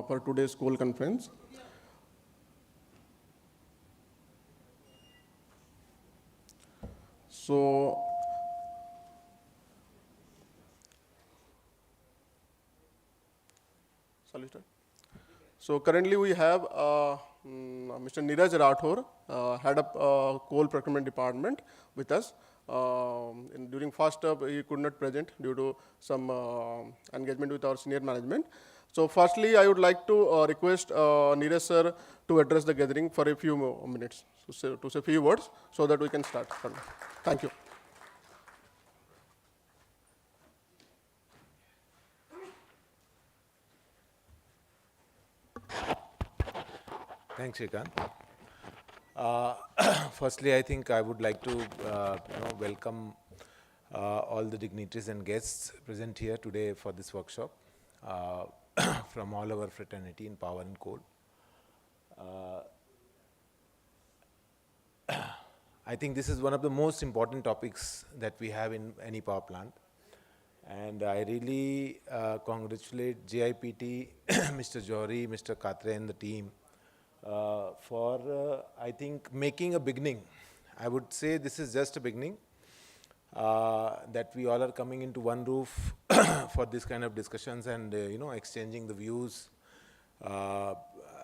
for today's coal conference. So, so currently we have Mr. Neeraj Rathore, head of coal procurement department with us. During first term, he could not present due to some engagement with our senior management. So firstly, I would like to request Neeraj sir to address the gathering for a few minutes, to say a few words, so that we can start. Thank you. Thanks, Shrikant. Firstly, I think I would like to welcome all the dignitaries and guests present here today for this workshop from all our fraternity in power and coal. I think this is one of the most important topics that we have in any power plant. And I really congratulate JIPT, Mr. Johri, Mr. Katre and the team for, I think, making a beginning. I would say this is just a beginning, that we all are coming into one roof for this kind of discussions and, exchanging the views.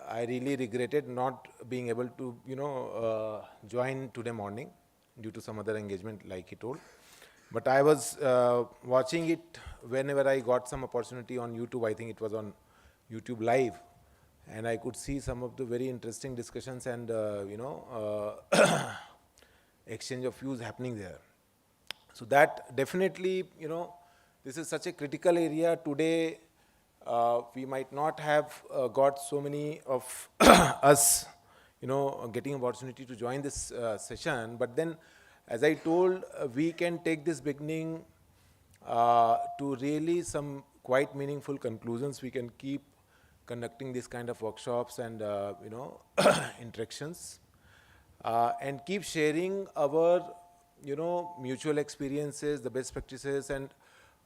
I really regretted not being able to, join today morning due to some other engagement like he told. But I was watching it whenever I got some opportunity on YouTube. I think it was on YouTube Live. And I could see some of the very interesting discussions and, exchange of views happening there. So that definitely, this is such a critical area. Today, we might not have got so many of us, getting opportunity to join this session. But then, as I told, we can take this beginning to really some quite meaningful conclusions. We can keep conducting this kind of workshops and, interactions, and keep sharing our, mutual experiences, the best practices, and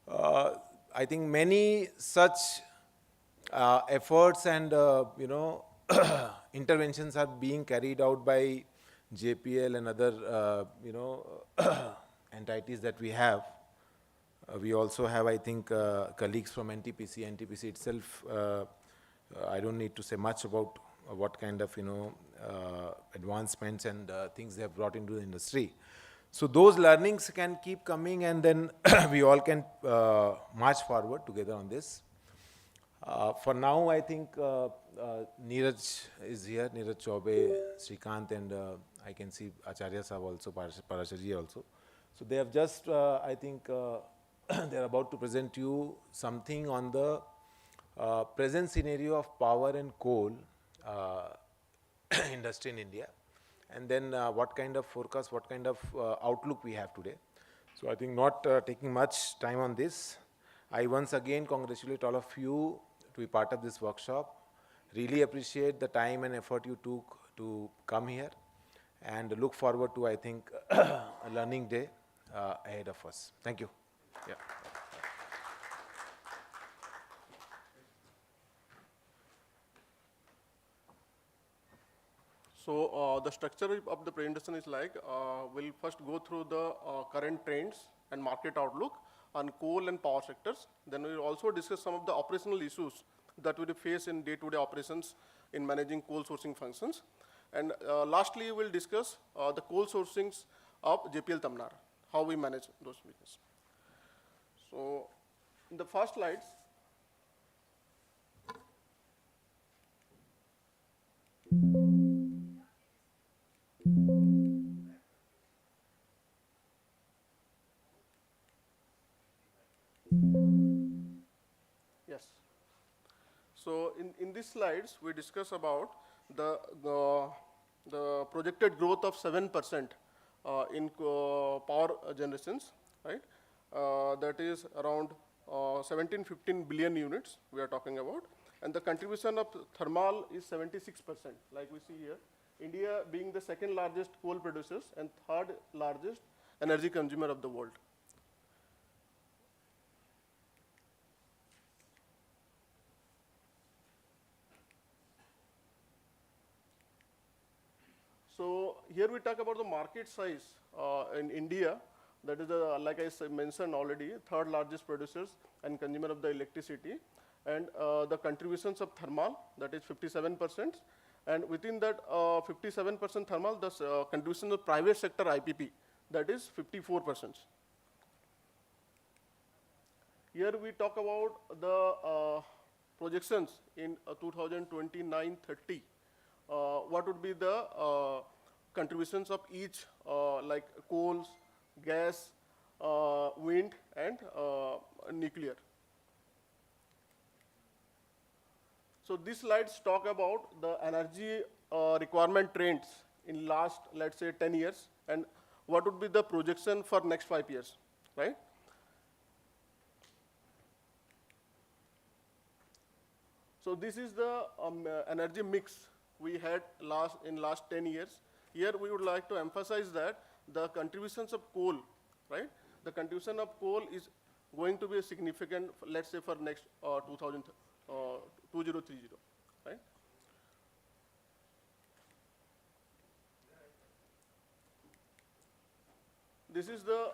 I think many such efforts and, interventions are being carried out by JPL and other, entities that we have. We also have, I think, colleagues from NTPC. NTPC itself, I don't need to say much about what kind of, advancements and things they have brought into the industry. So those learnings can keep coming, and then we all can march forward together on this. For now, I think Neeraj is here, Neeraj Chaube, Shrikant, and I can see Acharya Sahab also, Parasharji also. So they have just, I think, they're about to present you something on the present scenario of power and coal industry in India, and then what kind of forecast, what kind of outlook we have today. So I think not taking much time on this, I once again congratulate all of you to be part of this workshop. Really appreciate the time and effort you took to come here, and look forward to, I think, a learning day ahead of us. Thank you. Yeah. So the structure of the presentation is like, we'll first go through the current trends and market outlook on coal and power sectors. Then we'll also discuss some of the operational issues that we face in day-to-day operations in managing coal sourcing functions. And lastly, we'll discuss the coal sourcings of JPL Tamnar, how we manage those business. So in the first slides, yes. So in these slides, we discuss about the projected growth of 7% in power generations, right? That is around 17-15 billion units we are talking about. And the contribution of thermal is 76%, like we see here. India being the second largest coal producers and third largest energy consumer of the world. here we talk about the market size in India. That is, like I mentioned already, third largest producers and consumer of the electricity. And the contributions of thermal, that is 57%. And within that 57% thermal, the contribution of private sector IPP, that is 54%. Here we talk about the projections in 2029-30. What would be the contributions of each, like coals, gas, wind, and nuclear. So these slides talk about the energy requirement trends in last, let's say, 10 years, and what would be the projection for next 5 years, right? So this is the energy mix we had in last 10 years. Here we would like to emphasize that the contributions of coal, right? The contribution of coal is going to be significant, let's say, for next 2030, right? This is the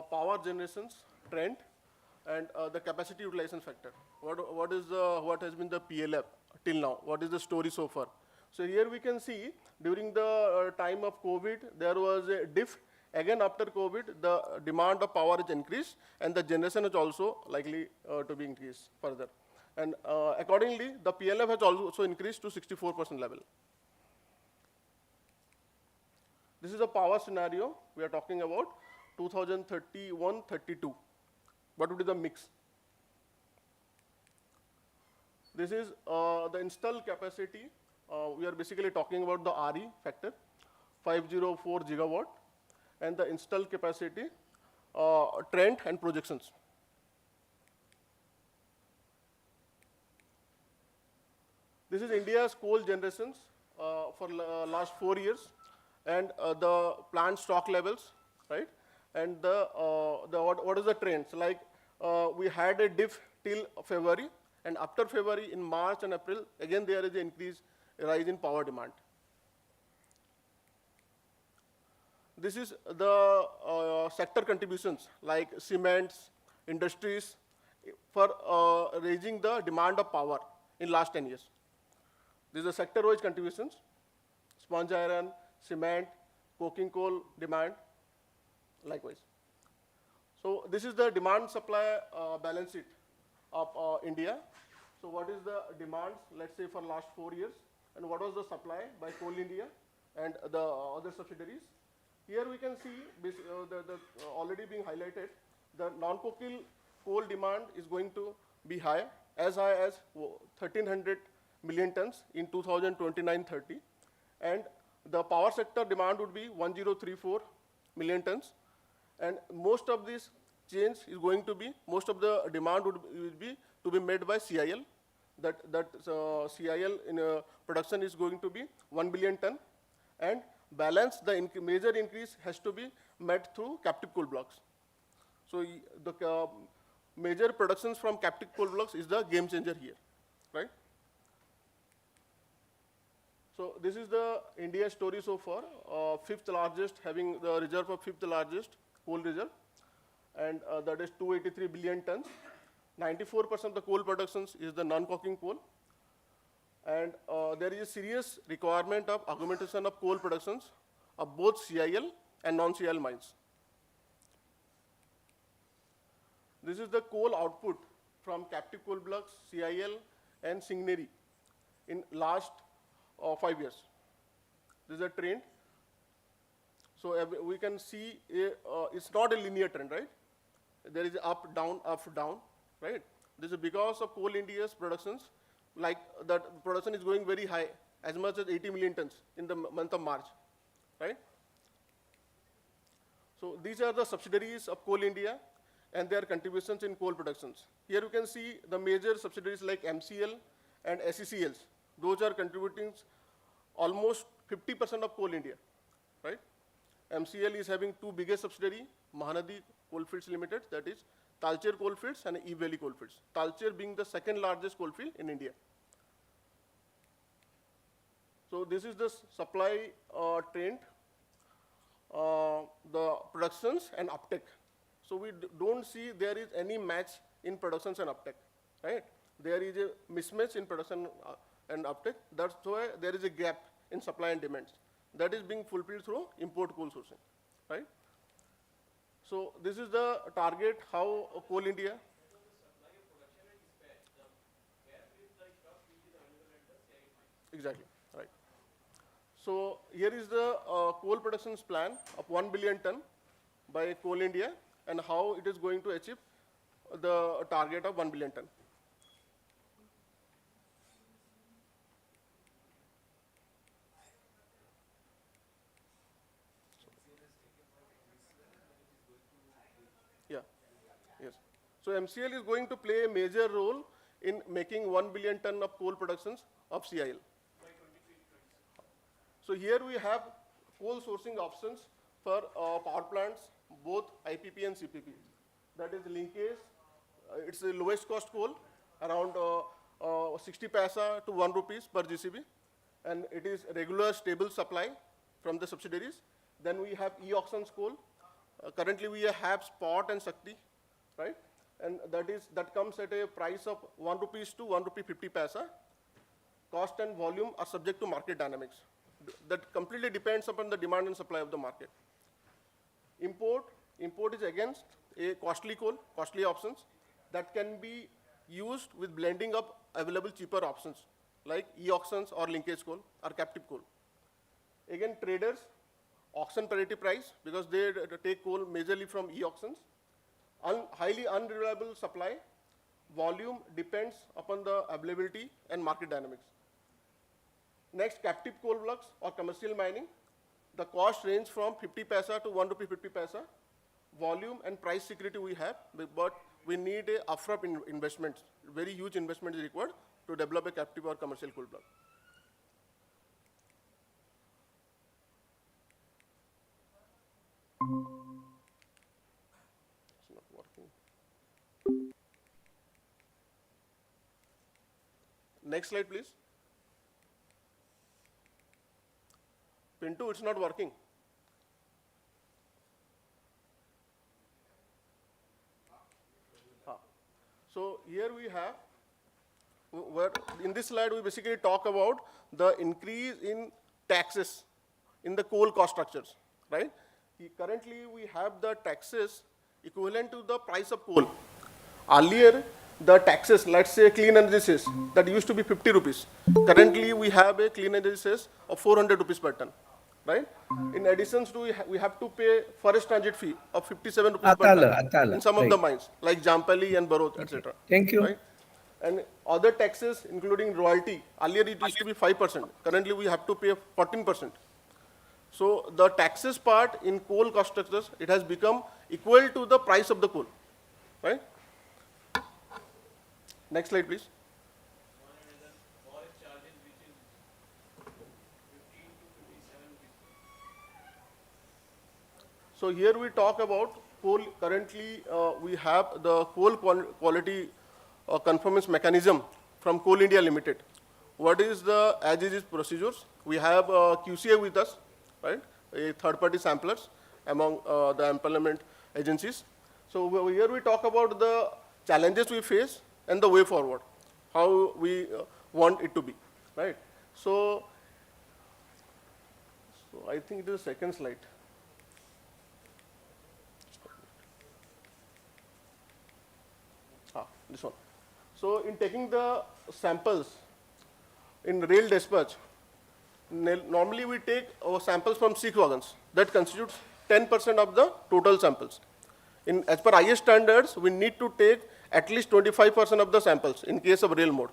power generations trend and the capacity utilization factor. What has been the PLF till now? What is the story so far? So here we can see during the time of COVID, there was a dip. Again, after COVID, the demand of power is increased, and the generation is also likely to be increased further. And accordingly, the PLF has also increased to 64% level. This is a power scenario we are talking about, 2031-32. What would be the mix? This is the installed capacity. We are basically talking about the RE factor, 504 gigawatt, and the installed capacity, trend and projections. This is India's coal generations for last 4 years, and the plant stock levels, right? And what is the trends? Like we had a dip till February, and after February, in March and April, again there is an rise in power demand. This is the sector contributions like cements, industries, for raising the demand of power in last 10 years. These are sector-wise contributions: sponge iron, cement, coking coal demand, likewise. So this is the demand-supply balance sheet of India. So what is the demand, let's say, for last 4 years, and what was the supply by Coal India and the other subsidiaries? Here we can see already being highlighted, the non-coking coal demand is going to be high as 1,300 million tons in 2029-30, and the power sector demand would be 1,034 million tons, and most of this change is going to be, most of the demand would be to be made by CIL. CIL in production is going to be 1 billion ton, and balance, the major increase has to be met through captive coal blocks. So the major productions from captive coal blocks is the game changer here, right? So this is the India story so far, fifth largest, having the reserve of fifth largest coal reserve, and that is 283 billion tons. 94% of the coal productions is the non-coking coal, and there is a serious requirement of augmentation of coal productions of both CIL and non-CIL mines. This is the coal output from captive coal blocks, CIL and Singneri in last 5 years. This is a trend. So we can see it's not a linear trend, right? There is up, down, right? This is because of Coal India's productions, like that production is going very high, as much as 80 million tons in the month of March, right? So these are the subsidiaries of Coal India and their contributions in coal productions. Here you can see the major subsidiaries like MCL and SECLs. Those are contributing almost 50% of Coal India, right? MCL is having two biggest subsidiary, Mahanadi Coalfields Limited, that is Talcher Coalfields and E Valley Coalfields. Talcher being the second largest coalfield in India. So this is the supply trend the productions and uptake. So we don't see there is any match in productions and uptake, right? There is a mismatch in production and uptake. That's why there is a gap in supply and demand. That is being fulfilled through import coal sourcing, right? So this is the target how Coal India. Exactly, right. So here is the coal productions plan of 1 billion ton by Coal India and how it is going to achieve the target of 1 billion ton. Yeah, yes. So MCL is going to play a major role in making 1 billion ton of coal productions of CIL. So here we have coal sourcing options for power plants, both IPP and CPP. That is linkage. It's the lowest cost coal, around 60 paisa to 1 rupees per GCB. And it is regular stable supply from the subsidiaries. Then we have e-auctions coal. Currently we have spot and Shakti, right? And that comes at a price of 1 rupees to 1 rupee 50 paisa. Cost and volume are subject to market dynamics. That completely depends upon the demand and supply of the market. Import is against a costly coal, costly options that can be used with blending of available cheaper options like e-auctions or linkage coal or captive coal. Again, traders, auction parity price because they take coal majorly from e-auctions. Highly unreliable supply, volume depends upon the availability and market dynamics. Next, captive coal blocks or commercial mining. The cost range from 50 paisa to 1 rupee 50 paisa. Volume and price security we have, but we need a upfront investment. Very huge investment is required to develop a captive or commercial coal block. It's not working. Next slide, please. Pinto, it's not working. So here we have, where in this slide we basically talk about the increase in taxes in the coal cost structures, right? Currently we have the taxes equivalent to the price of coal. Earlier, the taxes, let's say clean energy cess, that used to be 50 rupees. Currently we have a clean energy cess of 400 rupees per ton, right? In addition to, we have to pay forest transit fee of 57 rupees per ton in some of the mines, like Jampali and Barot, etc. Thank you. Right? And other taxes, including royalty, earlier it used to be 5%. Currently we have to pay 14%. So the taxes part in coal cost structures, it has become equal to the price of the coal, right? Next slide, please. So here we talk about coal. Currently, we have the coal quality conformance mechanism from Coal India Limited. What is the as-is procedures? We have QCA with us, right? A third-party samplers among the employment agencies. So here we talk about the challenges we face and the way forward, how we want it to be, right? So I think it is the second slide. This one. So in taking the samples in rail dispatch, normally we take our samples from 6 wagons. That constitutes 10% of the total samples. As per IS standards, we need to take at least 25% of the samples in case of rail mode.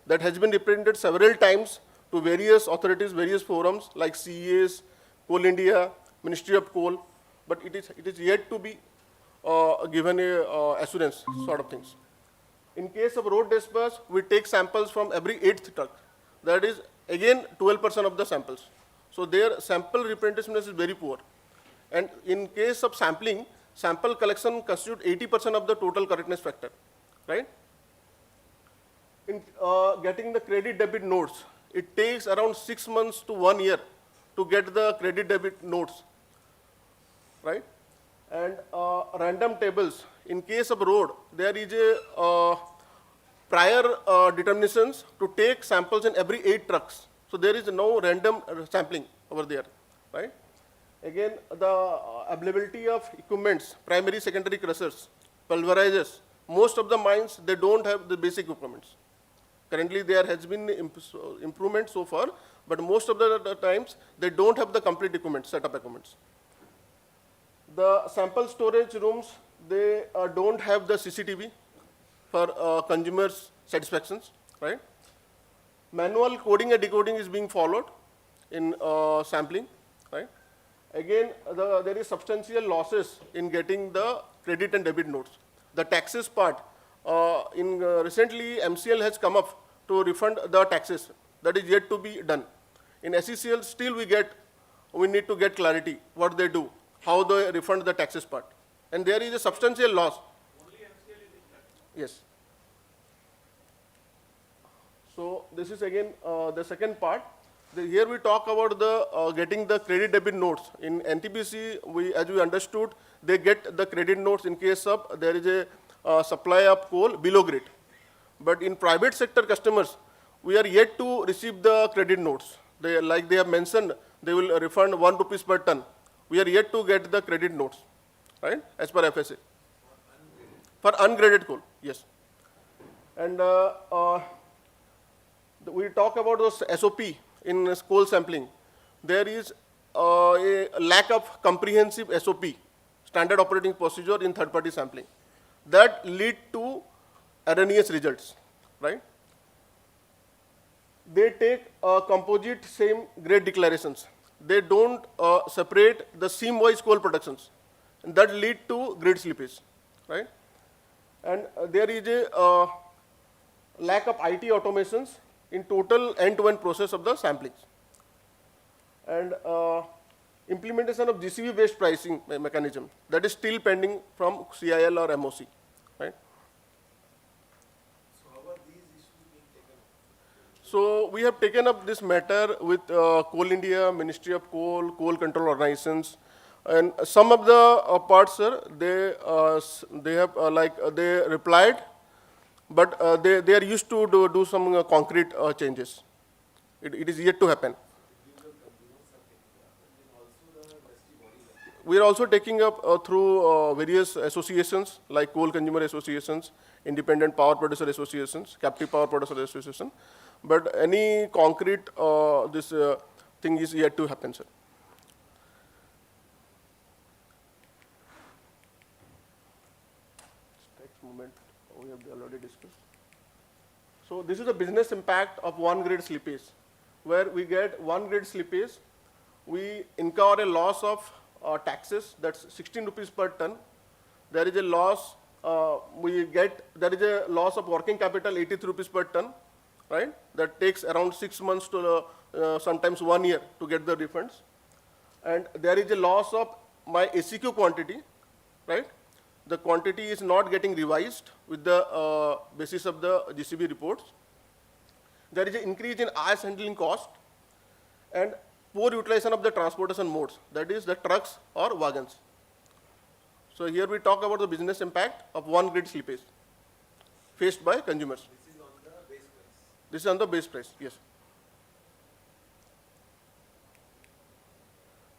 That has been represented several times to various authorities, various forums like CES, Coal India, Ministry of Coal, but it is yet to be given a assurance sort of things. In case of road dispatch, we take samples from every 8th truck. That is again 12% of the samples. So their sample representativeness is very poor. And in case of sampling, sample collection constitutes 80% of the total correctness factor, right? In getting the credit debit notes, it takes around 6 months to 1 year to get the credit debit notes right? And random tables. In case of road, there is a prior determinations to take samples in every 8 trucks. So there is no random sampling over there, right? Again, the availability of equipments, primary, secondary crushers, pulverizers. Most of the mines, they don't have the basic equipments. Currently, there has been improvement so far, but most of the times, they don't have the complete equipment, setup equipments. The sample storage rooms, they don't have the CCTV for consumers' satisfactions, right? Manual coding and decoding is being followed in sampling, right? Again, there is substantial losses in getting the credit and debit notes. The taxes part, recently MCL has come up to refund the taxes. That is yet to be done. In SECL, still we need to get clarity what they do, how they refund the taxes part. And there is a substantial loss. Only MCL is in Yes. So this is again the second part. Here we talk about the getting the credit debit notes. In NTPC, as we understood, they get the credit notes in case of there is a supply of coal below grade. But in private sector customers, we are yet to receive the credit notes. Like they have mentioned, they will refund 1 rupees per ton. We are yet to get the credit notes, right, as per FSA. For ungraded coal, yes. And we talk about those SOP in coal sampling. There is a lack of comprehensive SOP, standard operating procedure in third-party sampling. That lead to erroneous results, right? They take composite same grade declarations. They don't separate the seam-wise coal productions, and that lead to grade slippage, right? And there is a lack of IT automations in total end-to-end process of the samplings. And implementation of GCV-based pricing mechanism, that is still pending from CIL or MOC, right? So how are these issues being taken up? So we have taken up this matter with Coal India, Ministry of Coal, Coal Control Organizations, and some of the parts, sir, they have they replied, but they are used to do some concrete changes. It is yet to happen. We are also taking up through various associations like coal consumer associations, independent power producer associations, captive power producer association. But any concrete this thing is yet to happen, sir. Next moment we have already discussed. So this is the business impact of 1 grade slippage. Where we get 1 grade slippage, we incur a loss of taxes, that's 16 rupees per ton. There is a loss, there is a loss of working capital, 83 rupees per ton, right? That takes around 6 months to sometimes 1 year to get the refunds. And there is a loss of my ACQ quantity, right? The quantity is not getting revised with the basis of the GCB reports. There is an increase in IS handling cost and poor utilization of the transportation modes, that is the trucks or wagons. So here we talk about the business impact of 1 grade slippage faced by consumers. This is on the base price. This is on the base price, yes.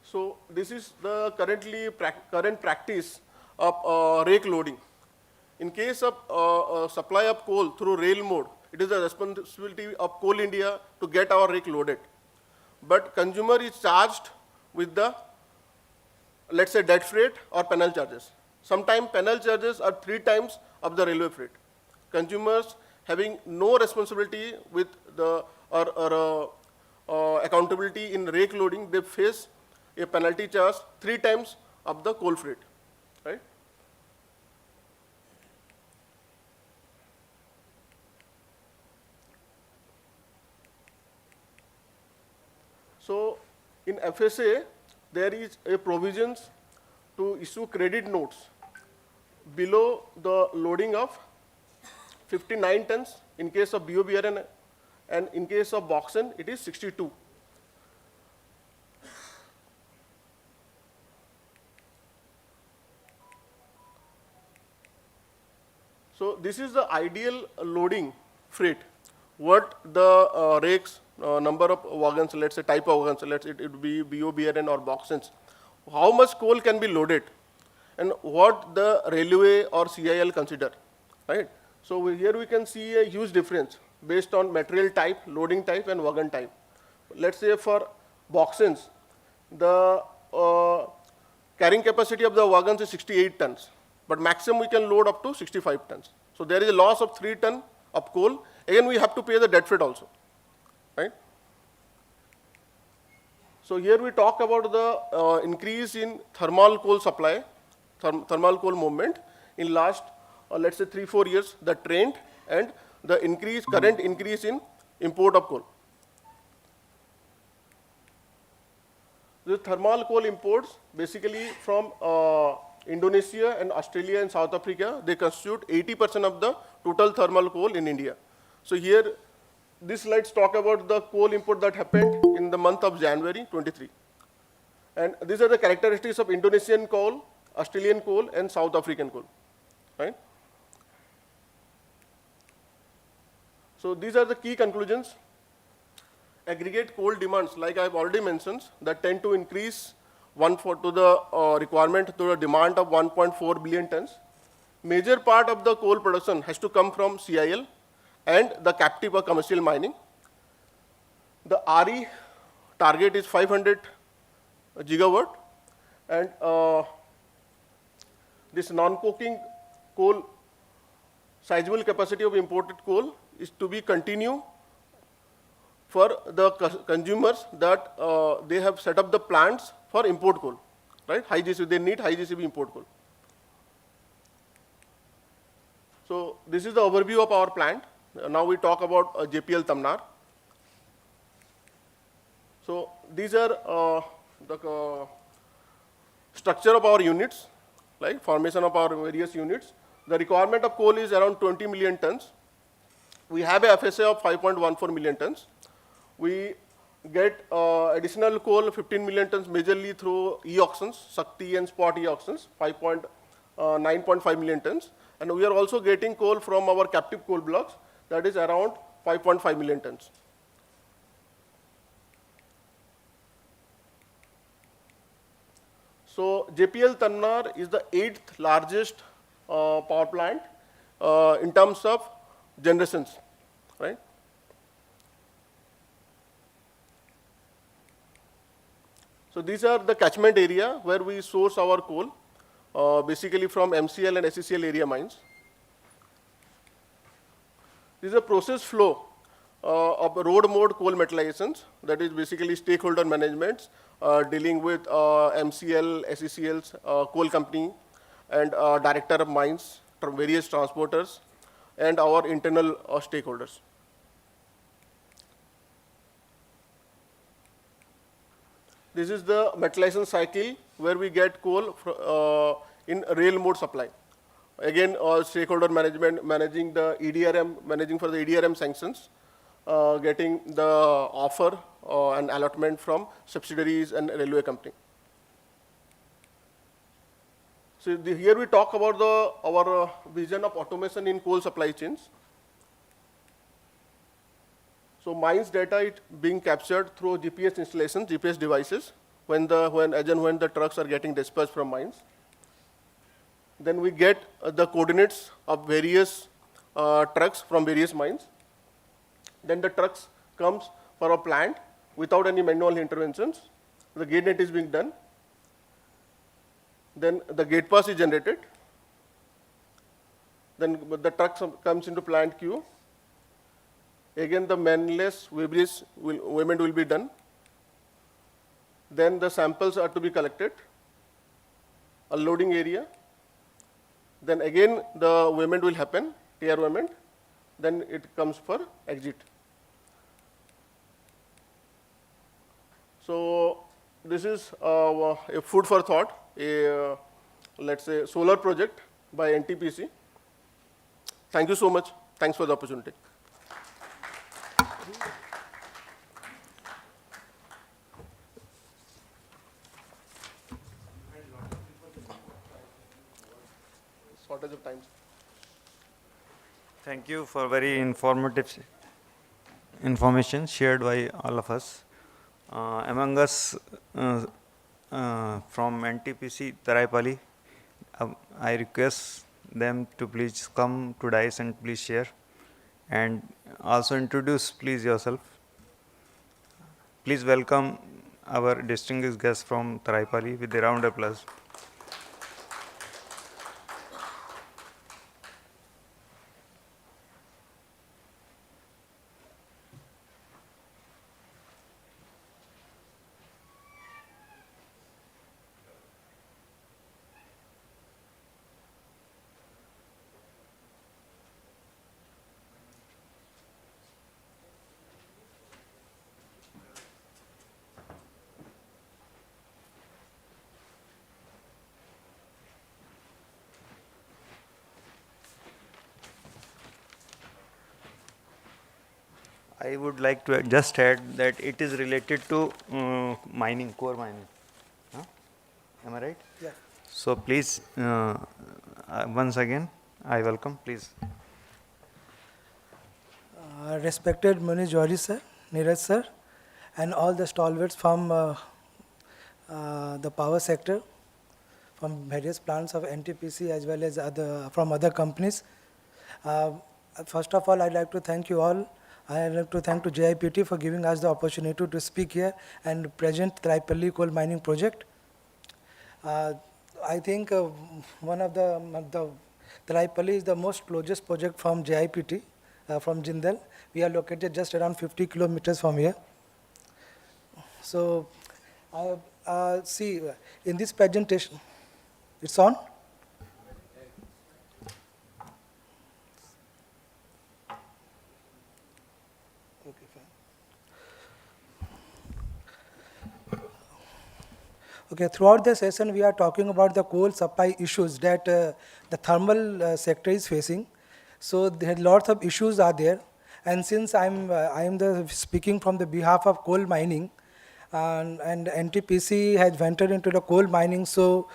So this is the current practice of rake loading. In case of supply of coal through rail mode, it is the responsibility of Coal India to get our rake loaded. But consumer is charged with the, let's say, dead freight or penal charges. Sometimes penal charges are 3 times of the railway freight. Consumers having no responsibility with the accountability in rake loading, they face a penalty charge 3 times of the coal freight, right? So in FSA, there is a provisions to issue credit notes below the loading of 59 tons in case of BOBRN, and in case of Boxen, it is 62. this is the ideal loading freight. What the rakes, number of wagons, let's say type of wagons, it would be BOBRN or boxes, how much coal can be loaded, and what the railway or CIL consider, right? So here we can see a huge difference based on material type, loading type, and wagon type. Let's say for boxes, the carrying capacity of the wagons is 68 tons, but maximum we can load up to 65 tons. So there is a loss of 3 tons of coal. Again, we have to pay the dead freight also, right? So here we talk about the increase in thermal coal supply, thermal coal movement in last, let's say 3-4 years, the trend and the increase, current increase in import of coal. The thermal coal imports basically from Indonesia and Australia and South Africa, they constitute 80% of the total thermal coal in India. So here, these slides talk about the coal import that happened in the month of January 23. And these are the characteristics of Indonesian coal, Australian coal, and South African coal, right? So these are the key conclusions. Aggregate coal demands, like I've already mentioned, that tend to increase to the requirement to the demand of 1.4 billion tons. Major part of the coal production has to come from CIL and the captive or commercial mining. The RE target is 500 gigawatt, and this non-coking coal, sizable capacity of imported coal is to be continue for the consumers that they have set up the plants for import coal, right? High GCB, they need high GCB import coal. So this is the overview of our plant. Now we talk about JPL Tamnar. So these are the structure of our units, like formation of our various units. The requirement of coal is around 20 million tons. We have a FSA of 5.14 million tons. We get additional coal, 15 million tons, majorly through e-auctions, Shakti and spot e-auctions, 9.5 million tons. And we are also getting coal from our captive coal blocks, that is around 5.5 million tons. So JPL Tannar is the 8th largest power plant in terms of generations, right? So these are the catchment area where we source our coal, basically from MCL and SECL area mines. This is a process flow of road mode coal metallizations, that is basically stakeholder management, dealing with MCL, SECL's coal company, and director of mines, various transporters, and our internal stakeholders. This is the metallization cycle where we get coal in rail mode supply. Again, stakeholder management, managing the EDRM, managing for the EDRM sanctions, getting the offer and allotment from subsidiaries and railway company. So here we talk about our vision of automation in coal supply chains. So mines data is being captured through GPS installations, GPS devices, when the trucks are getting dispatched from mines. Then we get the coordinates of various trucks from various mines. Then the trucks comes for a plant without any manual interventions. The gate net is being done. Then the gate pass is generated. Then the truck comes into plant queue. Again, the manless weighment will be done. Then the samples are to be collected. A loading area. Then again, the weighment will happen, TR weighment. Then it comes for exit. So this is a food for thought, let's say solar project by NTPC. Thank you so much. Thanks for the opportunity. Shortage of time. Thank you for very informative information shared by all of us. Among us from NTPC Taraipalli, I request them to please come to dais and please share and also introduce please yourself. Please welcome our distinguished guest from Taraipalli with a round of applause. I would like to just add that it is related to mining, core mining. Huh? Am I right? Yeah. So please, once again, I welcome, please. Respected Mani Johari sir, Neeraj sir, and all the stalwarts from the power sector, from various plants of NTPC as well as from other companies. Uh, First of all, I'd like to thank you all. I'd like to thank to JIPT for giving us the opportunity to speak here and present Taraipalli coal mining project. I think one of the Taraipalli is the most closest project from JIPT, from Jindal. We are located just around 50 kilometers from here. So, see, in this presentation, it's on? Okay, fine. Okay, throughout the session, we are talking about the coal supply issues that the thermal sector is facing. So there are lots of issues are there, and since I am the speaking from the behalf of coal mining, and NTPC has ventured into the coal mining, so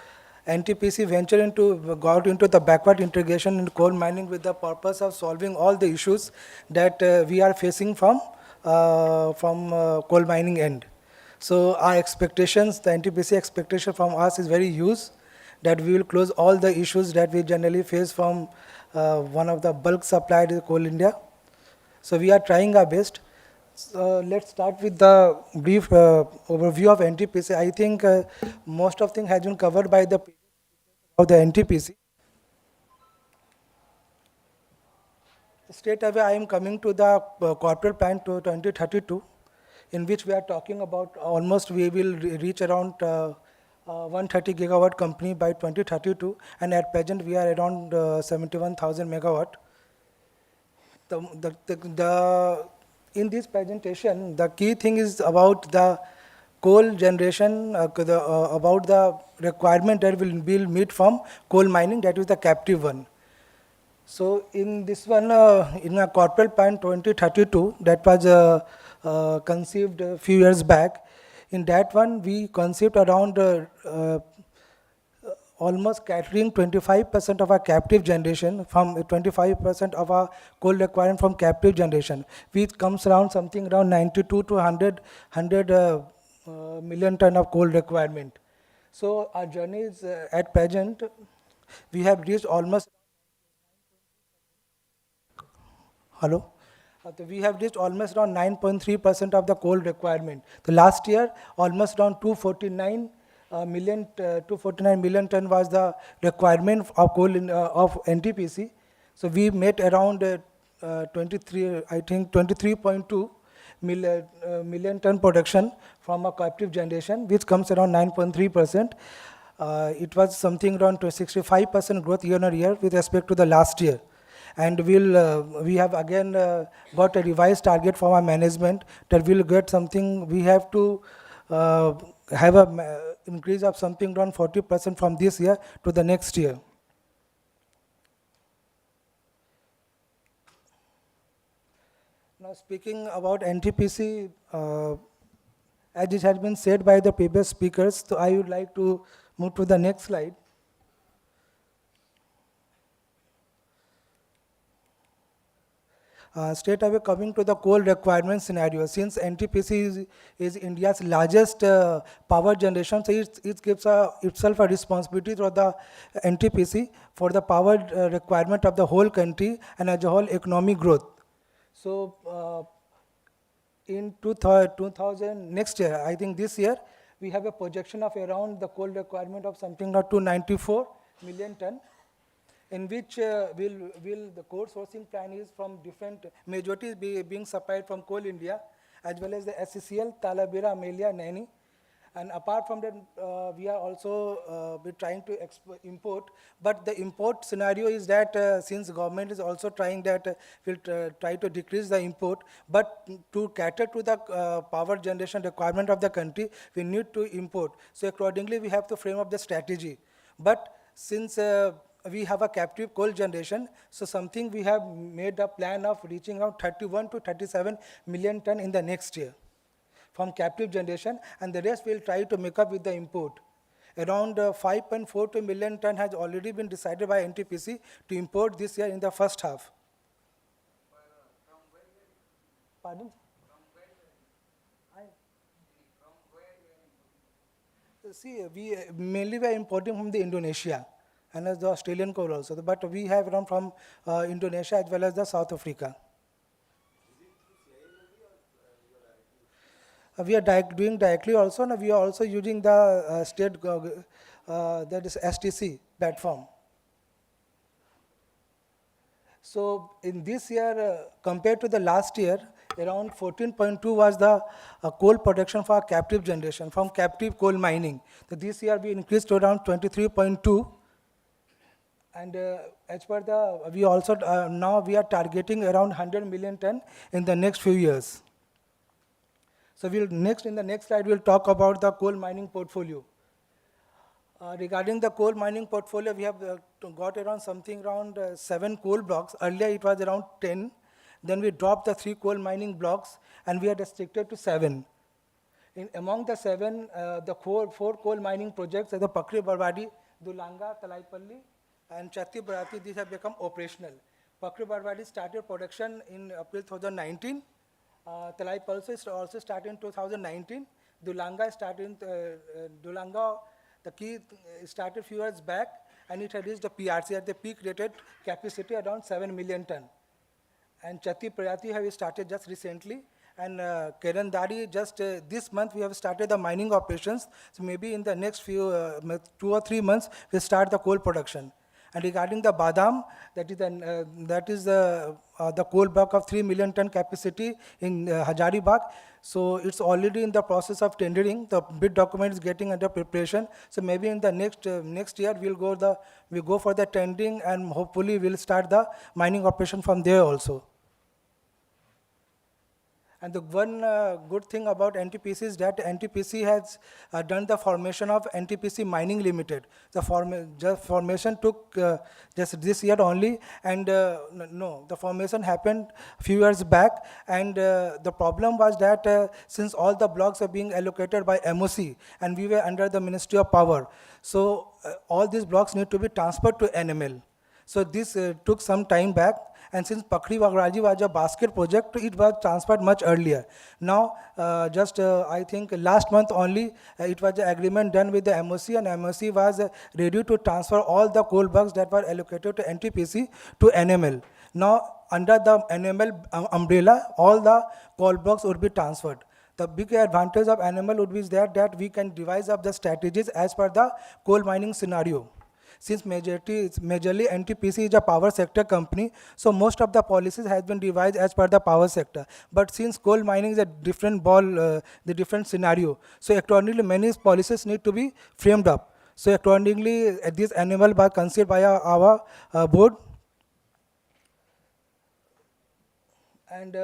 NTPC got into the backward integration in coal mining with the purpose of solving all the issues that we are facing from coal mining end. So our expectations, the NTPC expectation from us is very huge, that we will close all the issues that we generally face from one of the bulk supplied Coal India. So we are trying our best. So let's start with the brief overview of NTPC. I think most of things has been covered by the NTPC. Straight away, I am coming to the corporate plan to 2032, in which we are talking about almost we will reach around 130 gigawatt company by 2032, and at present we are around 71,000 megawatt. In this presentation, the key thing is about the coal generation, about the requirement that will meet from coal mining, that is the captive one. So in this one, in a corporate plan 2032, that was conceived a few years back. In that one, we conceived around almost catering 25% of our captive generation, from 25% of our coal requirement from captive generation, which comes around something around 92 to 100 million ton of coal requirement. So our journey is at present, we have reached almost. Hello? So we have reached almost around 9.3% of the coal requirement. The last year, almost around 249 million ton was the requirement of coal of NTPC. So we met around 23.2 million ton production from a captive generation, which comes around 9.3%. It was something around 65% growth year on year with respect to the last year. And we have again got a revised target from our management that we'll get something, we have to have a increase of something around 40% from this year to the next year. Now speaking about NTPC, as it has been said by the previous speakers, so I would like to move to the next slide. Straight away coming to the coal requirement scenario, since NTPC is India's largest power generation, so it gives itself a responsibility to the NTPC for the power requirement of the whole country and as a whole economic growth. So in 2000 next year, I think this year, we have a projection of around the coal requirement of something like 294 million ton, in which the coal sourcing plan is from different, majority is being supplied from Coal India, as well as the SCCL, Talabira, Amelia, Naini. And apart from that, we are also be trying to import. But the import scenario is that since government is also trying that will try to decrease the import, but to cater to the power generation requirement of the country, we need to import. So accordingly, we have to frame up the strategy. But since we have a captive coal generation, so something we have made a plan of reaching out 31 to 37 million ton in the next year from captive generation, and the rest we'll try to make up with the import. Around 5.42 million ton has already been decided by NTPC to import this year in the first half. Pardon? See, we mainly we are importing from the Indonesia and as the Australian coal also, but we have around from Indonesia as well as the South Africa. We are doing directly also, and we are also using the state, that is STC platform. So in this year, compared to the last year, around 14.2 was the coal production for captive generation, from captive coal mining. So this year we increased to around 23.2. And as per the, we also, now we are targeting around 100 million ton in the next few years. So in the next slide, we'll talk about the coal mining portfolio. Regarding the coal mining portfolio, we have got around 7 coal blocks. Earlier it was around 10. Then we dropped the 3 coal mining blocks and we are restricted to 7. Among the 7, the 4 coal mining projects are the Pakri Barwadi, Dulanga, Talaipalli, and Chatti Barati. These have become operational. Pakri Barwadi started production in April 2019. Talaipalli also started in 2019. Dulanga started Dulanga, the key started few years back, and it had reached the PRC at the peak rated capacity around 7 million ton. And Chatti Prayati have started just recently, and Kerandari just this month we have started the mining operations. So maybe in the next few 2 or 3 months we'll start the coal production. And regarding the Badam, that is the coal block of 3 million ton capacity in Hazaribagh. So it's already in the process of tendering. The bid document is getting under preparation. So maybe in the next year we'll go for the tendering, and hopefully we'll start the mining operation from there also. And the one good thing about NTPC is that NTPC has done the formation of NTPC Mining Limited. The formation took just this year only, and the formation happened a few years back, and the problem was that since all the blocks are being allocated by MOC, and we were under the Ministry of Power, so all these blocks need to be transferred to NML. So this took some time back. And since Pakri Waghraji was a basket project, it was transferred much earlier. Now, I think last month only, it was an agreement done with the MOC, and MOC was ready to transfer all the coal blocks that were allocated to NTPC to NML. Now, under the NML umbrella, all the coal blocks would be transferred. The big advantage of NML would be that we can devise up the strategies as per the coal mining scenario. Since majorly NTPC is a power sector company, so most of the policies has been devised as per the power sector. But since coal mining is a different the different scenario, so accordingly many policies need to be framed up. So accordingly, this animal was considered by our board. And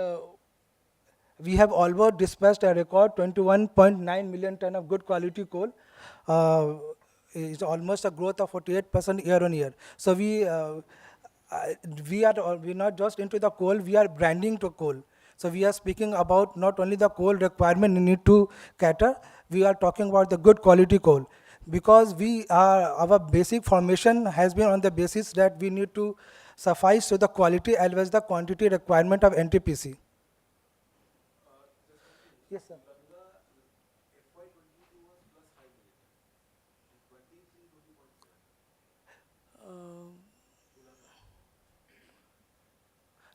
we have almost dispatched a record 21.9 million ton of good quality coal. Is almost a growth of 48% year on year. So we are not just into the coal, we are branding to coal. So we are speaking about not only the coal requirement we need to cater, we are talking about the good quality coal. Because our basic formation has been on the basis that we need to suffice to the quality as well as the quantity requirement of NTPC. Yes, sir.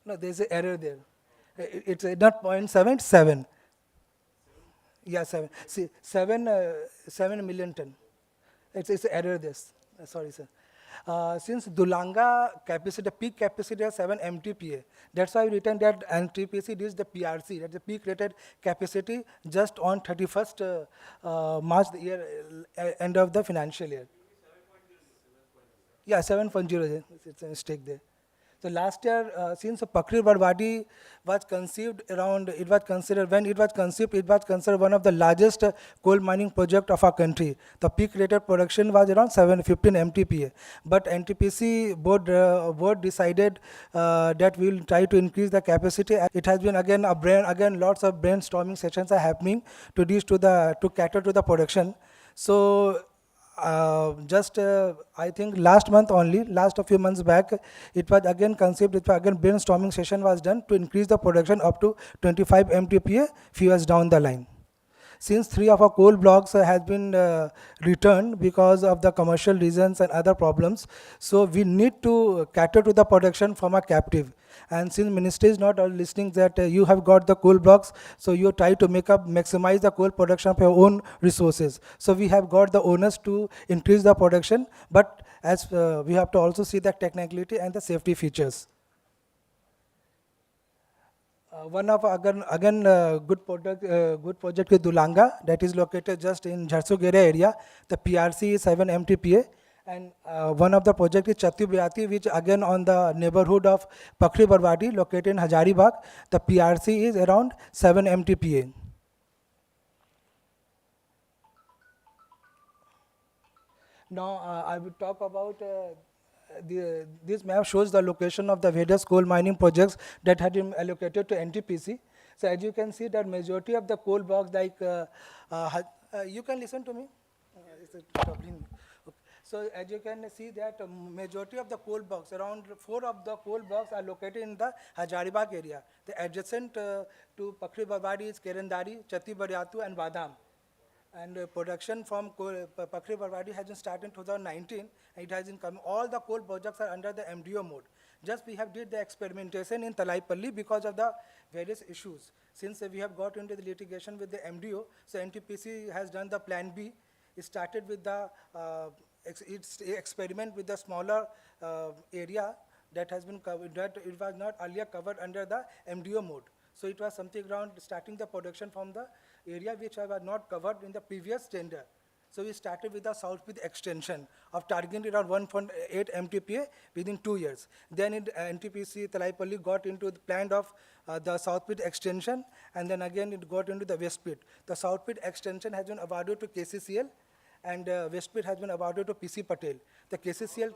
No, there's an error there. It's not 0.7, it's 7. Yeah, 7. See, 7 million ton. It's an error this. Sorry, sir. Since Dulanga capacity, peak capacity is 7 MTPA. That's why we written that NTPC is the PRC, that's the peak rated capacity just on 31st March, the year, end of the financial year. Yeah, 7.0, it's a mistake there. So last year, since Pakri Barwadi was conceived around, it was considered, when it was conceived, it was considered one of the largest coal mining project of our country. The peak rated production was around 715 MTPA. But NTPC board decided that we will try to increase the capacity. It has been again lots of brainstorming sessions are happening to reach to cater to the production. So I think last month only, last a few months back, it was again conceived, it was again brainstorming session was done to increase the production up to 25 MTPA few years down the line. Since 3 of our coal blocks has been returned because of the commercial reasons and other problems, so we need to cater to the production from a captive. And since ministry is not listening that you have got the coal blocks, so you try to maximize the coal production of your own resources. So we have got the owners to increase the production, but as we have to also see the technicality and the safety features. One of good project is Dulanga, that is located just in Jharsuguda area. The PRC is 7 MTPA. And one of the project is Chatti which again on the neighborhood of Pakri Barwadi, located in Hazaribagh. The PRC is around 7 MTPA. Now I will talk about this map shows the location of the various coal mining projects that had been allocated to NTPC. So as you can see that majority of the coal blocks like, you can listen to me? It's troubling me. Okay. So as you can see that majority of the coal blocks, around 4 of the coal blocks are located in the Hazaribagh area. The adjacent to Pakri Barwadi is Kerandari, Chatti Baryatu and Badam. And production from Pakri Barwadi has been started in 2019. And it has been coming. All the coal projects are under the MDO mode. Just we have did the experimentation in Talaipalli because of the various issues. Since we have got into the litigation with the MDO, so NTPC has done the plan B. It started with the experiment with the smaller area that has been covered, that it was not earlier covered under the MDO mode. So it was something around starting the production from the area which was not covered in the previous tender. So we started with the South Pit extension of targeting around 1.8 MTPA within 2 years. Then NTPC Talaipalli got into the plan of the South Pit extension, and then again it got into the West Pit. The South Pit extension has been awarded to KCCL, and West Pit has been awarded to PC Patel. The KCCL,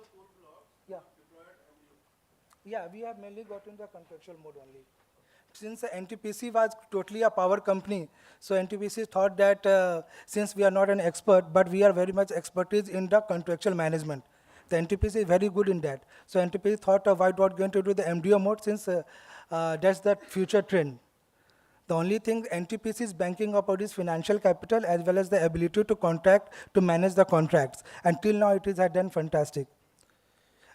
yeah, we have mainly got into the contractual mode only. Since NTPC was totally a power company, so NTPC thought that since we are not an expert, but we are very much expertise in the contractual management. The NTPC is very good in that. So NTPC thought of why not going to do the MDO mode, since that's the future trend. The only thing NTPC is banking upon is financial capital as well as the ability to contract, to manage the contracts. Until now it has done fantastic.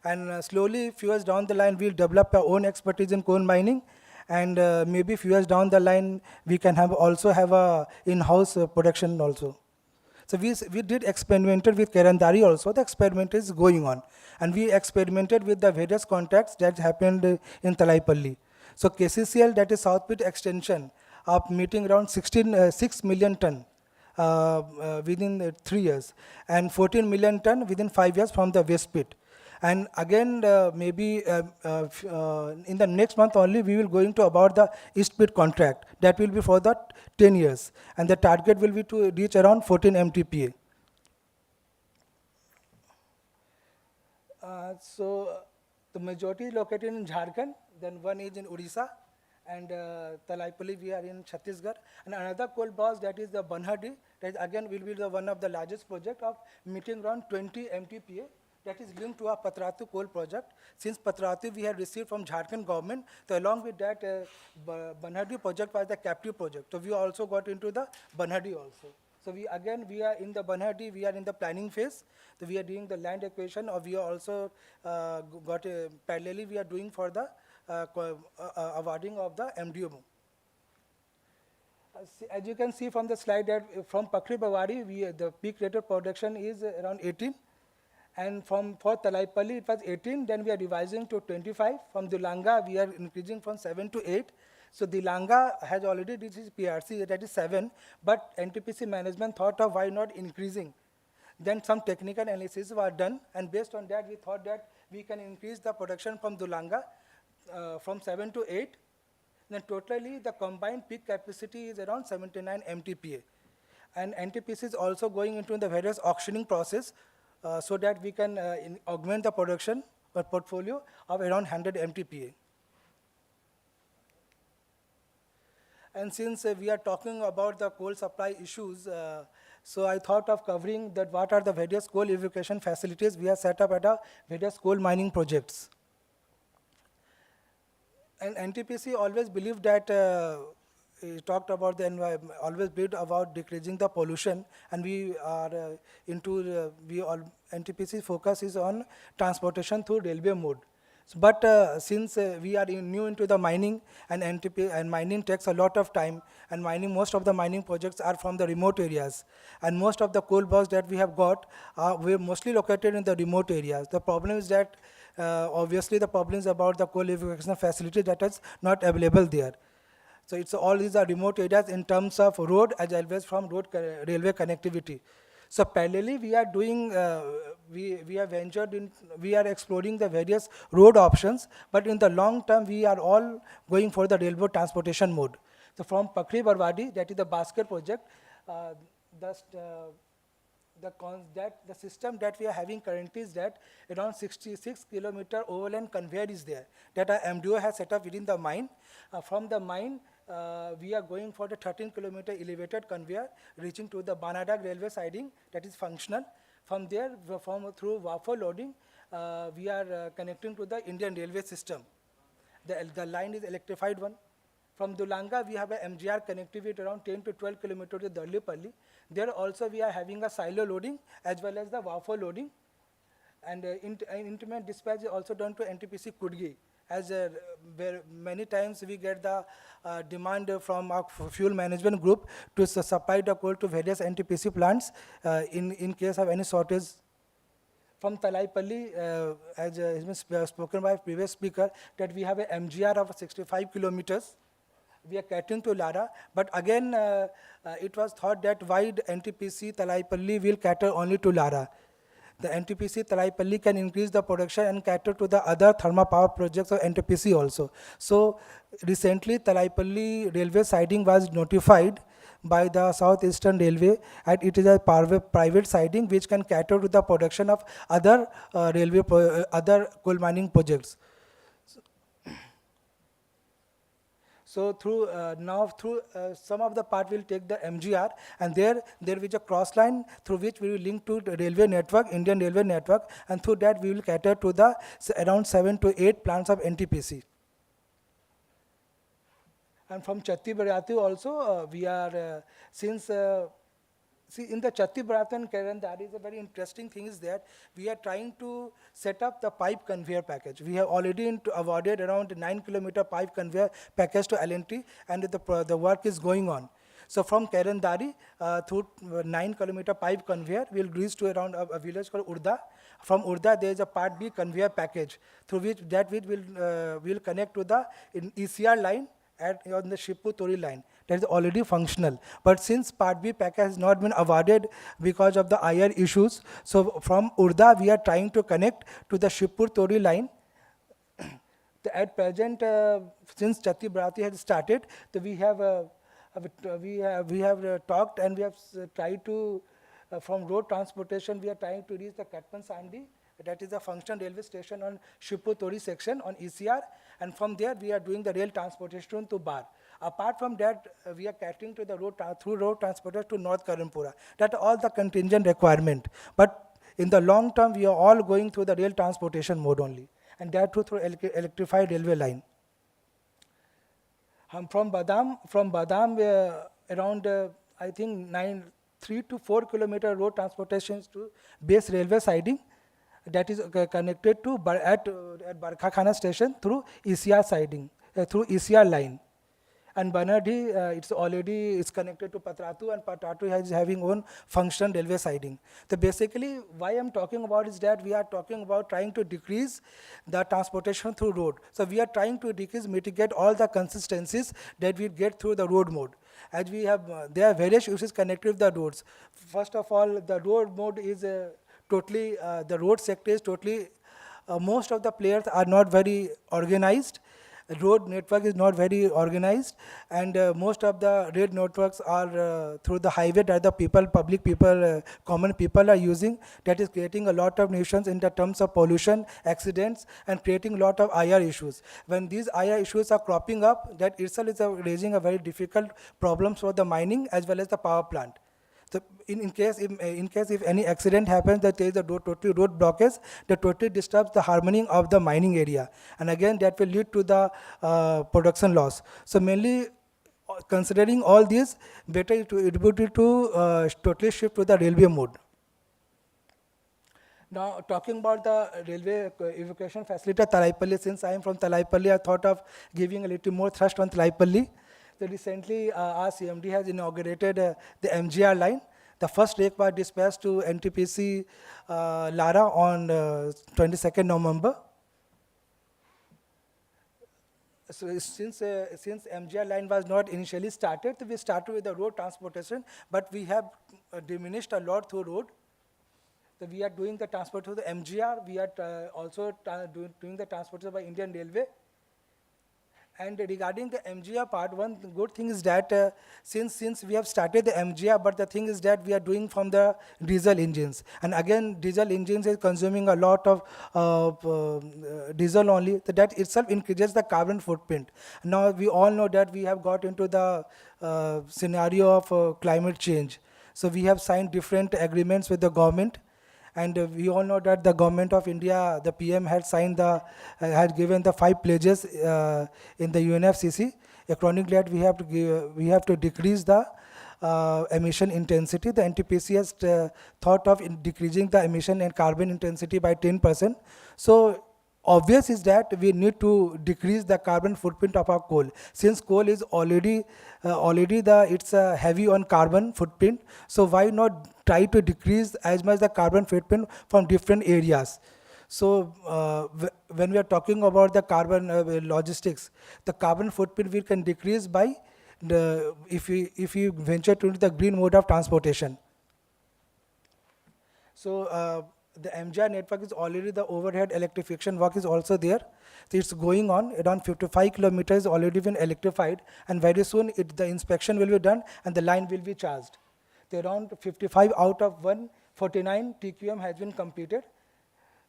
And slowly, few years down the line, we'll develop our own expertise in coal mining. And maybe few years down the line, we can also have a in-house production also. So we did experimented with Kerandari also. The experiment is going on. And we experimented with the various contracts that happened in Talaipalli. So KCCL, that is South Pit extension, of meeting around 6 million ton within 3 years. And 14 million ton within 5 years from the West Pit. And again, maybe in the next month only, we will going to about the East Pit contract. That will be for the 10 years. And the target will be to reach around 14 MTPA. So the majority is located in Jharkhand, then one is in Odisha, and Talaipalli we are in Chhattisgarh. And another coal boss, that is the Banhadi, that again will be the one of the largest project of meeting around 20 MTPA that is linked to our Patratu coal project. Since Patratu we had received from Jharkhand government, so along with that, Banhadi project was the captive project. So we also got into the Banhadi also. So we are in the Banhadi, we are in the planning phase. So we are doing the land acquisition, or we are also parallelly we are doing for the awarding of the MDO. As you can see from the slide that from Pakri Bawari, the peak rate of production is around 18. And for Talaipalli, it was 18, then we are revising to 25. From Dulanga, we are increasing from 7 to 8. So Dulanga has already reached its PRC, that is 7, but NTPC management thought of why not increasing. Then some technical analysis were done, and based on that, we thought that we can increase the production from Dulanga from 7 to 8. Then totally, the combined peak capacity is around 79 MTPA. And NTPC is also going into the various auctioning process so that we can augment the production or portfolio of around 100 MTPA. And since we are talking about the coal supply issues, so I thought of covering that what are the various coal evacuation facilities we have set up at our various coal mining projects. And NTPC always believed that, he talked about the environment, always believed about decreasing the pollution, and we are NTPC focus is on transportation through railway mode. But since we are new into the mining, and mining takes a lot of time, and most of the mining projects are from the remote areas, and most of the coal blocks that we have got we're mostly located in the remote areas. The problem is that obviously the problem is about the coal evacuation facility that is not available there. So it's all these are remote areas in terms of road as well as from railway connectivity. So parallelly, we are doing, we have ventured in, we are exploring the various road options, but in the long term, we are all going for the railway transportation mode. So from Pakri Barwadi, that is the basket project, the system that we are having currently is that around 66 kilometer overland conveyor is there, that our MDO has set up within the mine. From the mine, we are going for the 13 kilometer elevated conveyor reaching to the Banadag railway siding that is functional. From there, through waffle loading, we are connecting to the Indian railway system. The line is electrified one. From Dulanga, we have a MGR connectivity around 10 to 12 kilometers to Darlipalli. There also we are having a silo loading as well as the waffle loading. And intimate dispatch is also done to NTPC Kudgi. As where many times we get the demand from our fuel management group to supply the coal to various NTPC plants in case of any shortage. From Talaipalli, as has been spoken by previous speaker, that we have a MGR of 65 kilometers. We are catering to Lara, but again, it was thought that why the NTPC Talaipalli will cater only to Lara. The NTPC Talaipalli can increase the production and cater to the other thermal power projects of NTPC also. So recently, Talaipalli railway siding was notified by the Southeastern Railway, and it is a private siding which can cater to the production of other other coal mining projects. So through some of the part will take the MGR, and there is a cross line through which we will link to the railway network, Indian railway network, and through that we will cater to the around 7 to 8 plants of NTPC. And from Chatti Bariatu also we are see, in the Chatti Bharat and Kerandari, is a very interesting thing is that we are trying to set up the pipe conveyor package. We have already awarded around 9 kilometer pipe conveyor package to L&T, and the work is going on. So from Kerandari, through 9 kilometer pipe conveyor, we will reach to around a village called Urda. From Urda, there is a Part B conveyor package, through which will connect to the ECR line on the Shippu-Tori line. That is already functional. But since Part B package has not been awarded because of the IR issues, so from Urda we are trying to connect to the Shipur-Tori line. At present, since Chatti Bharati has started, so we have talked, and we have tried to, from road transportation, we are trying to reach the Katman Sandi. That is a functional railway station on Shippu-Tori section on ECR, and from there we are doing the rail transportation to Bar. Apart from that, we are catering to the road through road transportation to North Karampura. That all the contingent requirement. But in the long term, we are all going through the rail transportation mode only, and that too through electrified railway line. From Badam, around I think 3 to 4 kilometer road transportations to base railway siding, that is connected to at Barkha Khana station through ECR siding, through ECR line. And Banardi, it's connected to Patratu, and Patratu is having own function railway siding. So basically, why I'm talking about is that we are talking about trying to decrease the transportation through road. So we are trying to mitigate all the consistencies that we get through the road mode. As we have, there are various issues connected with the roads. First of all, the road mode is totally, the road sector is totally, most of the players are not very organized. Road network is not very organized, and most of the road networks are through the highway that the public people, common people are using. That is creating a lot of nuisance in the terms of pollution, accidents, and creating a lot of IR issues. When these IR issues are cropping up, that itself is raising a very difficult problems for the mining as well as the power plant. So in case if any accident happens, that there is a total road blockage, that totally disturbs the harmony of the mining area, and again that will lead to the production loss. So mainly considering all these, better it would be to totally shift to the railway mode. Now, talking about the railway evacuation facility at Talaipalli, since I am from Talaipalli, I thought of giving a little more thrust on Talaipalli. So recently, our CMD has inaugurated the MGR line. The first rake was dispatched to NTPC Lara on 22nd November. So since MGR line was not initially started, we started with the road transportation, but we have diminished a lot through road. So we are doing the transport through the MGR. We are also doing the transport by Indian Railway. And regarding the MGR part, one good thing is that since we have started the MGR, but the thing is that we are doing from the diesel engines. And again, diesel engines is consuming a lot of diesel only. So that itself increases the carbon footprint. Now, we all know that we have got into the scenario of climate change. So we have signed different agreements with the government. And we all know that the government of India, the PM had signed had given the 5 pledges in the UNFCCC. Accordingly, that we have to decrease the emission intensity. The NTPC has thought of decreasing the emission and carbon intensity by 10%. So obvious is that we need to decrease the carbon footprint of our coal. Since coal is already it's heavy on carbon footprint, so why not try to decrease as much the carbon footprint from different areas? So when we are talking about the carbon logistics, the carbon footprint we can decrease by if we venture to the green mode of transportation. So the MGR network is already, the overhead electrification work is also there. So it's going on. Around 55 kilometers already been electrified, and very soon the inspection will be done and the line will be charged. So around 55 out of 149 TQM has been completed.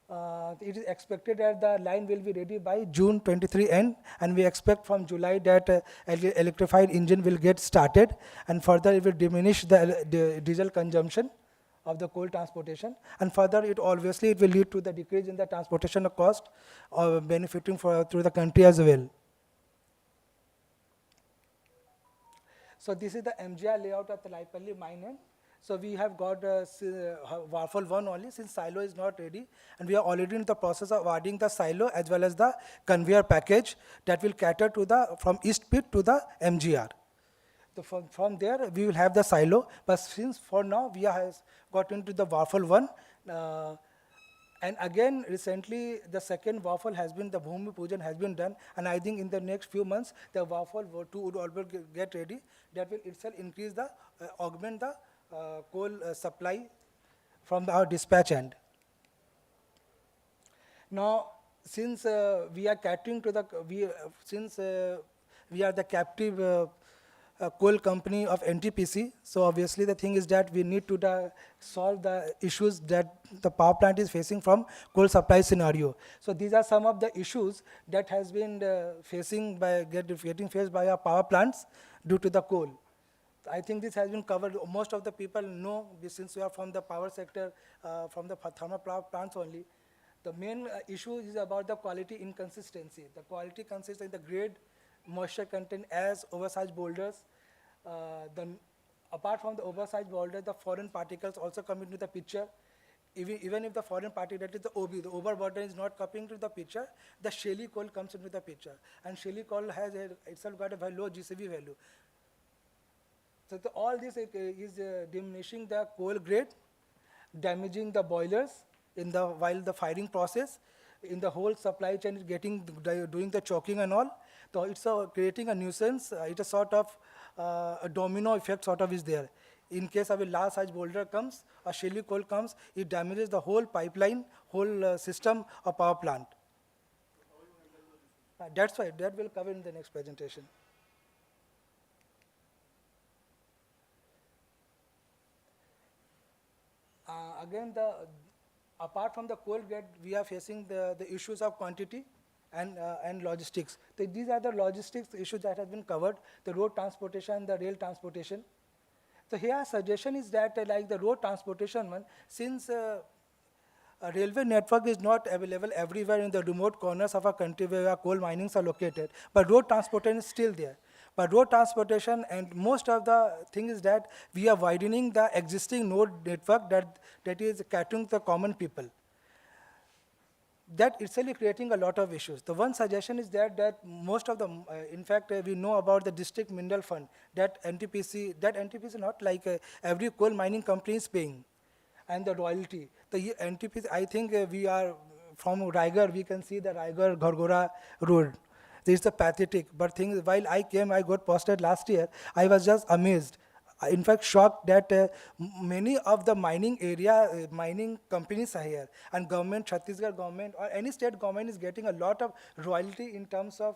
It is expected that the line will be ready by June 23 end, and we expect from July that electrified engine will get started, and further it will diminish the diesel consumption of the coal transportation, and further it will lead to the decrease in the transportation cost, benefiting through the country as well. So this is the MGR layout of the Talaipalli mine end. So we have got Waffle 1 only, since silo is not ready, and we are already in the process of adding the silo as well as the conveyor package that will cater to from East Pit to the MGR. So from there we will have the silo, but since for now we have got into the Waffle 1, and again recently the second Waffle has been, the Bhumi Pujan has been done, and I think in the next few months the Waffle 2 would also get ready. That will itself increase augment the coal supply from our dispatch end. Now, since we are catering to we are the captive coal company of NTPC, so obviously the thing is that we need to solve the issues that the power plant is facing from coal supply scenario. So these are some of the issues that has been getting faced by our power plants due to the coal. I think this has been covered. Most of the people know, since we are from the power sector, from the thermal power plants only. The main issue is about the quality inconsistency. The quality consists in the grade, moisture content as oversized boulders. Then apart from the oversized boulder, the foreign particles also come into the picture. Even if the foreign particle, that is the OB, the overburden is not coming to the picture, the shelly coal comes into the picture. And shelly coal has itself got a very low GCV value. So all this is diminishing the coal grade, damaging the boilers while the firing process, in the whole supply chain is doing the choking and all. So it's creating a nuisance. It's a sort of a domino effect sort of is there. In case of a large size boulder comes, a shelly coal comes, it damages the whole pipeline, whole system of power plant. That's why that will cover in the next presentation. Again, apart from the coal grade, we are facing the issues of quantity and logistics. So these are the logistics issues that have been covered, the road transportation, the rail transportation. So here suggestion is that like the road transportation one, since a railway network is not available everywhere in the remote corners of our country where coal minings are located, but road transportation is still there. But road transportation, and most of the thing is that we are widening the existing road network that is catering the common people. That itself is creating a lot of issues. The one suggestion is that most of the, in fact, we know about the district mineral fund, that NTPC not like every coal mining company is paying, and the royalty. The NTPC, I think we are from Raigarh, we can see the Raigarh-Ghargora road. This is the pathetic, but thing is, while I got posted last year, I was just amazed. In fact, shocked that many of the mining area, mining companies are here, and government, Chhattisgarh government, or any state government is getting a lot of royalty in terms of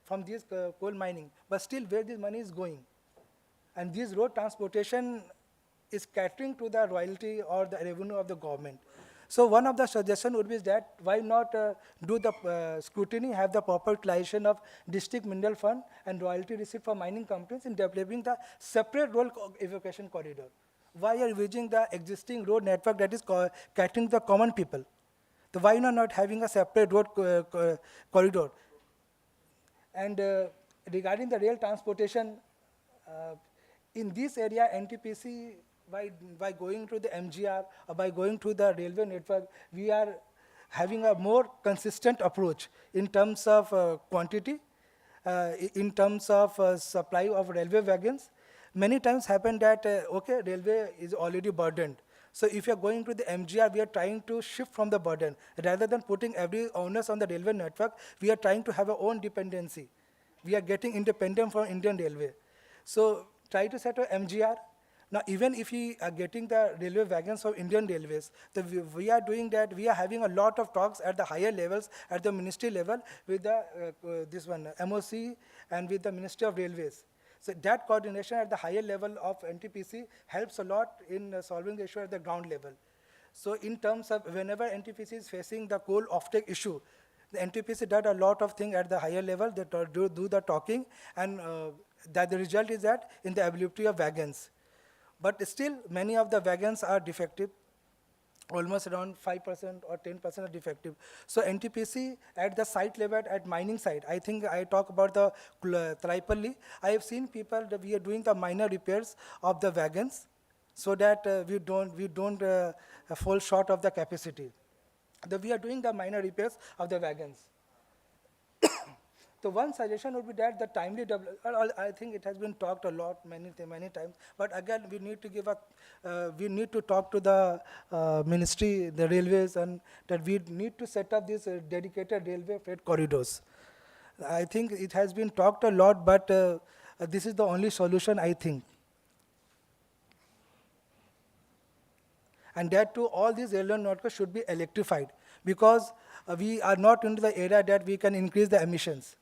from these coal mining. But still, where this money is going? And this road transportation is catering to the royalty or the revenue of the government. So one of the suggestions would be that why not do the scrutiny, have the proper utilization of district mineral fund and royalty receipt for mining companies in developing the separate road evacuation corridor. Why are we using the existing road network that is catering the common people? So why not having a separate road corridor? And regarding the rail transportation, in this area, NTPC, by going to the MGR or by going to the railway network, we are having a more consistent approach in terms of quantity, in terms of supply of railway wagons. Many times happen that, okay, railway is already burdened. So if you're going to the MGR, we are trying to shift from the burden. Rather than putting every onus on the railway network, we are trying to have our own dependency. We are getting independent from Indian Railway. So try to set a MGR. Now, even if we are getting the railway wagons of Indian Railways, we are doing that. We are having a lot of talks at the higher levels, at the ministry level, with the MOC and with the Ministry of Railways. So that coordination at the higher level of NTPC helps a lot in solving the issue at the ground level. So in terms of whenever NTPC is facing the coal offtake issue, the NTPC does a lot of things at the higher level. They do the talking, and that the result is that in the availability of wagons. But still, many of the wagons are defective. Almost around 5% or 10% are defective. So NTPC at the site level, at mining site, I think I talk about the Traipalli. I have seen people that we are doing the minor repairs of the wagons so that we don't fall short of the capacity. We are doing the minor repairs of the wagons. So one suggestion would be that the timely development, I think it has been talked a lot, many times, but again, we need to we need to talk to the ministry, the railways, and that we need to set up these dedicated railway freight corridors. I think it has been talked a lot, but this is the only solution, I think. And that too, all these railway networks should be electrified, because we are not into the area that we can increase the emissions.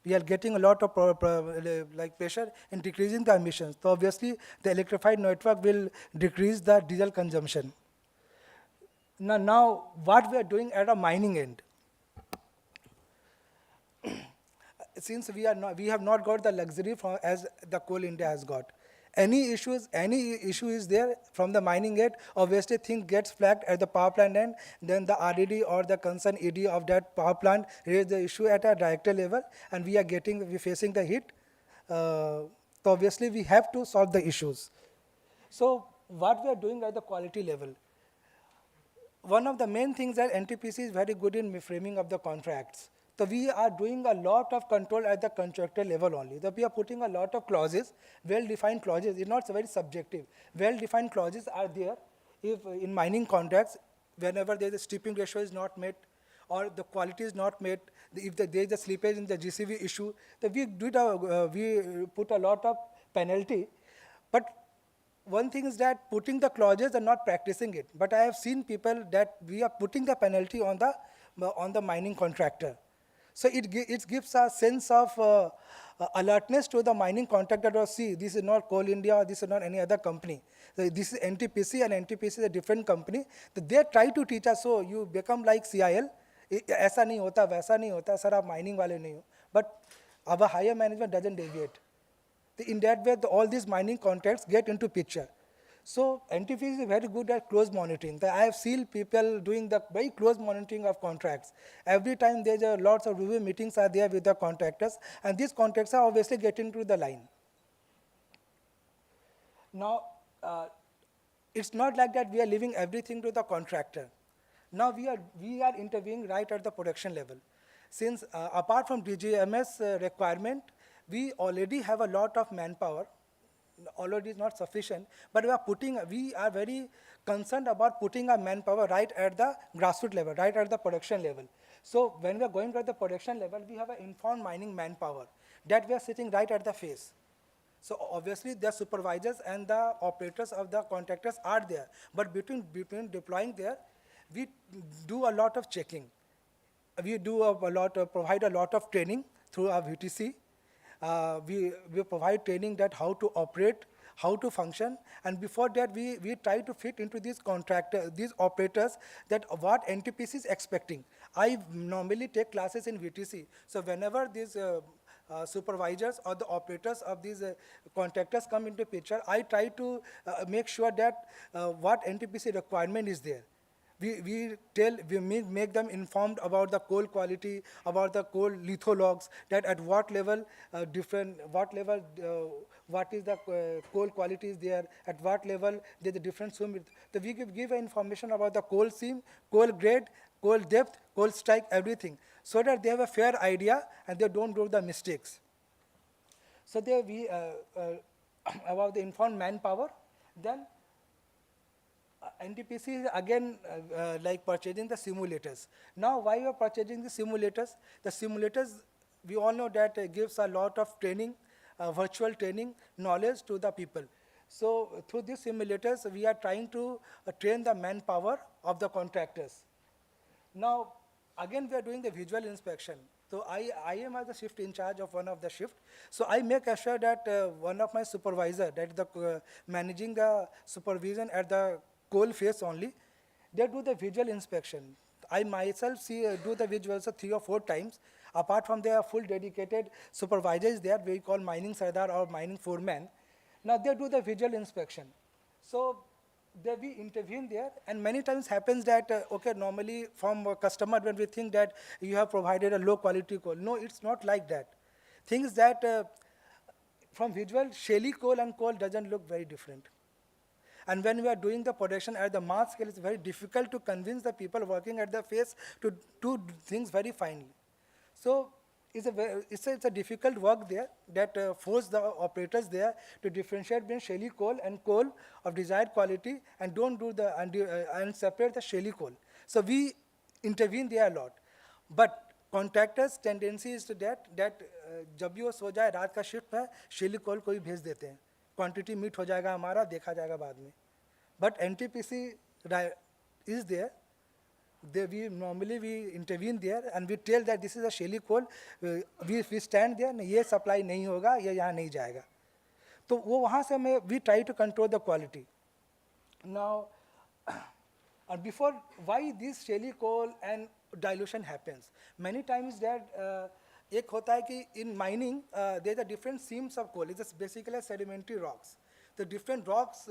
We are getting a lot of pressure in decreasing the emissions. So obviously, the electrified network will decrease the diesel consumption. Now what we are doing at a mining end, since we have not got the luxury as the Coal India has got. any issue is there from the mining end, obviously thing gets flagged at the power plant end, then the RDD or the concerned ED of that power plant raise the issue at a director level, and we're facing the hit. So obviously we have to solve the issues. So what we are doing at the quality level, one of the main things that NTPC is very good in framing of the contracts. So we are doing a lot of control at the contractor level only. So we are putting a lot of clauses, well-defined clauses. It's not very subjective. Well-defined clauses are there. If in mining contracts, whenever there is a stripping ratio is not met, or the quality is not met, if there is a slippage in the GCV issue, then we put a lot of penalty. But one thing is that putting the clauses and not practicing it. But I have seen people that we are putting the penalty on the mining contractor. So it gives a sense of alertness to the mining contractor to see this is not Coal India or this is not any other company. So this is NTPC, and NTPC is a different company. So they try to teach us, so you become like CIL. ऐसा नहीं होता, वैसा नहीं होता, sir आप mining वाले नहीं हो. But our higher management doesn't deviate. In that way, all these mining contracts get into picture. So NTPC is very good at close monitoring. I have seen people doing the very close monitoring of contracts. Every time there's lots of review meetings are there with the contractors, and these contracts are obviously getting to the line. Now, it's not like that we are leaving everything to the contractor. Now we are intervening right at the production level. Since apart from DGMS requirement, we already have a lot of manpower. Already is not sufficient, but we are very concerned about putting our manpower right at the grassroots level, right at the production level. So when we are going at the production level, we have an informed mining manpower that we are sitting right at the face. So obviously the supervisors and the operators of the contractors are there, but between deploying there, we do a lot of checking. We provide a lot of training through our VTC. We provide training that how to operate, how to function, and before that we try to fit into these operators that what NTPC is expecting. I normally take classes in VTC, so whenever these supervisors or the operators of these contractors come into picture, I try to make sure that what NTPC requirement is there. We make them informed about the coal quality, about the coal lithologs, that at what level what is the coal quality is there, at what level there's a different swim. So we give information about the coal seam, coal grade, coal depth, coal strike, everything, so that they have a fair idea and they don't do the mistakes. So there about the informed manpower, then NTPC is again like purchasing the simulators. Now, why we are purchasing the simulators? The simulators, we all know that gives a lot of training, virtual training, knowledge to the people. So through these simulators, we are trying to train the manpower of the contractors. Now, again, we are doing the visual inspection. So I am as a shift in charge of one of the shift. So I make sure that one of my supervisor, that the managing the supervision at the coal face only, they do the visual inspection. I myself do the visuals 3 or 4 times. Apart from their full dedicated supervisors there, we call mining sardar or mining foreman. Now they do the visual inspection. So we intervene there, and many times happens that, okay, normally from a customer when we think that you have provided a low quality coal. No, it's not like that. Things that from visual, shaly coal and coal doesn't look very different. And when we are doing the production at the mass scale, it's very difficult to convince the people working at the face to do things very finely. So it's a difficult work there that force the operators there to differentiate between shaly coal and coal of desired quality, and don't do the and separate the shaly coal. So we intervene there a lot. But contractors' tendency is to that जब भी वो सो जाए रात का shift में shaly coal को ही भेज देते हैं. Quantity meet हो जाएगा हमारा, देखा जाएगा बाद में. But NTPC is there. We normally intervene there and we tell that this is a shaly coal. We stand there, ये supply नहीं होगा, ये यहाँ नहीं जाएगा. तो वो वहाँ से we try to control the quality. Now, and before, why this shaly coal and dilution happens? Many times that एक होता है कि in mining there are different seams of coal. It's basically sedimentary rocks. the different rocks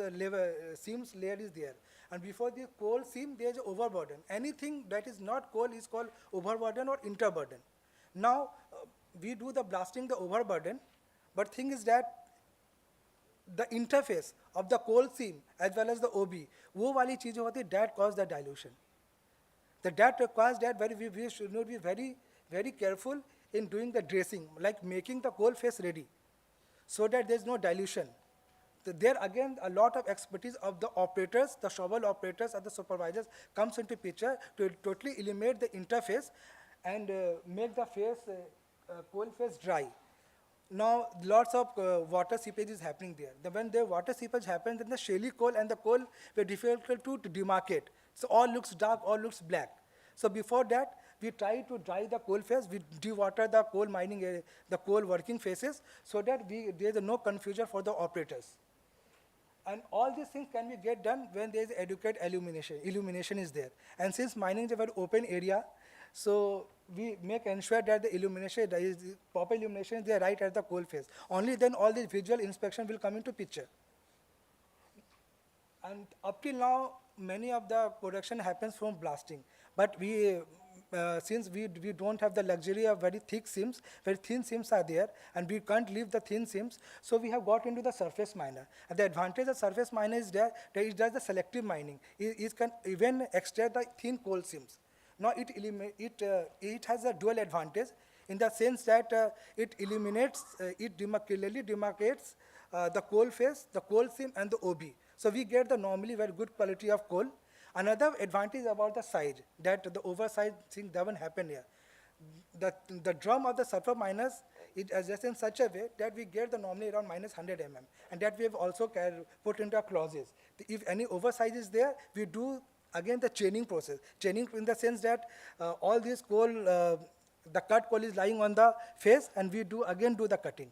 seams layer is there. And before the coal seam, there is overburden. Anything that is not coal is called overburden or interburden. Now, we do the blasting the overburden, but thing is that the interface of the coal seam as well as the OB, वो वाली चीजें होती that cause the dilution. That requires that we should not be very careful in doing the dressing, like making the coal face ready, so that there is no dilution. There again, a lot of expertise of the operators, the shovel operators and the supervisors comes into picture to totally eliminate the interface and make the coal face dry. Now, lots of water seepage is happening there. When the water seepage happens, then the shaly coal and the coal were difficult to demarcate. So all looks dark, all looks black. So before that, we try to dry the coal face. We dewater the coal mining area, the coal working phases, so that there is no confusion for the operators. And all these things can be get done when there is adequate illumination. Illumination is there. And since mining is a very open area, so we make ensure that the illumination, proper illumination is there right at the coal face. Only then all the visual inspection will come into picture. And up till now, many of the production happens from blasting. But since we don't have the luxury of very thick seams, very thin seams are there, and we can't leave the thin seams, so we have got into the surface miner. And the advantage of surface miner is that it does the selective mining. It can even extract the thin coal seams. Now it has a dual advantage in the sense that it eliminates, clearly demarcates the coal face, the coal seam, and the OB. So we get the normally very good quality of coal. Another advantage about the size, that the oversized thing doesn't happen here. The drum of the surface miners is adjusted in such a way that we get the normally around -100 mm, and that we have also put into our clauses. If any oversize is there, we do again the chaining process. Chaining in the sense that all this coal, the cut coal is lying on the face, and we do the cutting.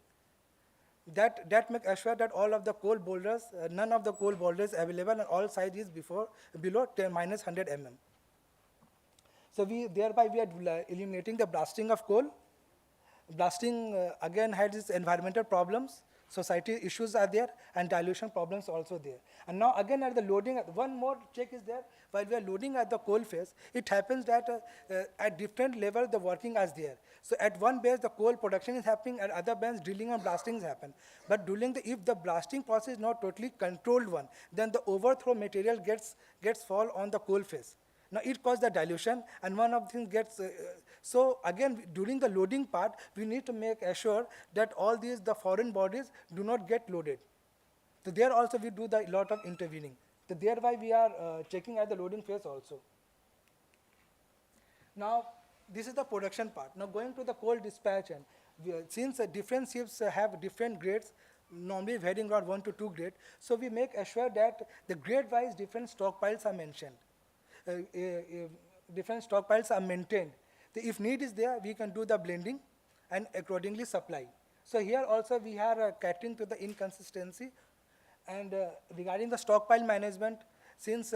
That makes assure that all of the coal boulders, none of the coal boulders available, and all size is below -100 mm. So thereby we are eliminating the blasting of coal. Blasting again has its environmental problems, society issues are there, and dilution problems also there. And now again at the loading, one more check is there. While we are loading at the coal face, it happens that at different level the working is there. So at one base the coal production is happening, at other base drilling and blasting happen. But if the blasting process is not totally controlled one, then the overthrow material gets fall on the coal face. Now it causes the dilution, and one of the things gets, so again during the loading part, we need to make assure that all the foreign bodies do not get loaded. So there also we do the lot of intervening. So thereby we are checking at the loading phase also. Now this is the production part. Now going to the coal dispatch, and since different ships have different grades, normally varying around 1 to 2 grades, so we make assure that the grade-wise different stockpiles are mentioned. Different stockpiles are maintained. If need is there, we can do the blending and accordingly supply. So here also we are catering to the inconsistency. And regarding the stockpile management, since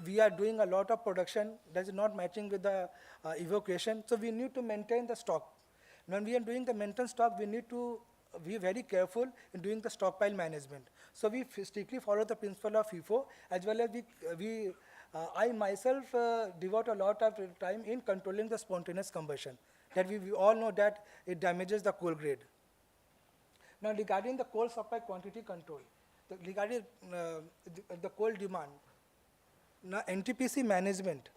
we are doing a lot of production that is not matching with the evacuation, so we need to maintain the stock. When we are doing the maintenance stock, we need to be very careful in doing the stockpile management. So we strictly follow the principle of FIFO, as well as I myself devote a lot of time in controlling the spontaneous combustion. That we all know that it damages the coal grade. Now regarding the coal supply quantity control, regarding the coal demand, now NTPC management,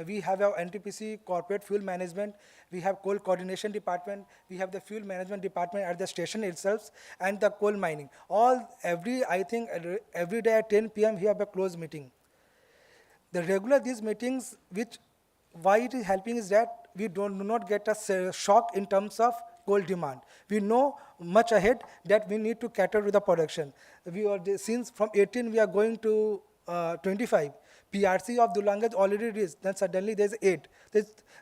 we have our NTPC corporate fuel management, we have coal coordination department, we have the fuel management department at the station itself, and the coal mining. I think every day at 10 p.m. we have a closed meeting. The regular these meetings, why it is helping is that we do not get a shock in terms of coal demand. We know much ahead that we need to cater to the production. Since from 18 we are going to 25, PRC of Dulanga is already reached, then suddenly there's 8.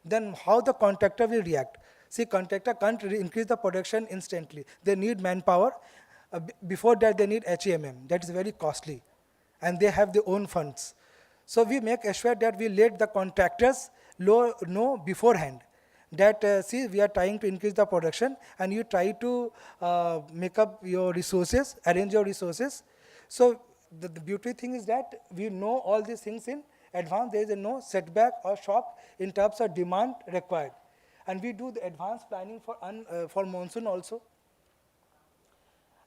Then how the contractor will react? See, contractor can't increase the production instantly. They need manpower. Before that they need HEMM. That is very costly. And they have their own funds. So we make assure that we let the contractors know beforehand that, see, we are trying to increase the production and you try to make up your resources, arrange your resources. So the beauty thing is that we know all these things in advance. There is no setback or shock in terms of demand required. And we do the advanced planning for monsoon also.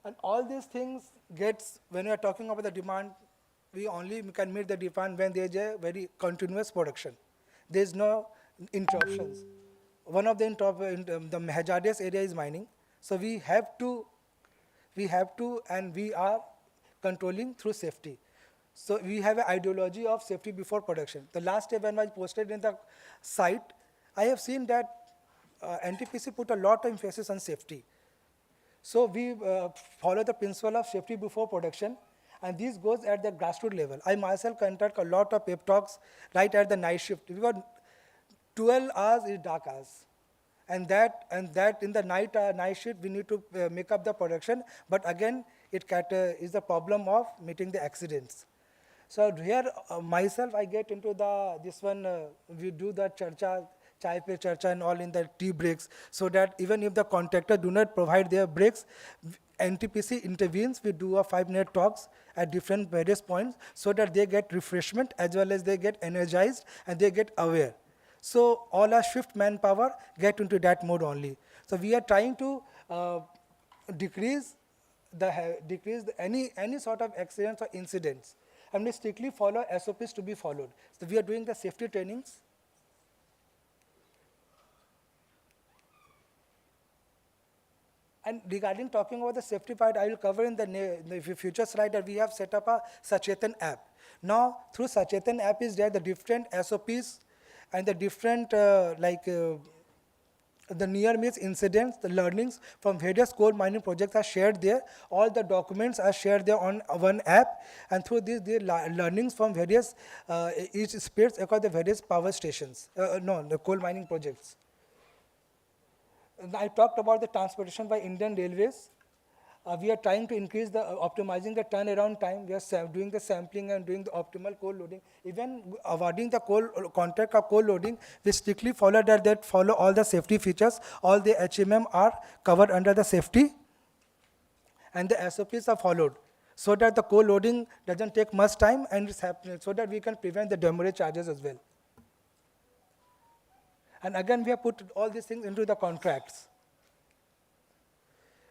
And all these things gets, when we are talking about the demand, we only can meet the demand when there is a very continuous production. There is no interruptions. One of the the hazardous area is mining. So we have to, and we are controlling through safety. So we have an ideology of safety before production. The last day when I posted in the site, I have seen that NTPC put a lot of emphasis on safety. So we follow the principle of safety before production, and this goes at the grassroots level. I myself conduct a lot of pep talks right at the night shift, because 12 hours is dark hours. And that in the night shift, we need to make up the production, but again, it is the problem of meeting the accidents. So here, myself, I get into this one, we do the chai pe charcha and all in the tea breaks, so that even if the contractor do not provide their breaks, NTPC intervenes. We do a 5-minute talks at different various points, so that they get refreshment as well as they get energized and they get aware. So all our shift manpower get into that mode only. So we are trying to decrease any sort of accidents or incidents, and we strictly follow SOPs to be followed. So we are doing the safety trainings. And regarding talking about the safety part, I will cover in the future slide that we have set up a Sachetan app. Now, through Sachetan app is there the different SOPs and the different the near-miss incidents, the learnings from various coal mining projects are shared there. All the documents are shared there on one app, and through these the learnings from various each spreads across the various power stations, the coal mining projects. I talked about the transportation by Indian Railways. We are trying to increase optimizing the turnaround time. We are doing the sampling and doing the optimal coal loading. Even awarding the contract of coal loading, we strictly follow that follow all the safety features. All the HMM are covered under the safety, and the SOPs are followed, so that the coal loading doesn't take much time, and it's happening, so that we can prevent the demurrage charges as well. And again, we have put all these things into the contracts.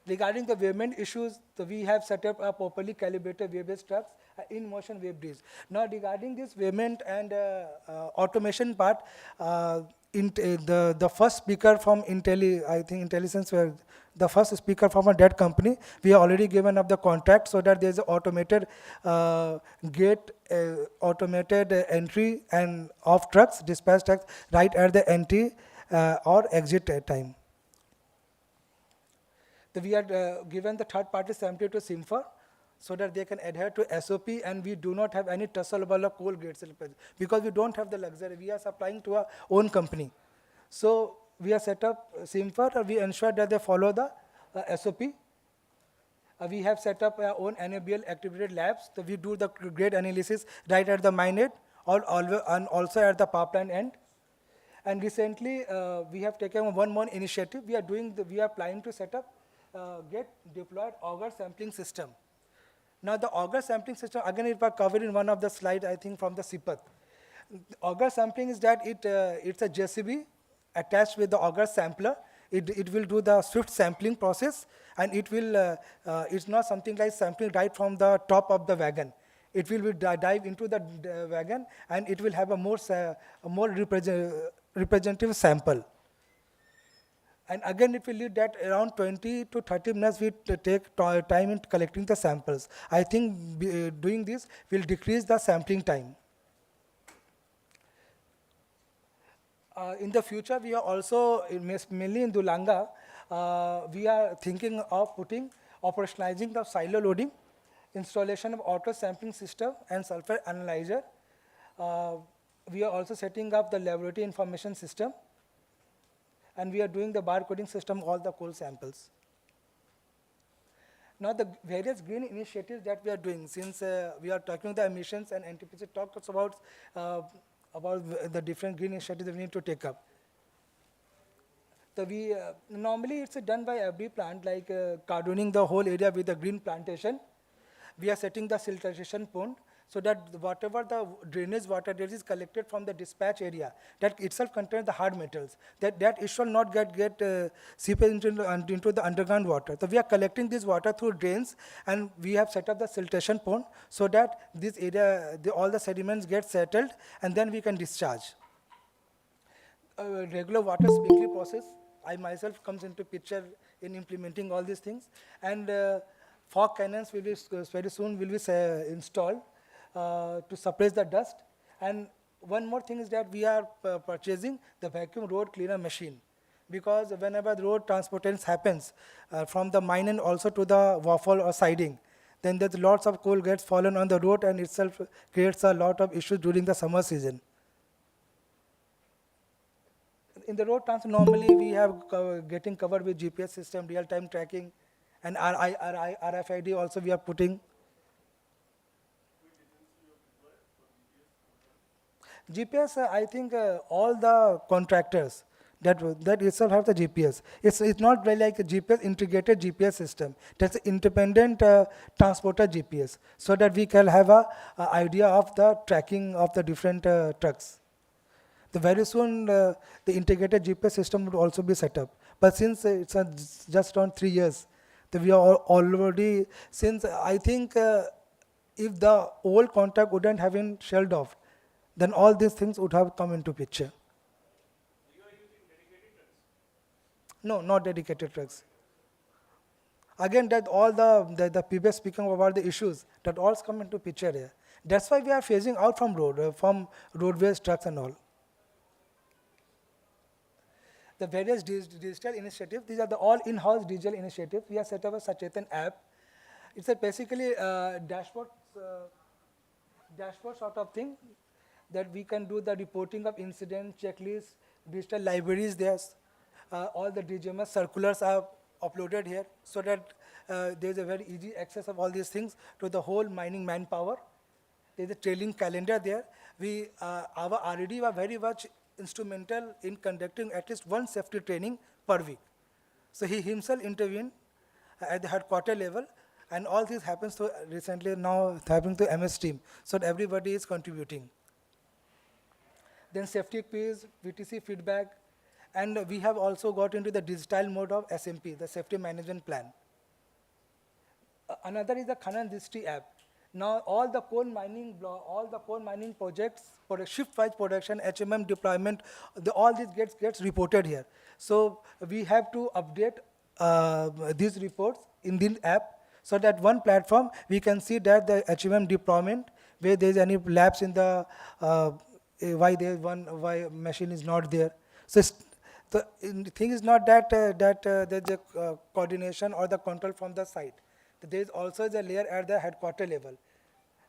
Regarding the weightment issues, we have set up a properly calibrated weigh-based trucks, in-motion weigh bridge. Now, regarding this weightment and automation part, the first speaker from Intelligence, the first speaker from that company, we have already given up the contract, so that there is an automated gate, automated entry and off trucks, dispatch trucks, right at the entry or exit time. We are given the third-party sampling to SIMFA, so that they can adhere to SOP, and we do not have any tussle about coal grades, because we don't have the luxury. We are supplying to our own company. So we are set up SIMFA, we ensure that they follow the SOP. We have set up our own NABL activated labs. So we do the grade analysis right at the mine end, and also at the power plant end. And recently, we have taken one more initiative. We are planning to set up get deployed auger sampling system. Now the auger sampling system, again it was covered in one of the slides, I think from the CPAT. Auger sampling is that it's a JCB attached with the auger sampler. It will do the swift sampling process, and it will, it's not something like sampling right from the top of the wagon. It will dive into the wagon, and it will have a more representative sample. And again, it will lead that around 20 to 30 minutes we take time in collecting the samples. I think doing this will decrease the sampling time. In the future, we are also, mainly in Dulanga, we are thinking of operationalizing the silo loading, installation of auto sampling system and sulfur analyzer. We are also setting up the laboratory information system, and we are doing the barcoding system all the coal samples. Now the various green initiatives that we are doing, since we are talking the emissions, and NTPC talks about the different green initiatives that we need to take up. So we normally it's done by every plant, like cardoning the whole area with a green plantation. We are setting the siltation pond so that whatever the drainage water that is collected from the dispatch area, that itself contains the hard metals, that it shall not get seepage into the underground water. So we are collecting this water through drains, and we have set up the siltation pond so that this area, all the sediments get settled, and then we can discharge. Regular water sprinkler process. I myself comes into picture in implementing all these things, and fog cannons will be very soon will be installed to suppress the dust. And one more thing is that we are purchasing the vacuum road cleaner machine, because whenever the road transportation happens from the mine and also to the waffle or siding, then there's lots of coal gets fallen on the road and itself creates a lot of issues during the summer season. In the road transport, normally we have getting covered with GPS system, real-time tracking, and RFID also we are putting. GPS, I think all the contractors that itself have the GPS. It's not really like a GPS integrated GPS system. That's an independent transporter GPS, so that we can have a idea of the tracking of the different trucks. The very soon, the integrated GPS system would also be set up. But since it's just around 3 years, we are already, since I think if the old contract wouldn't have been shelled off, then all these things would have come into picture. You are using dedicated trucks? No, not dedicated trucks. Again, that all the previous speaking about the issues, that all come into picture here. That's why we are phasing out from roadways, trucks and all. The various digital initiatives, these are the all in-house digital initiatives. We have set up a Sachetan app. It's a basically dashboard sort of thing that we can do the reporting of incidents, checklists, digital libraries. There's all the DGMS circulars are uploaded here, so that there's a very easy access of all these things to the whole mining manpower. There's a trailing calendar there. Our R&D were very much instrumental in conducting at least one safety training per week. So he himself intervened at the headquarter level, and all this happens to recently now it's happening to MS team. So that everybody is contributing. Then safety quiz, VTC feedback, and we have also got into the digital mode of SMP, the safety management plan. Another is the Khanan Distri app. Now all the coal mining projects, for shift-wise production, HMM deployment, all this gets reported here. So we have to update these reports in the app, so that one platform we can see that the HMM deployment, where there is any lapse in the why machine is not there. So the thing is not that there's a coordination or the control from the site. There is also a layer at the headquarter level.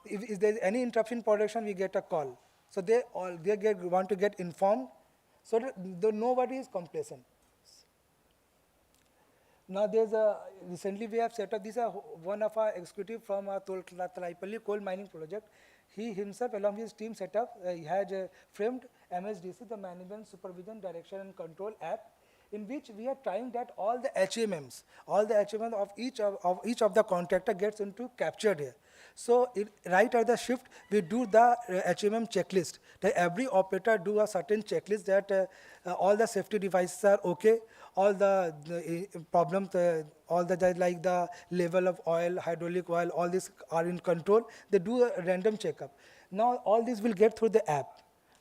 If there is any interruption in production, we get a call. So they want to get informed, so that nobody is complacent. Now recently we have set up, this is one of our executive from our Talaipalli coal mining project. He himself along with his team set up, he had framed MSDC, the Management Supervision Direction and Control app, in which we are trying that all the HMMs of each of the contractor gets into captured here. So right at the shift, we do the HMM checklist. That every operator do a certain checklist that all the safety devices are okay, all the problems, all the like the level of oil, hydraulic oil, all these are in control. They do a random checkup. Now all this will get through the app.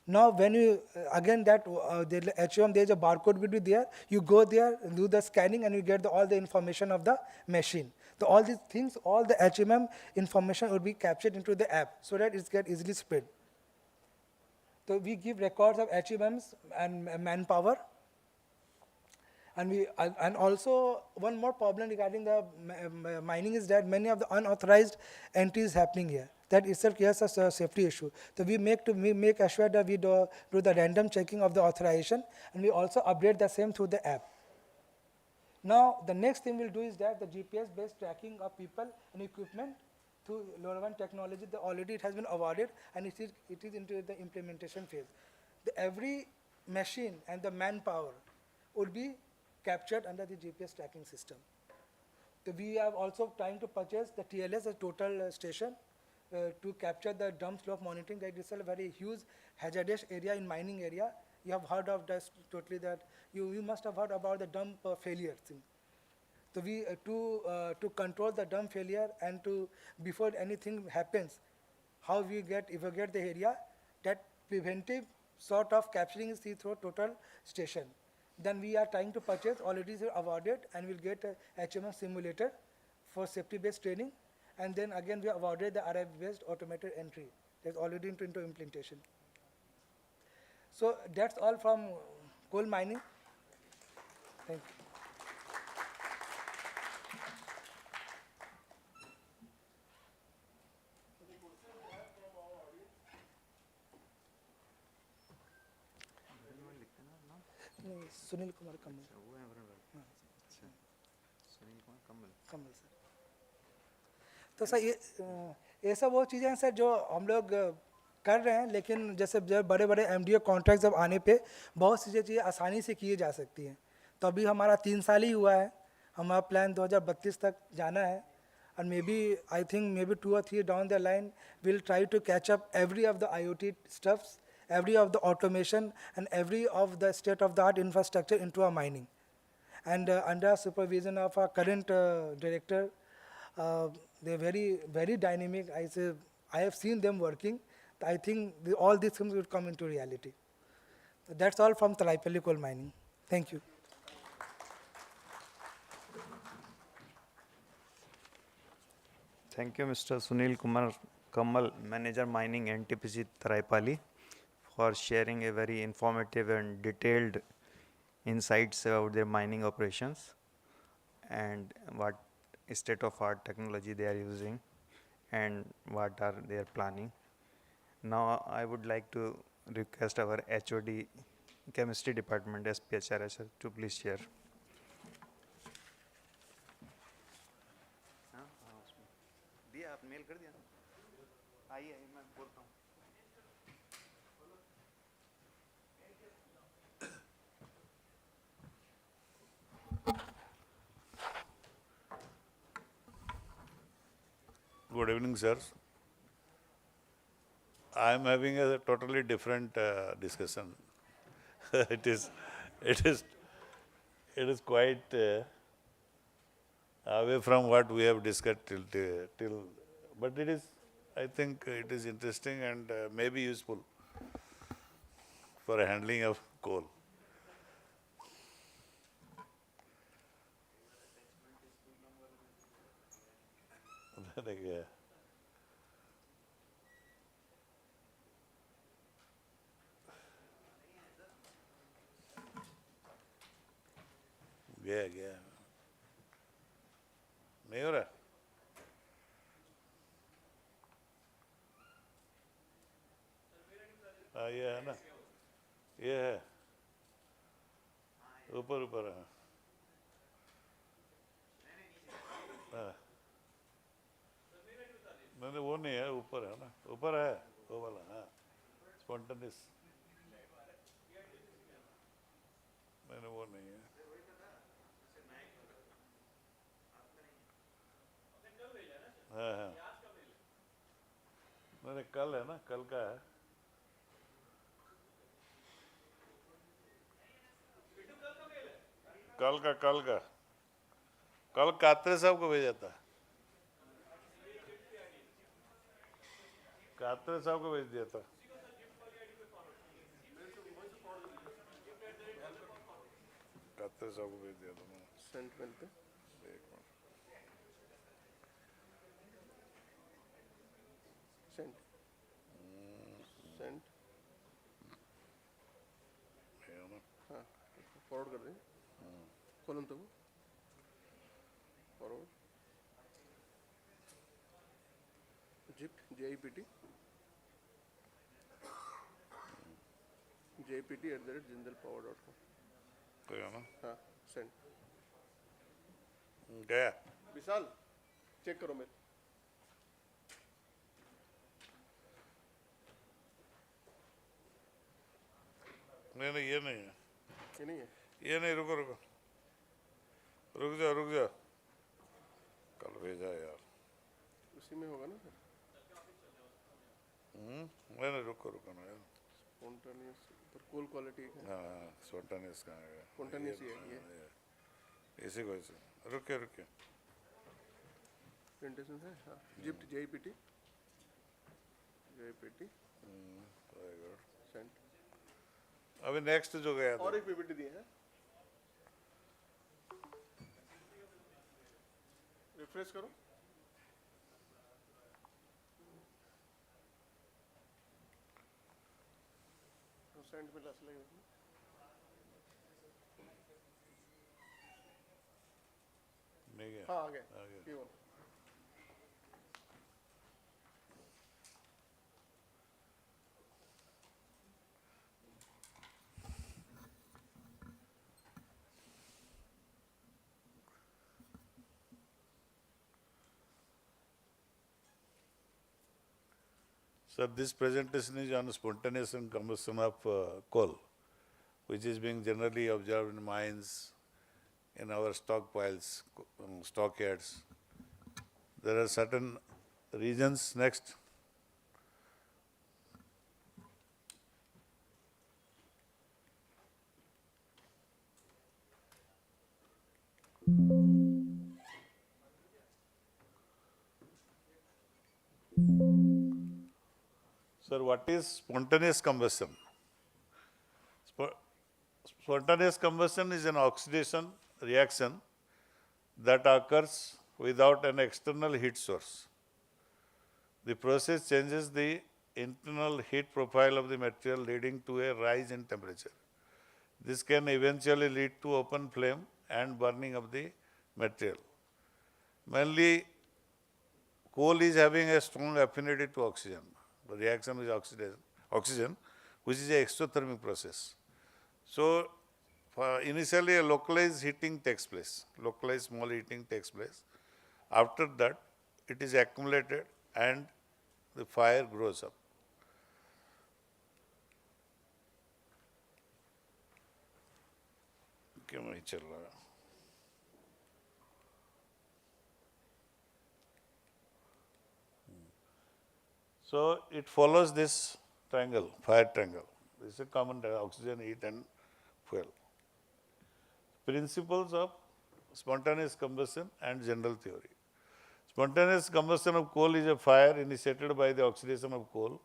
Now when you, again that the HMM, there is a barcode will be there, you go there, do the scanning, and you get all the information of the machine. So all these things, all the HMM information will be captured into the app, so that it gets easily spread. So we give records of HMMs and manpower. And also one more problem regarding the mining is that many of the unauthorized entries happening here. That itself creates a safety issue. So we make sure that we do the random checking of the authorization, and we also update the same through the app. Now the next thing we'll do is that the GPS-based tracking of people and equipment through LoRaWAN technology. Already it has been awarded, and it is into the implementation phase. Every machine and the manpower would be captured under the GPS tracking system. We are also trying to purchase the TLS, a total station, to capture the dump slope monitoring. That is a very huge hazardous area in mining area. You have heard of this totally that, you must have heard about the dump failure thing. So we, to control the dump failure and to, before anything happens, how we evacuate the area, that preventive sort of capturing is through total station. Then we are trying to purchase, already is awarded, and we'll get a HMS simulator for safety-based training. And then again, we awarded the RF-based automated entry. That's already into implementation. So that's all from coal mining. Thank you. नहीं, Sunil Kumar Kamal Kamal sir. तो sir ये सब वो चीज़ें हैं sir जो हम लोग कर रहे हैं, लेकिन जैसे जब बड़े बड़े MDO कॉन्ट्रैक्ट जब आने पे बहुत सी चीज़ें आसानी से किए जा सकती हैं। तो अभी हमारा 3 साल ही हुआ है, हमारा प्लान 2032 तक जाना है, and maybe I think maybe 2 or 3 down the line we'll try to catch up every of the IoT stuffs, every of the automation, and every of the state-of-the-art infrastructure into our mining. And under supervision of our current director, they're very dynamic. I have seen them working. I think all these things will come into reality. That's all from Talaipalli Coal Mining. Thank you. Thank you, Mr. Sunil Kumar Kamal, Manager Mining NTPC Taraipalli, for sharing a very informative and detailed insights about their mining operations and what state-of-art technology they are using and what are they planning. Now I would like to request our HOD Chemistry Department SPHRS sir to please share. दिया आप mail कर दिया ना, आइए मैं बोलता हूँ। Good evening, sirs. I am having a totally different discussion. it is quite away from what we have discussed till, but it is, I think it is interesting and may be useful for a handling of coal. गया नहीं हो रहा। हाँ ये है ना, ये है ऊपर ऊपर है। हाँ नहीं वो नहीं है, ऊपर है ना, ऊपर है वो वाला। हाँ स्पॉन्टेनियस नहीं वो नहीं है। हाँ हाँ नहीं कल है ना, कल का है। कल कात्रे साहब को भेजा था, कात्रे साहब को भेज दिया था। कात्रे साहब को भेज दिया था मैंने। सेंट मेल पे सेंट सेंट हाँ फॉरवर्ड कर दें, खोलन तो फॉरवर्ड JIPT JIPT JIPT@jindalpower.com ना हाँ सेंड गया। विशाल चेक करो मेल। नहीं ये नहीं है, ये नहीं है, ये नहीं, रुको रुको रुक जा कल भेजा यार उसी में होगा ना फिर नहीं रुको ना यार स्पॉन्टेनियस पर कोल क्वालिटी है हाँ स्पॉन्टेनियस कहाँ है स्पॉन्टेनियस ही है ये इसी को ऐसे रुके प्रेजेंटेशन है हाँ जिप्ट JIPT वेरी गुड सेंट अभी नेक्स्ट जो गया था और एक PPT दिए हैं रिफ्रेश करो सेंट में लस लगेगा नहीं गया हाँ आ गया आ गया। P1 Sir, this presentation is on spontaneous combustion of coal, which is being generally observed in mines, in our stockpiles, stockyards. There are certain regions next. Sir, what is spontaneous combustion? Spontaneous combustion is an oxidation reaction that occurs without an external heat source. The process changes the internal heat profile of the material, leading to a rise in temperature. This can eventually lead to open flame and burning of the material. Mainly, coal is having a strong affinity to oxygen. The reaction with oxygen, which is an exothermic process. So, initially a localized heating takes place, localized small heating takes place. After that, it is accumulated and the fire grows up. क्यों नहीं चल रहा? So it follows this triangle, fire triangle. This is a common oxygen, heat and fuel. Principles of spontaneous combustion and general theory. Spontaneous combustion of coal is a fire initiated by the oxidation of coal.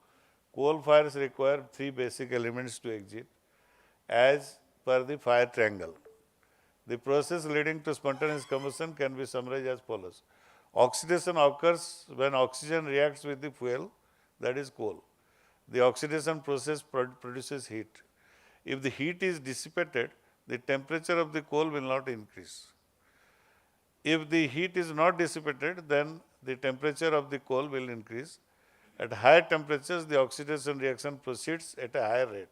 Coal fires require three basic elements to exit as per the fire triangle. The process leading to spontaneous combustion can be summarized as follows. Oxidation occurs when oxygen reacts with the fuel, that is coal. The oxidation process produces heat. If the heat is dissipated, the temperature of the coal will not increase. If the heat is not dissipated, then the temperature of the coal will increase. At higher temperatures, the oxidation reaction proceeds at a higher rate.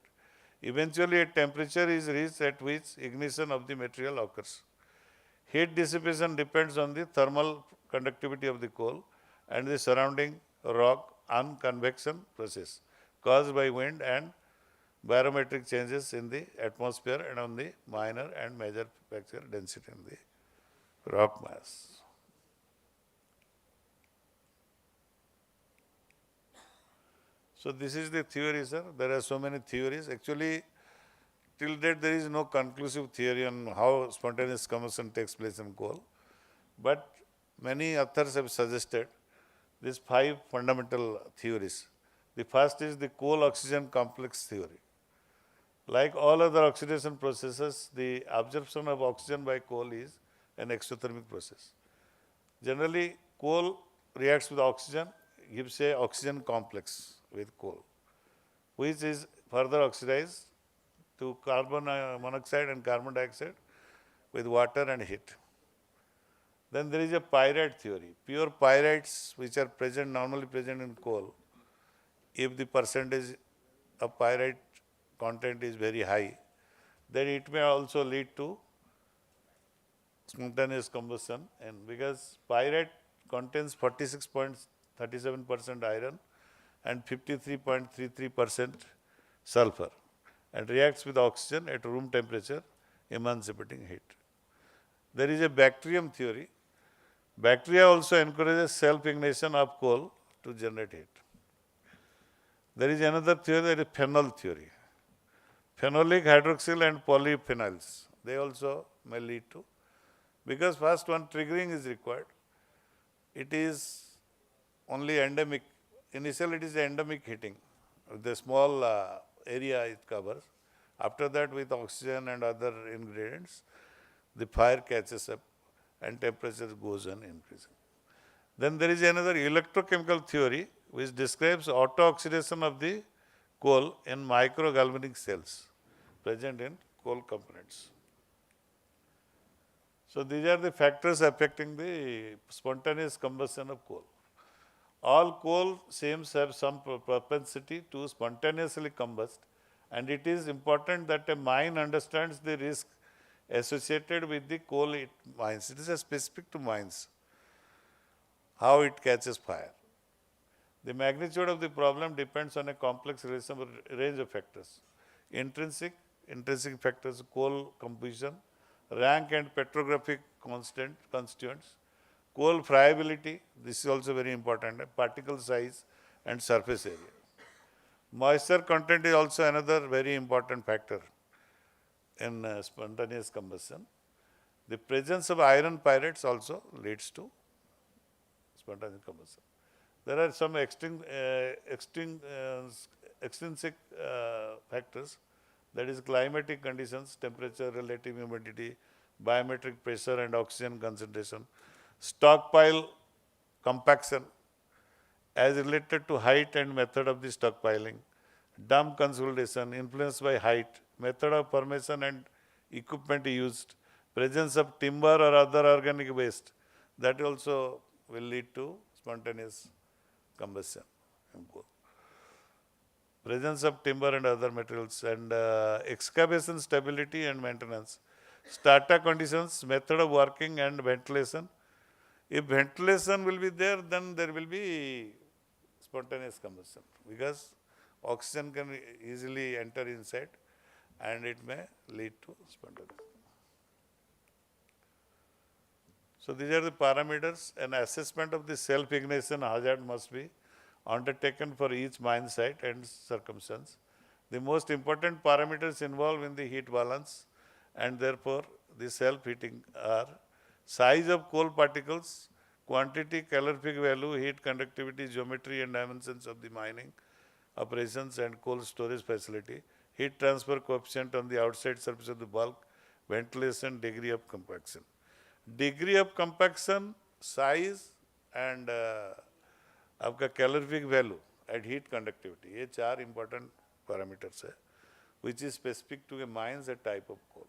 Eventually, a temperature is reached at which ignition of the material occurs. Heat dissipation depends on the thermal conductivity of the coal and the surrounding rock on convection process caused by wind and barometric changes in the atmosphere and on the minor and major fracture density in the rock mass. So this is the theory, sir. There are so many theories. Actually, till date there is no conclusive theory on how spontaneous combustion takes place in coal. But many authors have suggested these 5 fundamental theories. The first is the coal-oxygen complex theory. Like all other oxidation processes, the absorption of oxygen by coal is an exothermic process. Generally, coal reacts with oxygen, gives a oxygen complex with coal, which is further oxidized to carbon monoxide and carbon dioxide with water and heat. Then there is a pyrite theory. Pure pyrites which are present, normally present in coal, if the percentage of pyrite content is very high, then it may also lead to spontaneous combustion, and because pyrite contains 46.37% iron and 53.33% sulfur and reacts with oxygen at room temperature, emancipating heat. There is a bacterium theory. Bacteria also encourages self-ignition of coal to generate heat. There is another theory, that is phenol theory. Phenolic, hydroxyl and polyphenols, they also may lead to, because first one triggering is required. It is only endemic, initially it is endemic heating, the small area it covers. After that, with oxygen and other ingredients, the fire catches up and temperature goes on increasing. Then there is another electrochemical theory which describes auto-oxidation of the coal in microgalvanic cells present in coal components. So these are the factors affecting the spontaneous combustion of coal. All coal seams have some propensity to spontaneously combust, and it is important that a mine understands the risk associated with the coal it mines. It is specific to mines, how it catches fire. The magnitude of the problem depends on a complex range of factors. Intrinsic factors, coal composition, rank and petrographic constituents, coal friability, this is also very important, particle size and surface area. Moisture content is also another very important factor in spontaneous combustion. The presence of iron pyrites also leads to spontaneous combustion. There are some extrinsic factors, that is climatic conditions, temperature, relative humidity, biometric pressure and oxygen concentration, stockpile compaction as related to height and method of the stockpiling, dump consolidation influenced by height, method of formation and equipment used, presence of timber or other organic waste, that also will lead to spontaneous combustion in coal. Presence of timber and other materials, and excavation stability and maintenance, strata conditions, method of working and ventilation. If ventilation will be there, then there will be spontaneous combustion, because oxygen can easily enter inside and it may lead to spontaneous. So these are the parameters. An assessment of the self-ignition hazard must be undertaken for each mine site and circumstance. The most important parameters involved in the heat balance and therefore the self-heating are size of coal particles, quantity, calorific value, heat conductivity, geometry and dimensions of the mining operations and coal storage facility, heat transfer coefficient on the outside surface of the bulk, ventilation, degree of compaction. Degree of compaction, size and आपका calorific value and heat conductivity, ये चार important parameters है, which is specific to a mines a type of coal.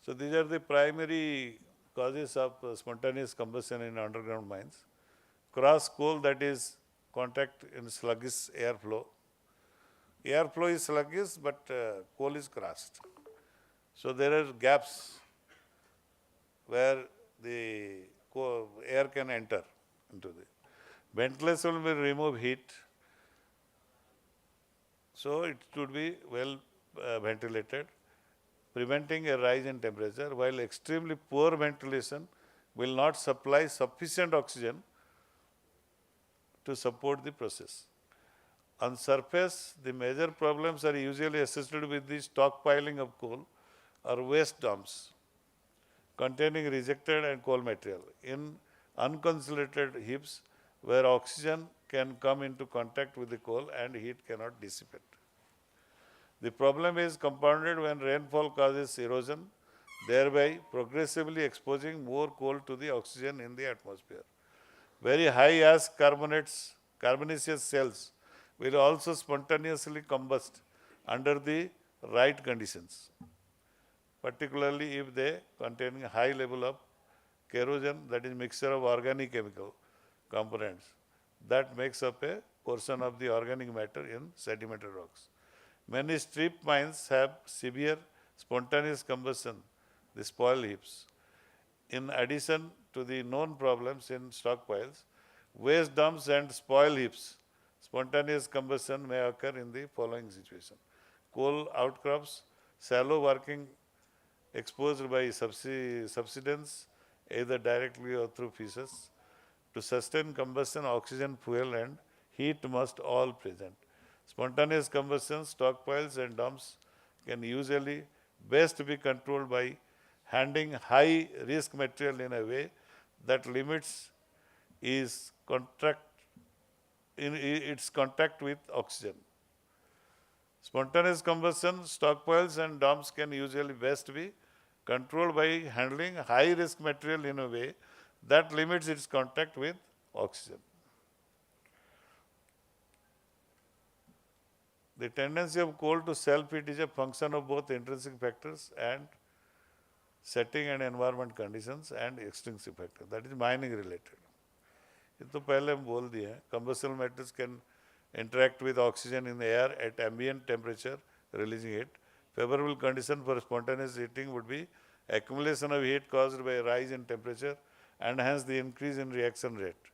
So these are the primary causes of spontaneous combustion in underground mines. Cross coal, that is contact in sluggish airflow. Airflow is sluggish, but coal is crushed. So there are gaps where the air can enter into the ventilation will remove heat. So it should be well ventilated, preventing a rise in temperature, while extremely poor ventilation will not supply sufficient oxygen to support the process. On surface, the major problems are usually associated with the stockpiling of coal or waste dumps containing rejected and coal material in unconsolidated heaps where oxygen can come into contact with the coal and heat cannot dissipate. The problem is compounded when rainfall causes erosion, thereby progressively exposing more coal to the oxygen in the atmosphere. Very high ash carbonaceous cells will also spontaneously combust under the right conditions, particularly if they contain a high level of corrosion, that is mixture of organic chemical components that makes up a portion of the organic matter in sedimentary rocks. Many strip mines have severe spontaneous combustion, the spoil heaps. In addition to the known problems in stockpiles, waste dumps and spoil heaps Spontaneous combustion may occur in the following situation. Coal outcrops, shallow working exposed by subsidence, either directly or through fissures. To sustain combustion, oxygen, fuel and heat must all present. Spontaneous combustion, stockpiles and dumps can usually best be controlled by handling high risk material in a way that limits its contact with oxygen. Spontaneous combustion, stockpiles and dumps can usually best be controlled by handling high risk material in a way that limits its contact with oxygen. The tendency of coal to self-heat is a function of both intrinsic factors and setting and environment conditions and extrinsic factor, that is mining related. ये तो पहले हम बोल दिए हैं. Combustible matters can interact with oxygen in the air at ambient temperature, releasing heat. Favorable condition for spontaneous heating would be accumulation of heat caused by a rise in temperature and hence the increase in reaction rate.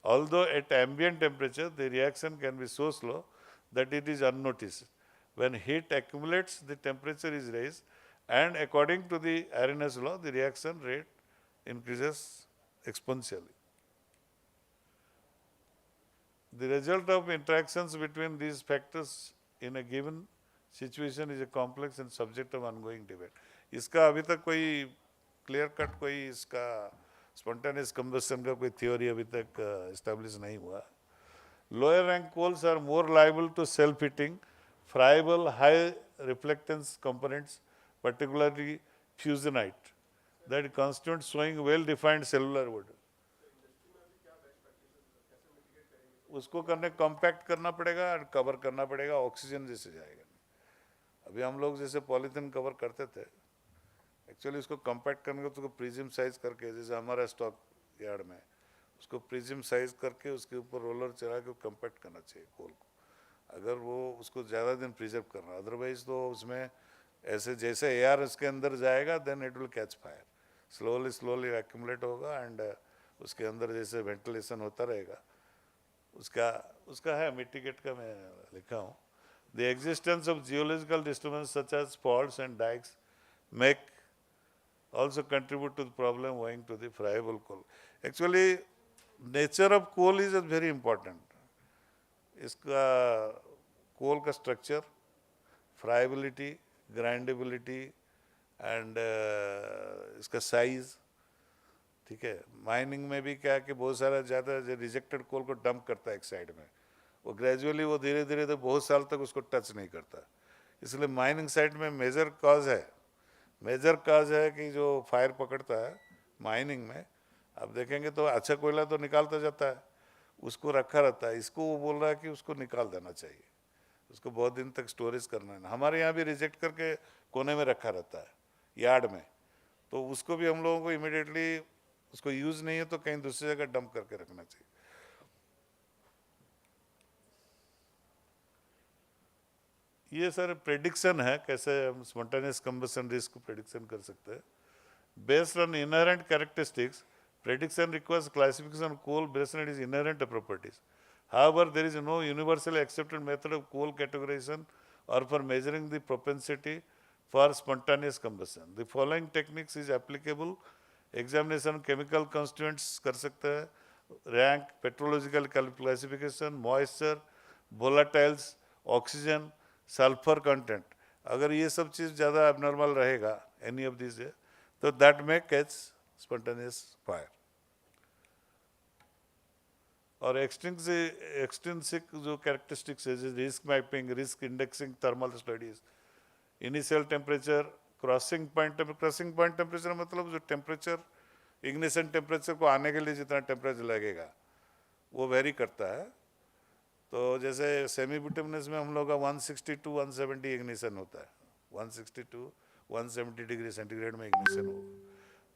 Although at ambient temperature, the reaction can be so slow that it is unnoticed. When heat accumulates, the temperature is raised, and according to the Arrhenius law, the reaction rate increases exponentially. The result of interactions between these factors in a given situation is a complex and subject of ongoing debate. इसका अभी तक कोई clear cut कोई इसका spontaneous combustion का कोई theory अभी तक एस्टेब्लिश नहीं हुआ. Lower rank coals are more liable to self-heating, friable, high reflectance components, particularly fusionite, that constitute showing well-defined cellular wood. उसको करने कॉम्पैक्ट करना पड़ेगा और कवर करना पड़ेगा, ऑक्सीजन जैसे जाएगा. अभी हम लोग जैसे पॉलीथीन कवर करते थे, एक्चुअली उसको कॉम्पैक्ट करने को तो प्रिज्म साइज करके, जैसे हमारा स्टॉक यार्ड में उसको प्रिज्म साइज करके उसके ऊपर रोलर चला के कॉम्पैक्ट करना चाहिए कोल को, अगर वो उसको ज़्यादा दिन प्रिजर्व करना. अदरवाइज तो उसमें ऐसे जैसे एयर उसके अंदर जाएगा then it will catch fire, slowly accumulate होगा एंड उसके अंदर जैसे वेंटिलेशन होता रहेगा. उसका है मिटिगेट का मैं लिखा हूँ. The existence of geological disturbance such as faults and dikes also contribute to the problem owing to the friable coal. Actually, nature of coal is very important. इसका coal का structure, friability, grindability and इसका size, ठीक है. Mining में भी क्या है कि बहुत सारा ज़्यादा रिजेक्टेड कोल को डंप करता है एक साइड में, वो ग्रेजुअली वो धीरे धीरे तो बहुत साल तक उसको टच नहीं करता. इसलिए माइनिंग साइट में मेजर काज है कि जो फायर पकड़ता है माइनिंग में, आप देखेंगे तो अच्छा कोयला तो निकालता जाता है, उसको रखा रहता है. इसको वो बोल रहा है कि उसको निकाल देना चाहिए, उसको बहुत दिन तक स्टोरेज करना है. हमारे यहाँ भी रिजेक्ट करके कोने में रखा रहता है यार्ड में, तो उसको भी हम लोगों को इमिडिएटली उसको यूज़ नहीं है तो कहीं दूसरी जगह डंप करके रखना चाहिए. ये सर प्रेडिक्शन है, कैसे हम स्पॉन्टेनियस कंबशन रिस्क को प्रेडिक्शन कर सकते हैं. Based on inherent characteristics, prediction requires classification of coal based on its inherent properties. However, there is no universally accepted method of coal categorization or for measuring the propensity for spontaneous combustion. The following techniques is applicable. Examination chemical constituents कर सकते हैं, rank, petrological classification, moisture, volatiles, oxygen, sulfur content. अगर ये सब चीज़ ज़्यादा abnormal रहेगा, any of these, तो that may catch spontaneous fire. और extrinsic जो characteristics है, जैसे risk mapping, risk indexing, thermal studies, initial temperature, crossing point temperature मतलब जो temperature, ignition temperature को आने के लिए जितना temperature लगेगा, वो vary करता है. तो जैसे semi bituminous में हम लोग का 160 to 170 ignition होता है, 160 to 170 डिग्री सेंटीग्रेड में ignition हो,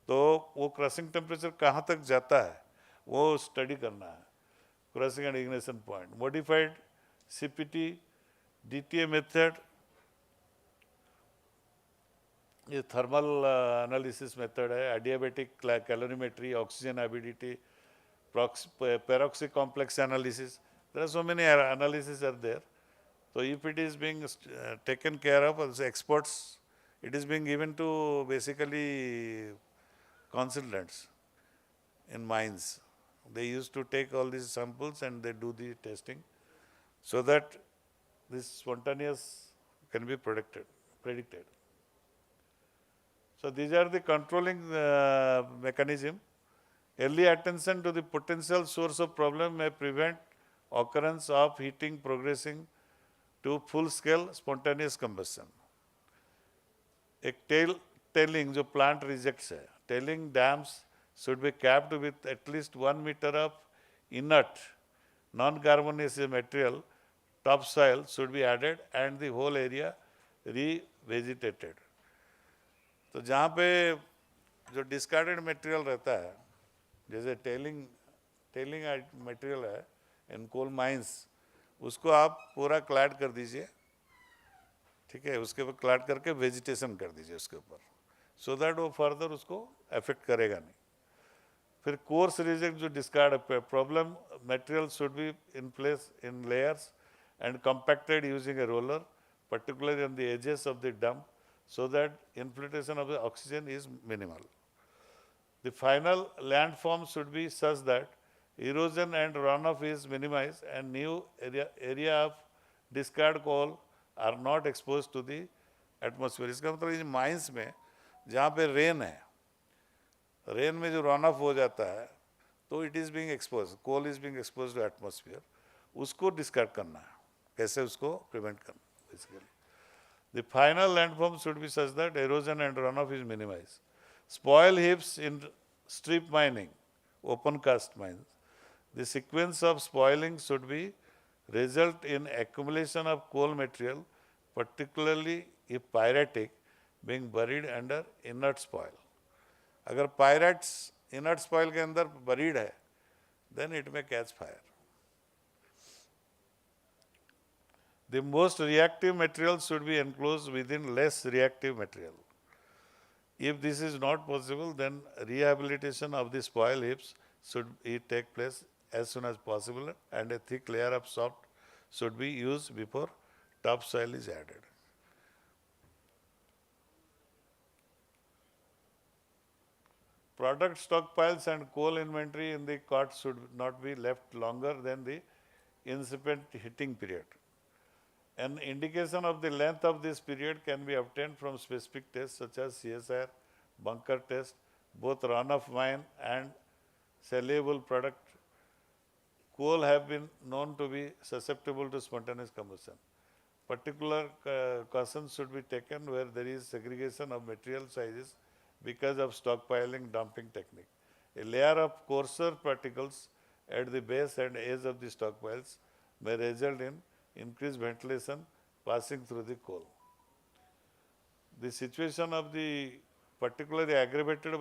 तो वो क्रॉसिंग टेम्परेचर कहाँ तक जाता है वो स्टडी करना है. Crossing and ignition point, modified CPT DTA method, ये थर्मल एनालिसिस मेथड है. Adiabatic calorimetry, oxygen avidity, peroxy complex analysis, There are so many analyses are there. So if it is being taken care of as experts, it is being given to basically consultants in mines. They used to take all these samples and they do the testing so that this spontaneous can be predicted. So these are the controlling mechanism. Early attention to the potential source of problem may prevent occurrence of heating progressing to full-scale spontaneous combustion. एक tailing जो plant rejects है, tailing dams should be capped with at least 1 meter of inert non-carbonaceous material. Topsoil should be added and the whole area revegetated. तो जहाँ पे जो discarded material रहता है, जैसे tailing material है in coal mines, उसको आप पूरा clad कर दीजिए, ठीक है, उसके ऊपर क्लैड करके वेजिटेशन कर दीजिए उसके ऊपर, सो दैट वो फर्दर उसको अफेक्ट करेगा नहीं. फिर कोर्स रिजेक्ट जो discard problem material should be in place in layers and compacted using a roller particularly on the edges of the dump so that infiltration of the oxygen is minimal. The final landform should be such that erosion and runoff is minimized and new area of discard coal are not exposed to the atmosphere. इसका मतलब ये mines में जहाँ पे rain है, rain में जो run of हो जाता है तो it is being expose, coal is being expose to atmosphere, उसको डिस्कार्ड करना है. कैसे उसको प्रिवेंट करना basically. The final landform should be such that erosion and runoff is minimized. Spoil heaps in strip mining, open cast mines. The sequence of spoiling should be result in accumulation of coal material, particularly if pyritic, being buried under inert spoil. अगर pyrites inert spoil के अंदर buried है, then it may catch fire. The most reactive material should be enclosed within less reactive material. If this is not possible, then rehabilitation of the spoil heaps should take place as soon as possible and a thick layer of soft should be used before topsoil is added. Product stockpiles and coal inventory in the cart should not be left longer than the incipient heating period. An indication of the length of this period can be obtained from specific tests such as CSIR, bunker test, both run-of mine and saleable product. Coal have been known to be susceptible to spontaneous combustion. Particular caution should be taken where there is segregation of material sizes because of stockpiling dumping technique. A layer of coarser particles at the base and edge of the stockpiles may result in increased ventilation passing through the coal. The situation of the particularly aggravated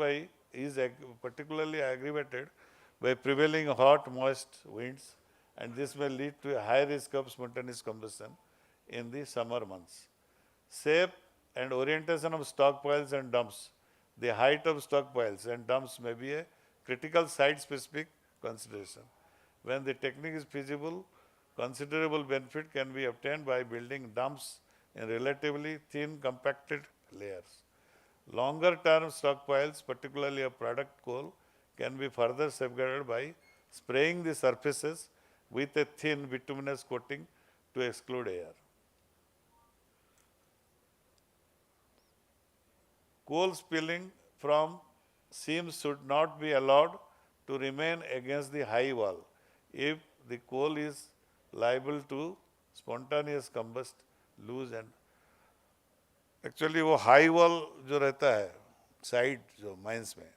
by prevailing hot, moist winds, and this may lead to a high risk of spontaneous combustion in the summer months. Shape and orientation of stockpiles and dumps. The height of stockpiles and dumps may be a critical site-specific consideration. When the technique is feasible, considerable benefit can be obtained by building dumps in relatively thin compacted layers. Longer term stockpiles, particularly of product coal, can be further safeguarded by spraying the surfaces with a thin bituminous coating to exclude air. Coal spilling from seams should not be allowed to remain against the high wall if the coal is liable to spontaneous combust, loose and actually वो high wall जो रहता है side जो mines में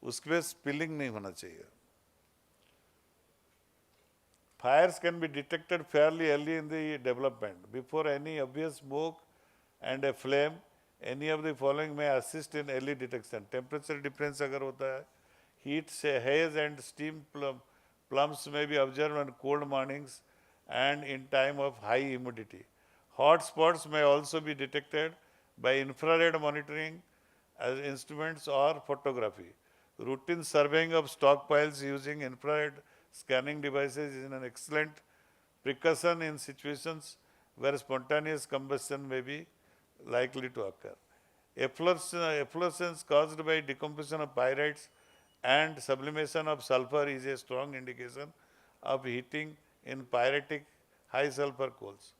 उसमें spilling नहीं होना चाहिए. Fires can be detected fairly early in the development. Before any obvious smoke and a flame, any of the following may assist in early detection. Temperature difference अगर होता है, heat, haze and steam plumps may be observed on cold mornings and in time of high humidity. Hot spots may also be detected by infrared monitoring as instruments or photography. Routine surveying of stockpiles using infrared scanning devices is an excellent precaution in situations where spontaneous combustion may be likely to occur. Efflorescence caused by decomposition of pyrites and sublimation of sulfur is a strong indication of heating in pyritic high sulfur coals.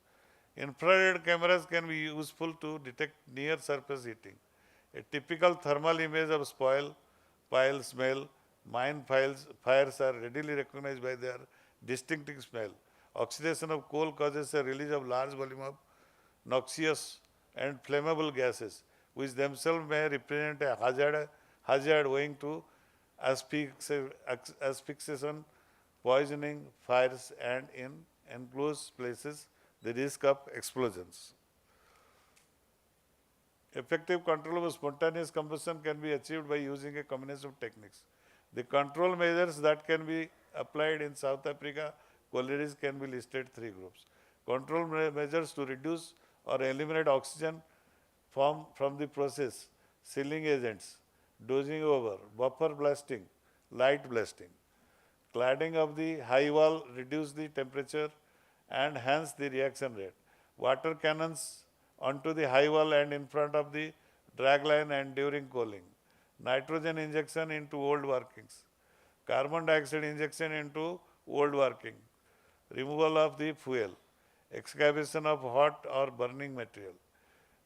Infrared cameras can be useful to detect near surface heating. A typical thermal image of spoil, pile smell, fires are readily recognized by their distinctive smell. Oxidation of coal causes a release of large volume of noxious and flammable gases, which themselves may represent a hazard owing to asphyxiation, poisoning, fires, and in enclosed places, the risk of explosions. Effective control of spontaneous combustion can be achieved by using a combination of techniques. The control measures that can be applied in South Africa collieries can be listed three groups. Control measures to reduce or eliminate oxygen from the process, sealing agents, dosing over, buffer blasting, light blasting. Cladding of the high wall reduce the temperature and hence the reaction rate. Water cannons onto the high wall and in front of the drag line and during cooling. Nitrogen injection into old workings. Carbon dioxide injection into old working. Removal of the fuel. Excavation of hot or burning material.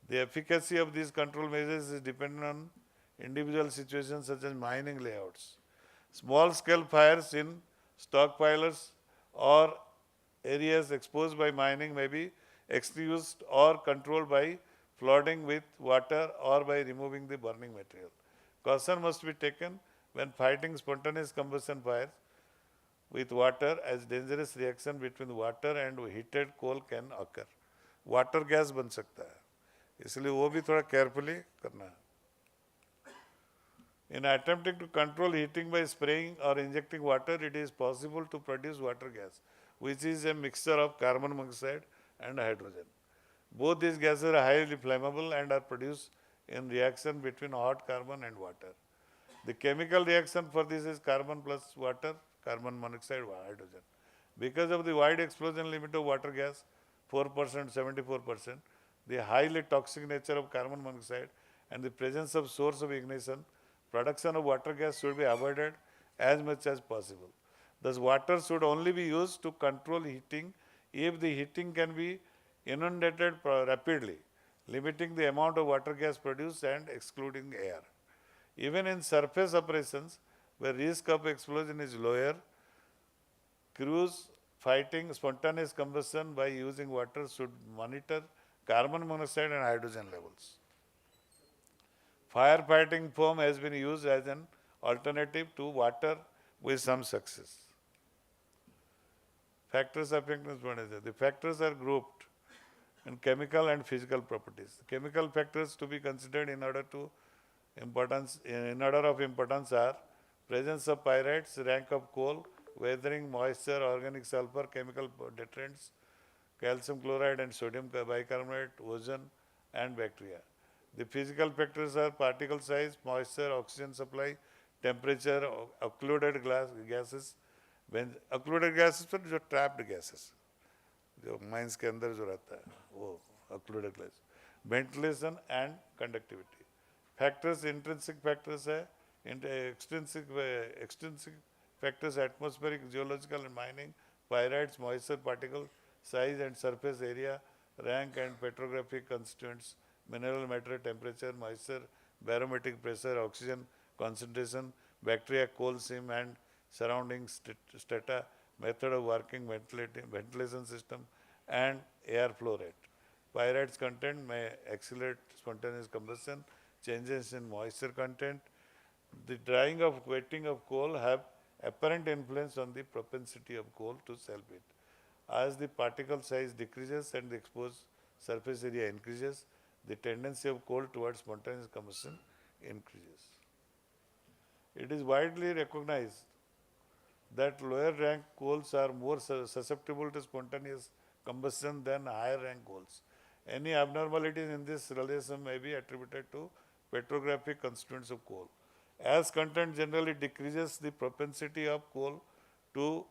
The efficacy of these control measures is dependent on individual situations such as mining layouts. Small scale fires in stockpilers or areas exposed by mining may be extinguished or controlled by flooding with water or by removing the burning material. Caution must be taken when fighting spontaneous combustion fires with water, as dangerous reaction between water and heated coal can occur. Water gas बन सकता है, इसलिए वो भी थोड़ा carefully करना है. In attempting to control heating by spraying or injecting water, it is possible to produce water gas, which is a mixture of carbon monoxide and hydrogen. Both these gases are highly flammable and are produced in reaction between hot carbon and water. The chemical reaction for this is carbon plus water, carbon monoxide, hydrogen. Because of the wide explosion limit of water gas, 4%, 74%, the highly toxic nature of carbon monoxide and the presence of source of ignition, production of water gas should be avoided as much as possible. Thus, water should only be used to control heating if the heating can be inundated rapidly, limiting the amount of water gas produced and excluding air. Even in surface operations, where risk of explosion is lower, crews fighting spontaneous combustion by using water should monitor carbon monoxide and hydrogen levels. Firefighting foam has been used as an alternative to water with some success. Factors affecting spontaneous. The factors are grouped in chemical and physical properties. Chemical factors to be considered in order of importance are presence of pyrites, rank of coal, weathering, moisture, organic sulfur, chemical deterrents, calcium chloride and sodium bicarbonate, ozone and bacteria. The physical factors are particle size, moisture, oxygen supply, temperature, occluded gases. When occluded gases पर जो trapped gases, जो mines के अंदर जो रहता है, वो occluded gas. Ventilation and conductivity. Factors, intrinsic factors है, extrinsic factors, atmospheric, geological and mining, pyrites, moisture, particle size and surface area, rank and petrographic constituents, mineral matter, temperature, moisture, barometric pressure, oxygen concentration, bacteria, coal seam and surrounding strata, method of working ventilation system and air flow rate. Pyrites content may accelerate spontaneous combustion, changes in moisture content. The drying of wetting of coal have apparent influence on the propensity of coal to self-heat. As the particle size decreases and the exposed surface area increases, the tendency of coal towards spontaneous combustion increases. It is widely recognized that lower rank coals are more susceptible to spontaneous combustion than higher rank coals. Any abnormalities in this relation may be attributed to petrographic constituents of coal. As content generally decreases, the propensity of coal to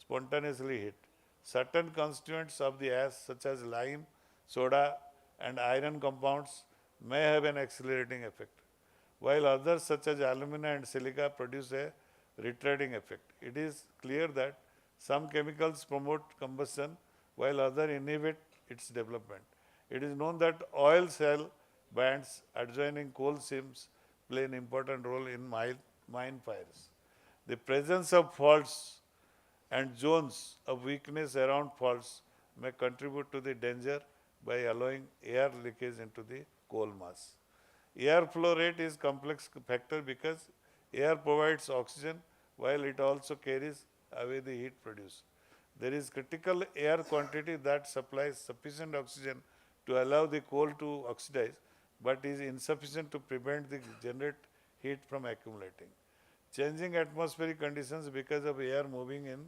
spontaneously heat. Certain constituents of the ash such as lime, soda and iron compounds may have an accelerating effect, while others such as alumina and silica produce a retarding effect. It is clear that some chemicals promote combustion while others inhibit its development. It is known that oil shale bands adjoining coal seams play an important role in mine fires. The presence of faults and zones of weakness around faults may contribute to the danger by allowing air leakage into the coal mass. Air flow rate is complex factor because air provides oxygen while it also carries away the heat produced. There is critical air quantity that supplies sufficient oxygen to allow the coal to oxidize, but is insufficient to prevent the generate heat from accumulating. Changing atmospheric conditions because of air moving in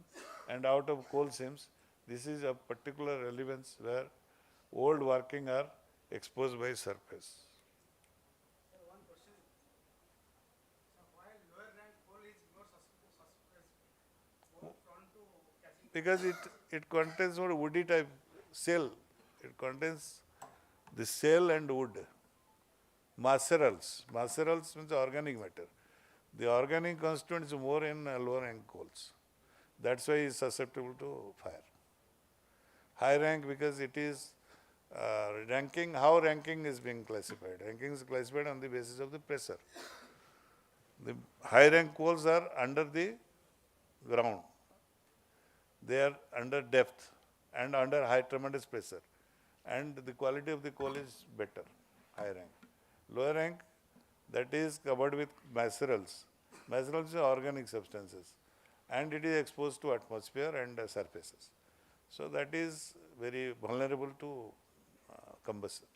and out of coal seams, this is of particular relevance where old working are exposed by surface. Because it contains more woody type shell. It contains the shell and wood. Macerals. Macerals means organic matter. The organic constituent is more in lower rank coals. That's why it's susceptible to fire. High rank because it is ranking, how ranking is being classified? Ranking is classified on the basis of the pressure. The high rank coals are under the ground. They are under depth and under high tremendous pressure. And the quality of the coal is better, high rank. Lower rank, that is covered with macerals. Macerals are organic substances. And it is exposed to atmosphere and surfaces. So that is very vulnerable to combustion.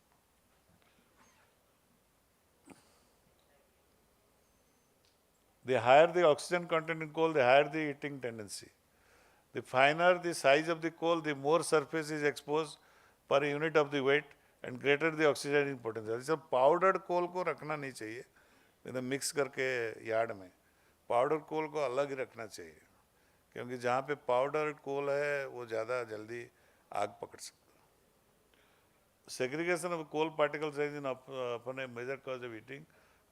The higher the oxygen content in coal, the higher the heating tendency. The finer the size of the coal, the more surface is exposed per unit of the weight and greater the oxidizing potential. So powdered coal को रखना नहीं चाहिए, मतलब mix करके yard में. Powdered coal को अलग ही रखना चाहिए, क्योंकि जहाँ पे powdered coal है, वो ज़्यादा जल्दी आग पकड़ सकता है. Segregation of coal particle size is upon a major cause of heating.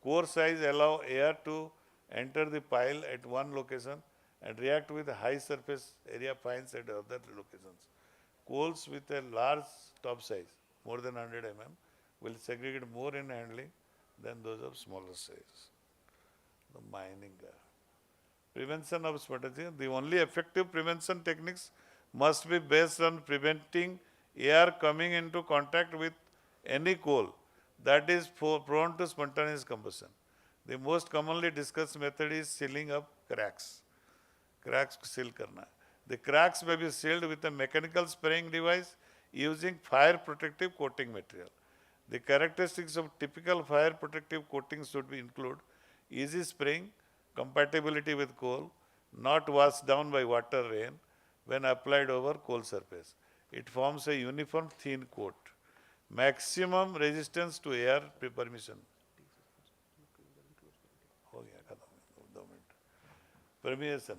Core size allow air to enter the pile at one location and react with high surface area finds at other locations. Coals with a large top size, more than 100 mm, will segregate more in handling than those of smaller size. The mining. Prevention of spontaneous. The only effective prevention techniques must be based on preventing air coming into contact with any coal that is prone to spontaneous combustion. The most commonly discussed method is sealing up cracks. Cracks seal karna. The cracks may be sealed with a mechanical spraying device using fire protective coating material. The characteristics of typical fire protective coatings should be include easy spraying, compatibility with coal, not washed down by water rain when applied over coal surface. It forms a uniform thin coat. Maximum resistance to air permission. Permeation.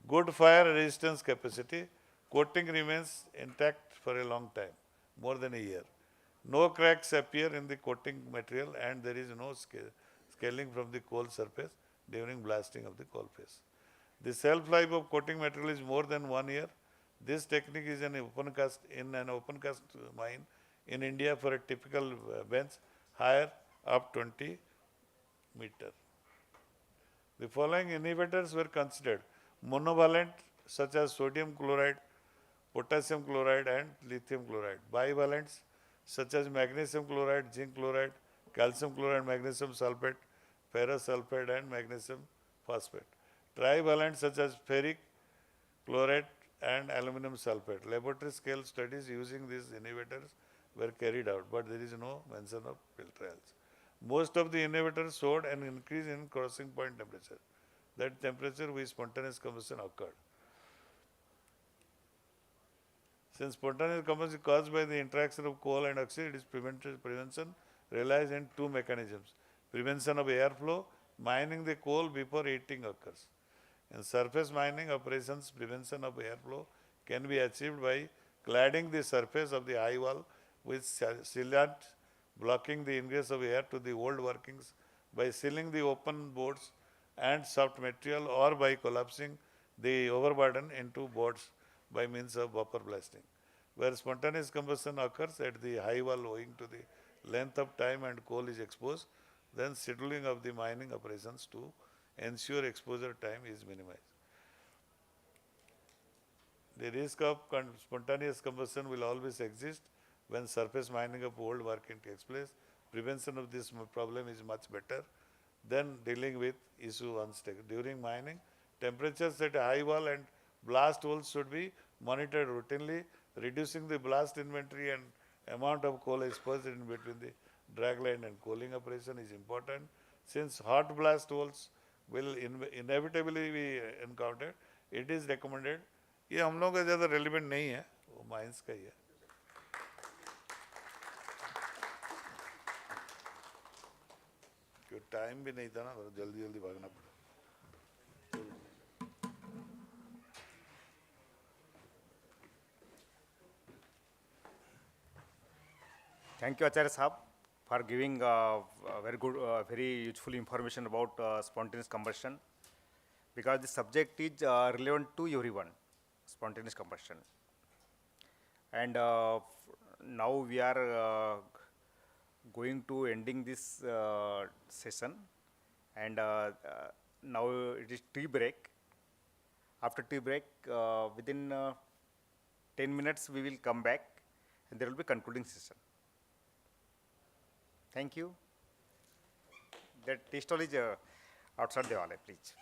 Good fire resistance capacity. Coating remains intact for a long time, more than a year. No cracks appear in the coating material and there is no scaling from the coal surface during blasting of the coal face. The shelf life of coating material is more than 1 year. This technique is in an open cast mine in India for a typical bench higher up 20 meter. The following inhibitors were considered: monovalent such as sodium chloride, potassium chloride and lithium chloride. Bivalents such as magnesium chloride, zinc chloride, calcium chloride, magnesium sulfate, ferrous sulfate and magnesium phosphate. Trivalent such as ferric chloride and aluminum sulfate. Laboratory scale studies using these inhibitors were carried out, but there is no mention of field trials. Most of the inhibitors showed an increase in crossing point temperature. That temperature with spontaneous combustion occurred. Since spontaneous combustion is caused by the interaction of coal and oxygen, its prevention relies on two mechanisms: prevention of airflow, mining the coal before heating occurs. In surface mining operations, prevention of airflow can be achieved by cladding the surface of the high wall with sealant, blocking the ingress of air to the old workings by sealing the open boards and soft material, or by collapsing the overburden into boards by means of buffer blasting. Where spontaneous combustion occurs at the high wall owing to the length of time and coal is exposed, then scheduling of the mining operations to ensure exposure time is minimized. The risk of spontaneous combustion will always exist when surface mining of old working takes place. Prevention of this problem is much better than dealing with issue on stake. During mining, temperatures at a high wall and blast holes should be monitored routinely. Reducing the blast inventory and amount of coal exposed in between the dragline and coaling operation is important. Since hot blast holes will inevitably be encountered, it is recommended. ये हम लोगों का ज़्यादा relevant नहीं है, वो mines का ही है. क्यों टाइम भी नहीं था ना, जल्दी जल्दी भागना पड़ा. Thank you, Acharya Sahab, for giving very good, very useful information about spontaneous combustion, because the subject is relevant to everyone, spontaneous combustion. And now we are going to ending this session, and now it is tea break. After tea break, within 10 minutes we will come back, and there will be concluding session. Thank you. That tea stall is outside the hall, please.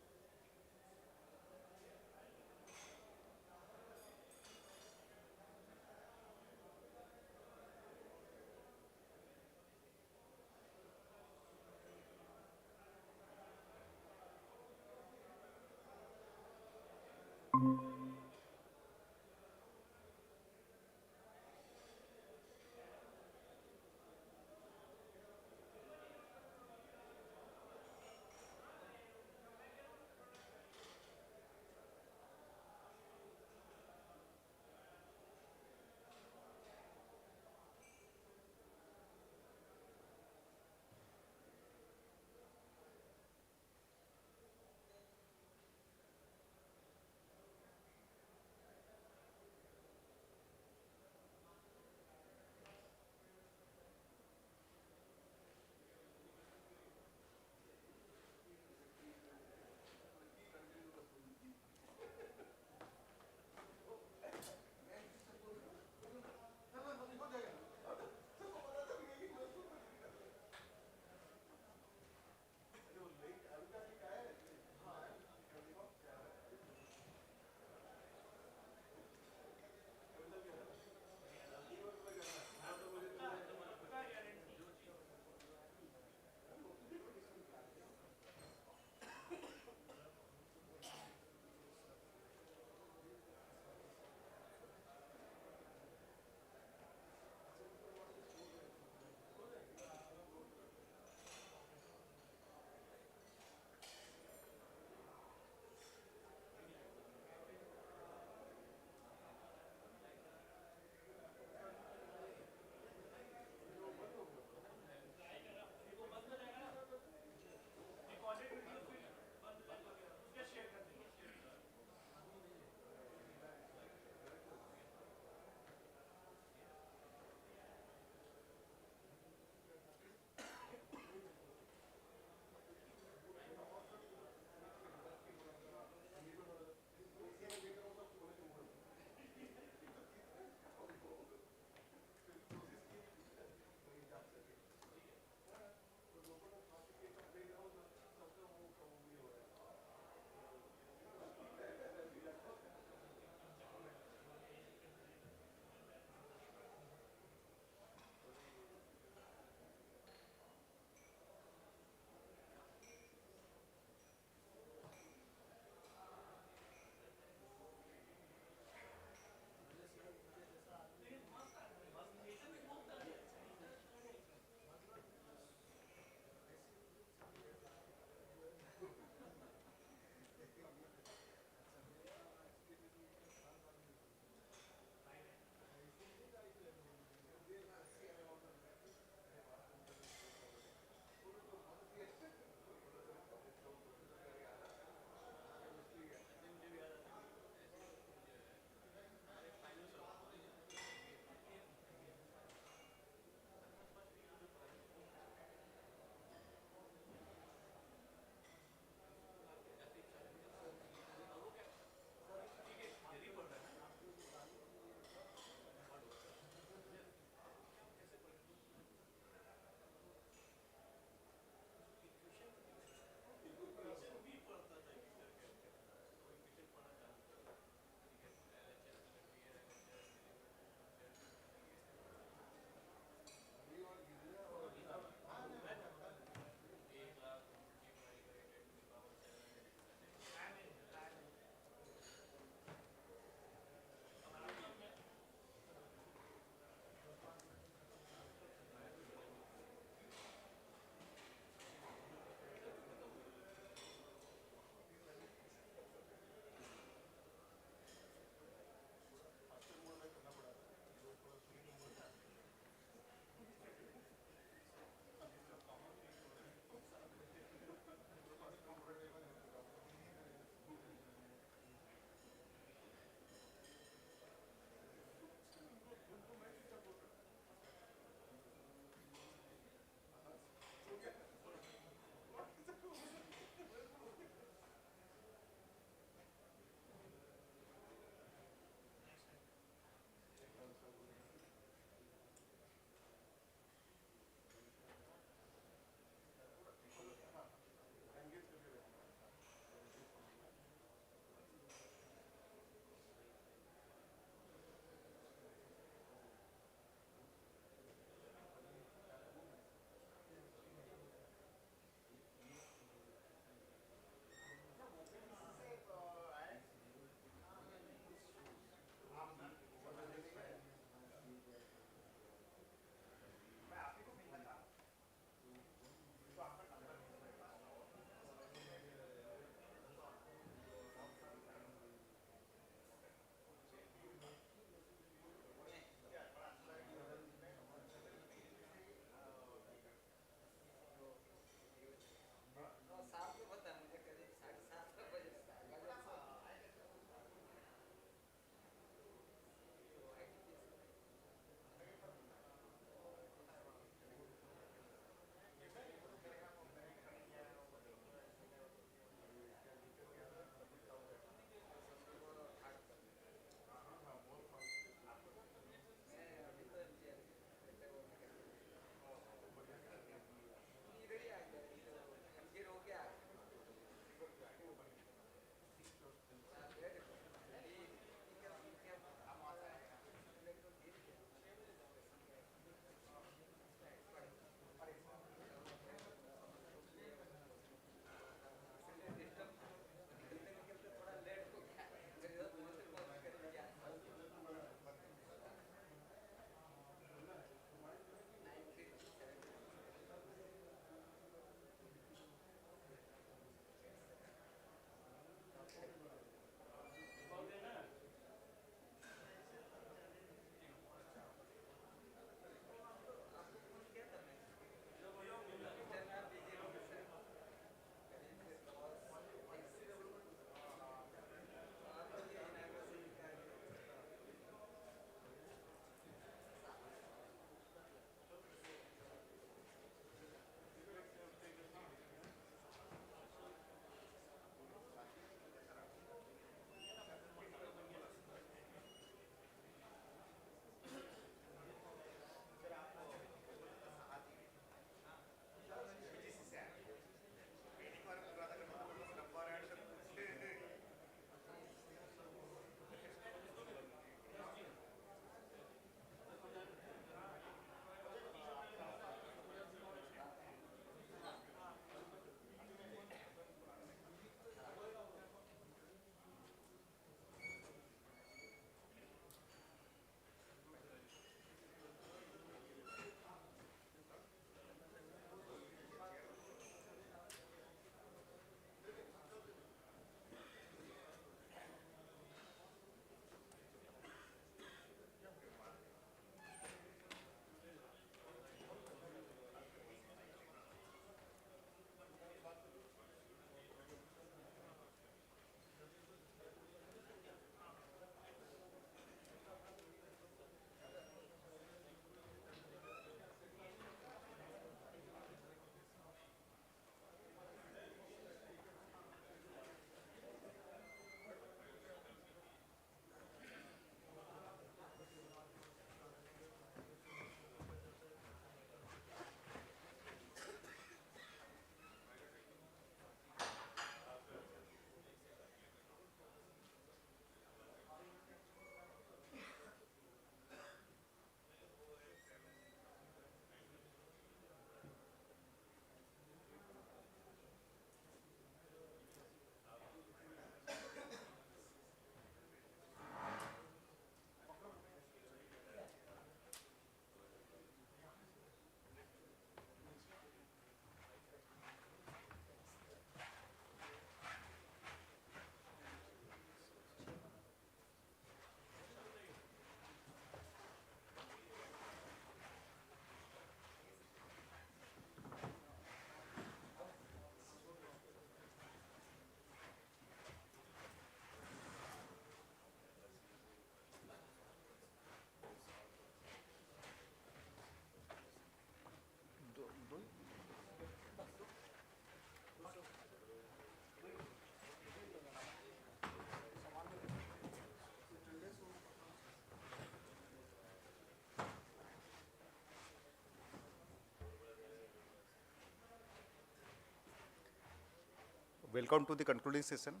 Welcome to the concluding session.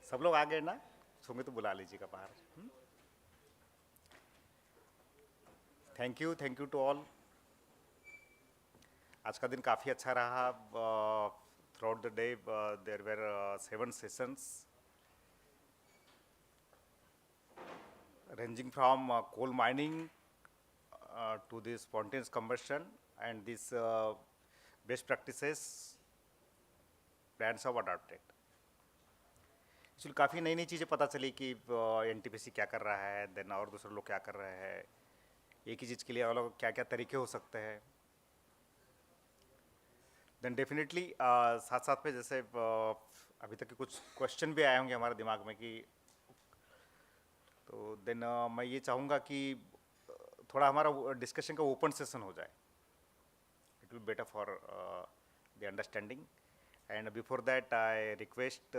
सब लोग आ गए ना? सुमित तो बुला लीजिएगा बाहर. Thank you to all. आज का दिन काफ़ी अच्छा रहा. Throughout the day there were 7 sessions ranging from coal mining to the spontaneous combustion and these best practices plans are adopted. Actually काफ़ी नई नई चीज़ें पता चली कि एनटीपीसी क्या कर रहा है, देन और दूसरे लोग क्या कर रहे हैं, एक ही चीज़ के लिए अलग क्या क्या तरीके हो सकते हैं. देन डेफिनेटली साथ साथ में जैसे अभी तक के कुछ क्वेश्चन भी आए होंगे हमारे दिमाग में कि तो देन मैं ये चाहूँगा कि थोड़ा हमारा डिस्कशन का ओपन सेशन हो जाए. It will better for the understanding. And before that I request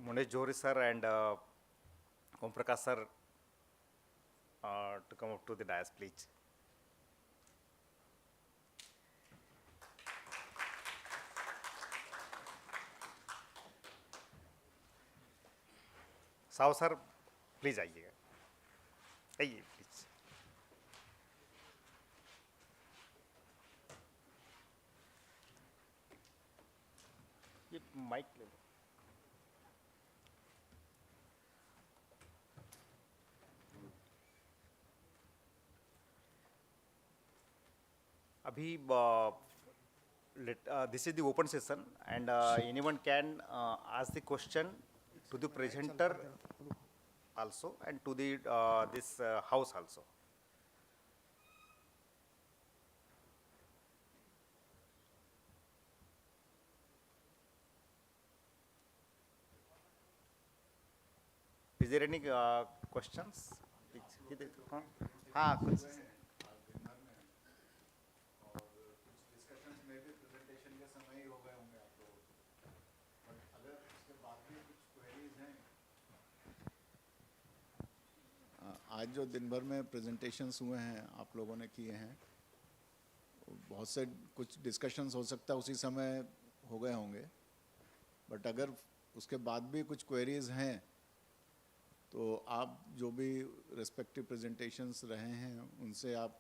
Munesh Johri sir and Om Prakash sir to come up to the dais, please. Sao sir please आइएगा. आइए प्लीज. ये mic ले लो. अभी this is the open session and anyone can ask the question to the presenter also and to the this house also. Is there any questions? हाँ कुछ आज जो दिन भर में प्रेजेंटेशंस हुए हैं आप लोगों ने किए हैं, बहुत से कुछ डिस्कशंस हो सकता है उसी समय हो गए होंगे, बट अगर उसके बाद भी कुछ क्वेरीज हैं तो आप जो भी रिस्पेक्टिव प्रेजेंटेशंस रहे हैं उनसे आप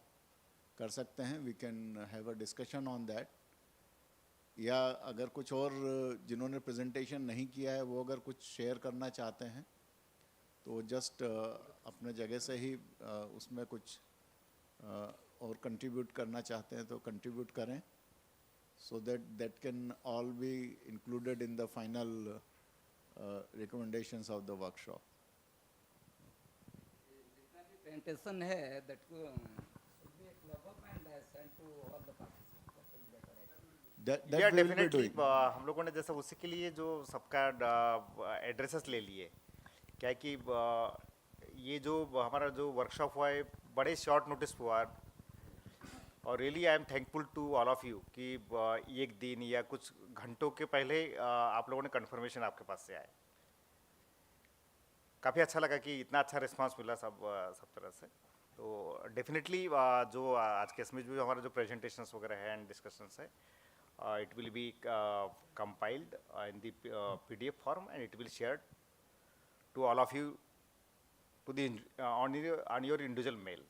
कर सकते हैं. We can have a discussion on that. या अगर कुछ और जिन्होंने प्रेजेंटेशन नहीं किया है वो अगर कुछ शेयर करना चाहते हैं तो जस्ट अपने जगह से ही उसमें कुछ और कंट्रीब्यूट करना चाहते हैं तो कंट्रीब्यूट करें, so that can all be included in the final recommendations of the workshop. जितना भी प्रेजेंटेशन है that should be a club up and sent to all the participants. That या we will be definitely doing. हम लोगों ने जैसे उसी के लिए जो सबका एड्रेसेस ले लिए. क्या है कि ये जो हमारा जो वर्कशॉप हुआ है बड़े शॉर्ट नोटिस हुआ और really I am thankful to all of you कि एक दिन या कुछ घंटों के पहले आप लोगों ने कन्फर्मेशन आपके पास से आए. काफ़ी अच्छा लगा कि इतना अच्छा रिस्पांस मिला सब तरह से. तो डेफिनेटली जो आज के इसमें जो हमारा जो प्रेजेंटेशंस वगैरह है एंड डिस्कशंस है it will B compiled in the PDF form and it will shared to all of you to the on your individual mail.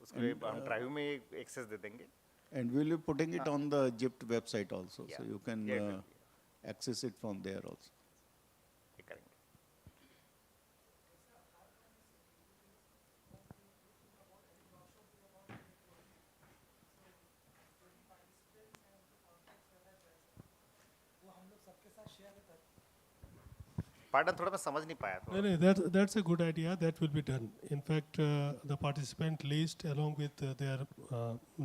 उसके लिए हम ड्राइव में एक्सेस दे देंगे. And we'll be putting it on the JIPT website also, so Yeah. you can Yeah, access it from there also. ये करेंगे. Partner थोड़ा मैं समझ नहीं पाया. No, no, that's a good idea. That will be done. In fact, the participant list along with their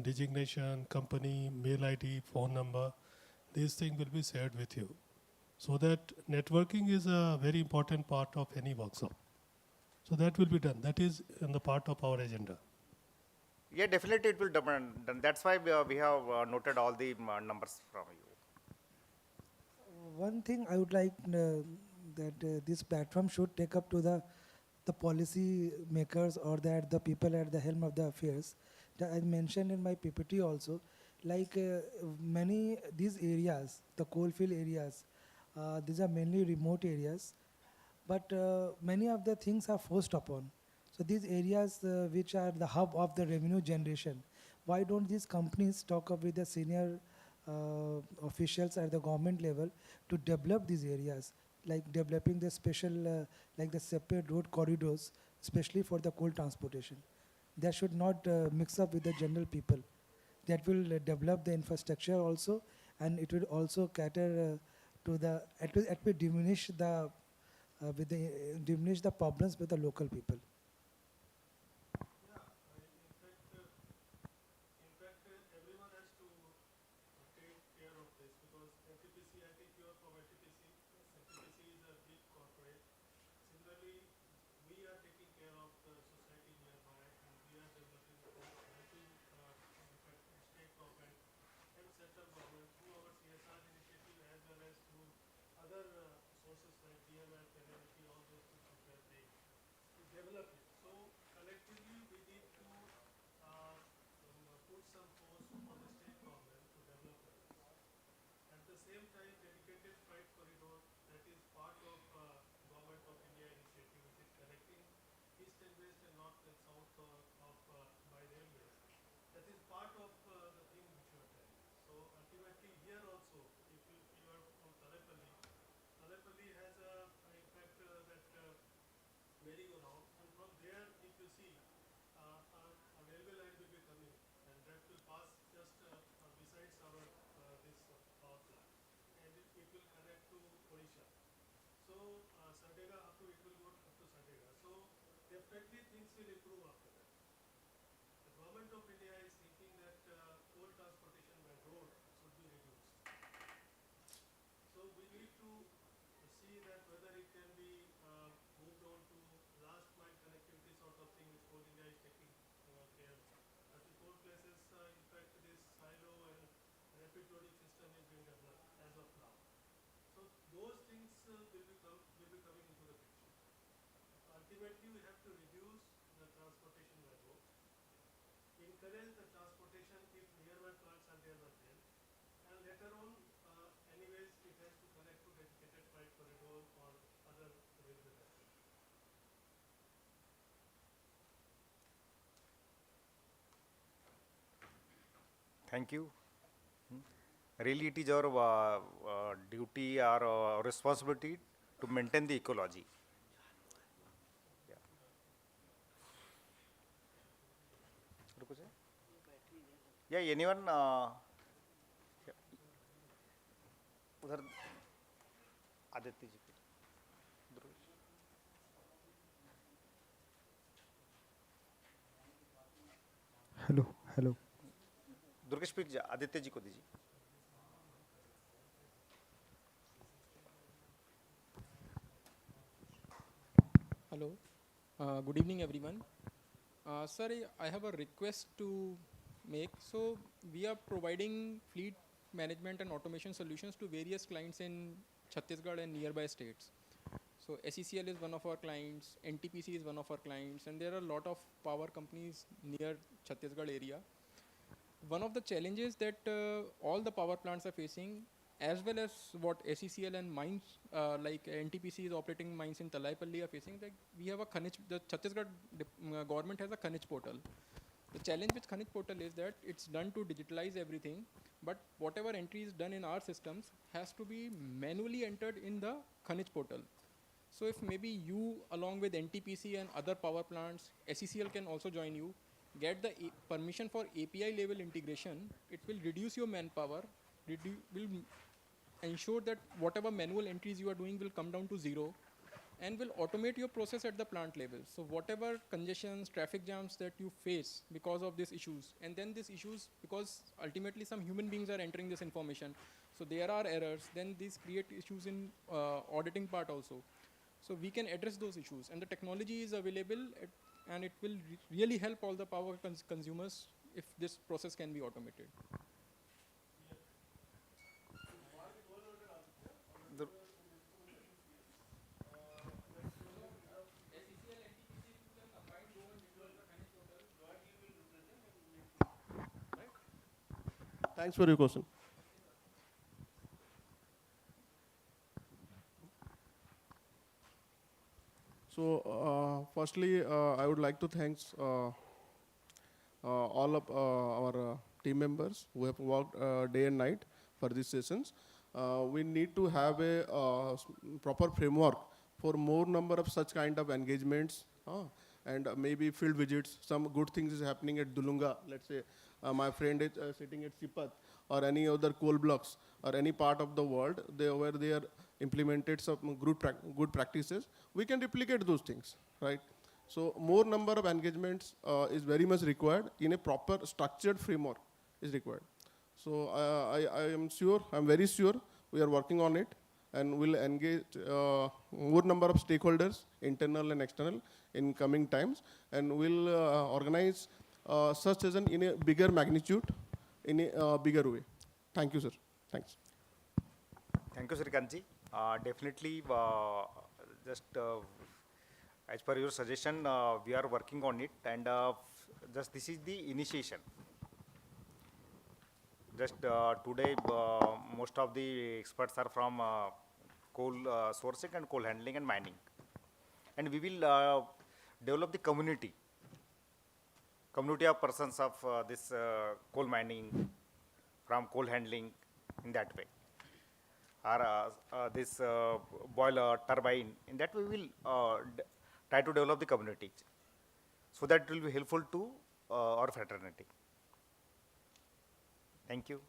designation, company, mail ID, phone number, these things will be shared with you. So that networking is a very important part of any workshop. So that will be done. That is in the part of our agenda. Yeah, definitely it will be done. That's why we have noted all the numbers from you. One thing I would like that this platform should take up to the policy makers or that the people at the helm of the affairs. That I mentioned in my PPT also, like many these areas, the coalfield areas, these are mainly remote areas, but many of the things are forced upon. So these areas which are the hub of the revenue generation, why don't these companies talk up with the senior officials at the government level to develop these areas, like developing the special, like the separate road corridors, especially for the coal transportation. That should not mix up with the general people. That will develop the infrastructure also, and it will also cater to the, it will diminish the diminish the problems with the local people. In fact, everyone has to take care of this because NTPC, I think you are from NTPC. NTPC is a big corporate. Similarly, we are taking care of the society nearby and we are developing, helping in fact, state government and central government through our CSR initiative as well as through other sources like DMF, NLT, all those things which we are doing to develop it. So collectively we need to put some force on the state government to develop it. At the same time, dedicated freight corridor that is part of Government of India initiative, which is connecting east and west and north and south of by railways. That is part of the thing which you are telling. So ultimately, here also, if you are from Talepalli, Talepalli has in fact that merry-go-round, and from there, if you see, a railway line will be coming, and that will pass just besides our this power plant, and it will connect to Odisha. So Sardega up to, it will go up to Sardega. So definitely things will improve after that. The government of India is thinking that coal transportation by road should be reduced. So we need to see that whether it can be moved on to last mile connectivity sort of thing which Coal India is taking care. At the coal places, in fact, this silo and rapid loading system is being developed as of now. So those things will be coming into the picture. Ultimately, we have to reduce the transportation by road, encourage the transportation if nearby plants are there by rail, and later on, anyways, it has to connect to dedicated freight corridor or other railway network. Thank you. Really, it is our duty or responsibility to maintain the ecology. Yeah. रुको जी. Yeah, anyone? Yeah. उधर Aditya ji. Hello hello Durgesh please Aditya ji को दीजिए. Hello. Good evening, everyone. Sir, I have a request to make. So, we are providing fleet management and automation solutions to various clients in Chhattisgarh and nearby states. So, SECL is one of our clients, NTPC is one of our clients, and there are a lot of power companies near Chhattisgarh area. One of the challenges that all the power plants are facing, as well as what SECL and mines like NTPC is operating mines in Talaipalli are facing, that we have a Khanij, the Chhattisgarh government has a Khanij portal. The challenge with Khanij portal is that it's done to digitalize everything, but whatever entry is done in our systems has to be manually entered in the Khanij portal. So if maybe you, along with NTPC and other power plants, SECL can also join you, get the permission for API level integration, it will reduce your manpower, will ensure that whatever manual entries you are doing will come down to zero, and will automate your process at the plant level. So whatever congestions, traffic jams that you face because of these issues, and then these issues, because ultimately some human beings are entering this information, so there are errors, then these create issues in auditing part also. So we can address those issues, and the technology is available, and it will really help all the power consumers if this process can be automated. Thanks for your question. So, firstly, I would like to thank all of our team members who have worked day and night for these sessions. We need to have a proper framework for more number of such kind of engagements and maybe field visits. Some good things is happening at Dulunga. Let's say my friend is sitting at Sipat or any other coal blocks or any part of the world where they are implemented some good practices. We can replicate those things, right? So more number of engagements is very much required in a proper structured framework is required. So I am sure, I'm very sure we are working on it and will engage more number of stakeholders, internal and external, in coming times, and will organize such session in a bigger magnitude, in a bigger way. Thank you, sir. Thanks. Thank you, Srikanth ji. Definitely, just as per your suggestion, we are working on it, and just this is the initiation. Just today, most of the experts are from coal sourcing and coal handling and mining, and we will develop the community of persons of this coal mining, from coal handling, in that way, or this boiler, turbine. In that way, we will try to develop the community, so that it will be helpful to our fraternity. Thank you.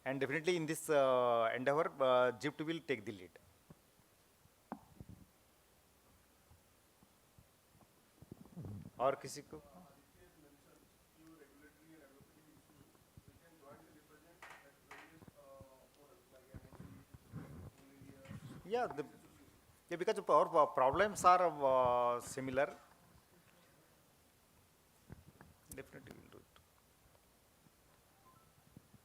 And definitely in this endeavor, JIPT will take the lead. और किसी को? Yeah, because our problems are similar. Definitely we'll do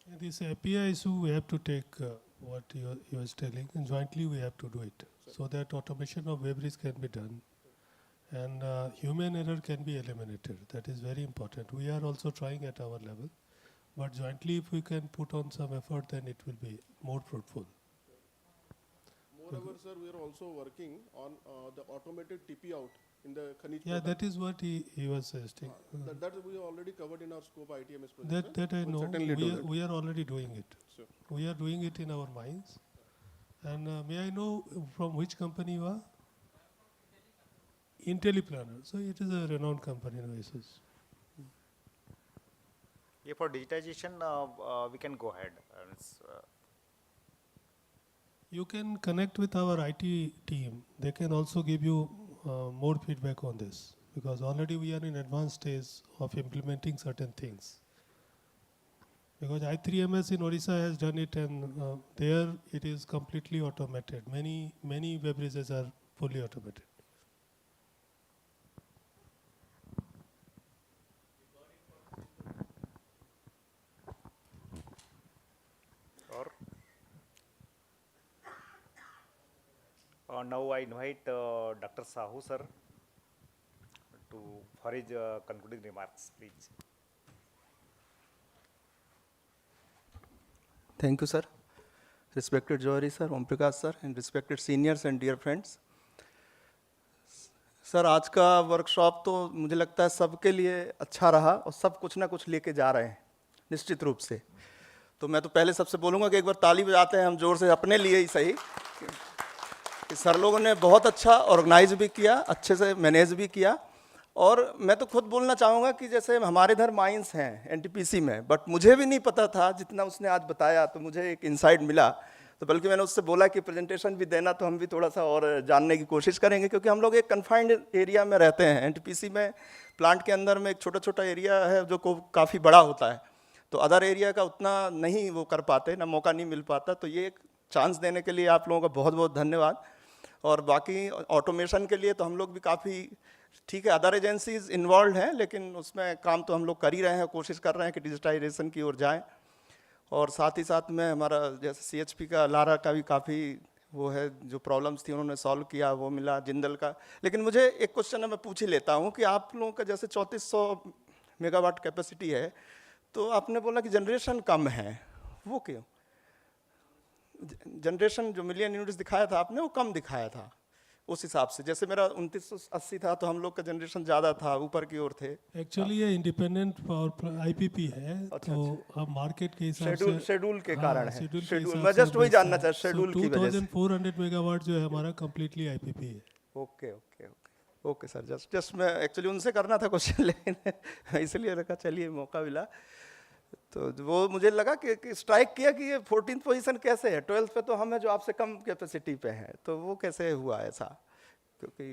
it. This API issue, we have to take what you was telling, and jointly we have to do it, so that automation of web can be done, and human error can be eliminated. That is very important. We are also trying at our level, but jointly if we can put on some effort, then it will be more fruitful. Moreover, sir, we are also working on the automated TP out in the Khanij. Yeah, that is what he was suggesting. That we already covered in our scope ITMS project. That I We'll know. certainly do that. We are already doing it. Sure. We are doing it in our mines. And may I know from which company you are? IntelliPlanner. So it is a renowned company in OSS. Yeah, for digitization, we can go ahead. You can connect with our IT team. They can also give you more feedback on this, because already we are in advanced stage of implementing certain things. Because I3MS in Odisha has done it, and there it is completely automated. Many web bridges are fully automated. Now I invite Dr. Sahu sir for his concluding remarks, please. Thank you, sir. Respected Johari sir, Om Prakash sir, and respected seniors and dear friends. Sir, आज का workshop तो मुझे लगता है सबके लिए अच्छा रहा और सब कुछ ना कुछ लेके जा रहे हैं निश्चित रूप से. तो मैं तो पहले सबसे बोलूँगा कि एक बार ताली बजाते हैं हम जोर से अपने लिए ही सही. सर लोगों ने बहुत अच्छा ऑर्गेनाइज भी किया, अच्छे से मैनेज भी किया. और मैं तो खुद बोलना चाहूँगा कि जैसे हमारे इधर माइंस हैं एनटीपीसी में, बट मुझे भी नहीं पता था, जितना उसने आज बताया तो मुझे एक इंसाइट मिला. तो बल्कि मैंने उससे बोला कि प्रेजेंटेशन भी देना तो हम भी थोड़ा सा और जानने की कोशिश करेंगे, क्योंकि हम लोग एक कन्फाइंड एरिया में रहते हैं. एनटीपीसी में प्लांट के अंदर में एक छोटा छोटा एरिया है जो काफ़ी बड़ा होता है, तो अदर एरिया का उतना नहीं वो कर पाते, ना मौका नहीं मिल पाता. तो ये एक चांस देने के लिए आप लोगों का बहुत बहुत धन्यवाद. और बाकी ऑटोमेशन के लिए तो हम लोग भी काफ़ी ठीक है, अदर एजेंसीज इन्वॉल्व हैं, लेकिन उसमें काम तो हम लोग कर ही रहे हैं, कोशिश कर रहे हैं कि डिजिटाइजेशन की ओर जाएं. और साथ ही साथ में हमारा जैसे सीएचपी का लारा का भी काफ़ी वो है, जो प्रॉब्लम्स थी उन्होंने सॉल्व किया, वो मिला. जिंदल का. लेकिन मुझे एक क्वेश्चन मैं पूछ ही लेता हूँ कि आप लोगों का जैसे 3400 मेगावाट कैपेसिटी है, तो आपने बोला कि जनरेशन कम है, वो क्यों? जनरेशन जो मिलियन यूनिट्स दिखाया था आपने, वो कम दिखाया था उस हिसाब से। जैसे मेरा 2980 था, तो हम लोग का जनरेशन ज़्यादा था, ऊपर की ओर थे। एक्चुअली ये इंडिपेंडेंट पावर आईपीपी है, अच्छा, तो अब मार्केट के हिसाब से शेड्यूल के कारण है। शेड्यूल के शेड्यूल, हिसाब मैं से जस्ट वही जानना चाह, सो शेड्यूल की वजह से। 2400 मेगावाट जो है हमारा कंप्लीटली आईपीपी है। Okay okay okay okay sir, just मैं एक्चुअली उनसे करना था क्वेश्चन, लेकिन इसलिए रखा, चलिए मौका मिला। तो वो मुझे लगा कि स्ट्राइक किया कि ये 14th पोजीशन कैसे है, 12th पे तो हम है जो आपसे कम कैपेसिटी पे हैं, तो वो कैसे हुआ ऐसा? क्योंकि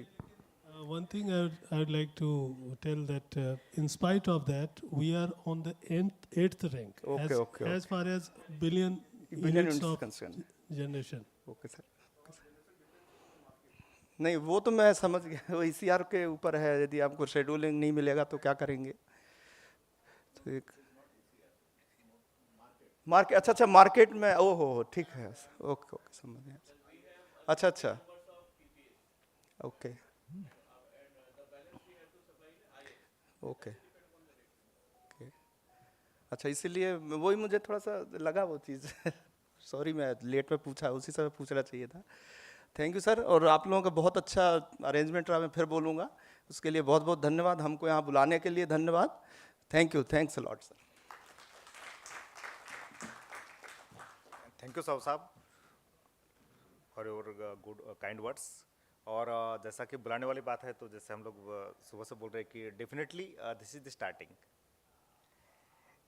one thing I would like to tell that in spite of that, we are on the 8th rank as far as billion units of concerned. generation. Okay sir, नहीं वो तो मैं समझ गया, वो ECR के ऊपर है, यदि आपको शेड्यूलिंग नहीं मिलेगा तो क्या करेंगे? तो एक मार्केट, अच्छा मार्केट में, ओहो ठीक है, ओके ओके समझ गया। अच्छा ओके ओके ओके, अच्छा इसीलिए वही मुझे थोड़ा सा लगा वो चीज़। सॉरी मैं लेट में पूछा, उसी समय पूछना चाहिए था। थैंक यू सर, और आप लोगों का बहुत अच्छा अरेंजमेंट रहा, मैं फिर बोलूँगा, उसके लिए बहुत बहुत धन्यवाद, हमको यहाँ बुलाने के लिए धन्यवाद। Thank you, thanks a lot sir. Thank you साहब for your good kind words. और जैसा कि बुलाने वाली बात है, तो जैसे हम लोग सुबह से बोल रहे हैं कि definitely this is the starting.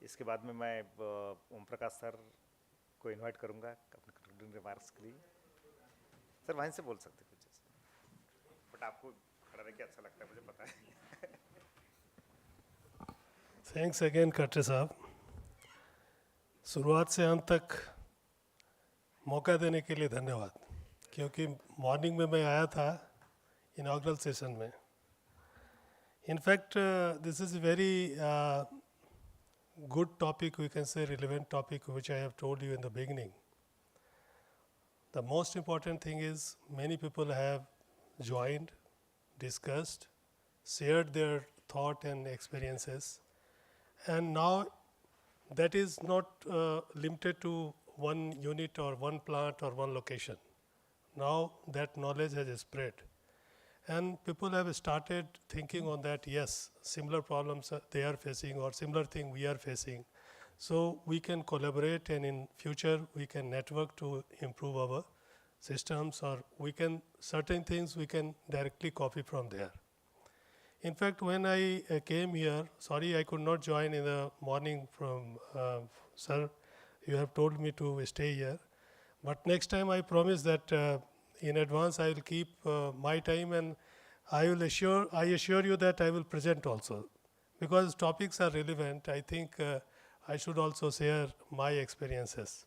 इसके बाद में मैं ओम प्रकाश सर को इनवाइट करूंगा अपने कंक्लूडिंग रिमार्क्स के लिए। सर वहीं से बोल सकते कुछ, बट आपको खड़ा रह के अच्छा लगता है, मुझे पता है। थैंक्स अगेन कट्टे साहब, शुरुआत से अंत तक मौका देने के लिए धन्यवाद। क्योंकि मॉर्निंग में मैं आया था इनॉग्रल सेशन में। In fact this is very good topic, we can say relevant topic, which I have told you in the beginning. The most important thing is many people have joined, discussed, shared their thought and experiences, and now that is not limited to one unit or one plant or one location. Now that knowledge has spread, and people have started thinking on that, yes, similar problems they are facing or similar thing we are facing. So we can collaborate, and in future we can network to improve our systems, or we can, certain things we can directly copy from there. In fact, when I came here, sorry I could not join in the morning from, sir, you have told me to stay here. But next time I promise that in advance I will keep my time, and I assure you that I will present also. Because topics are relevant, I think I should also share my experiences.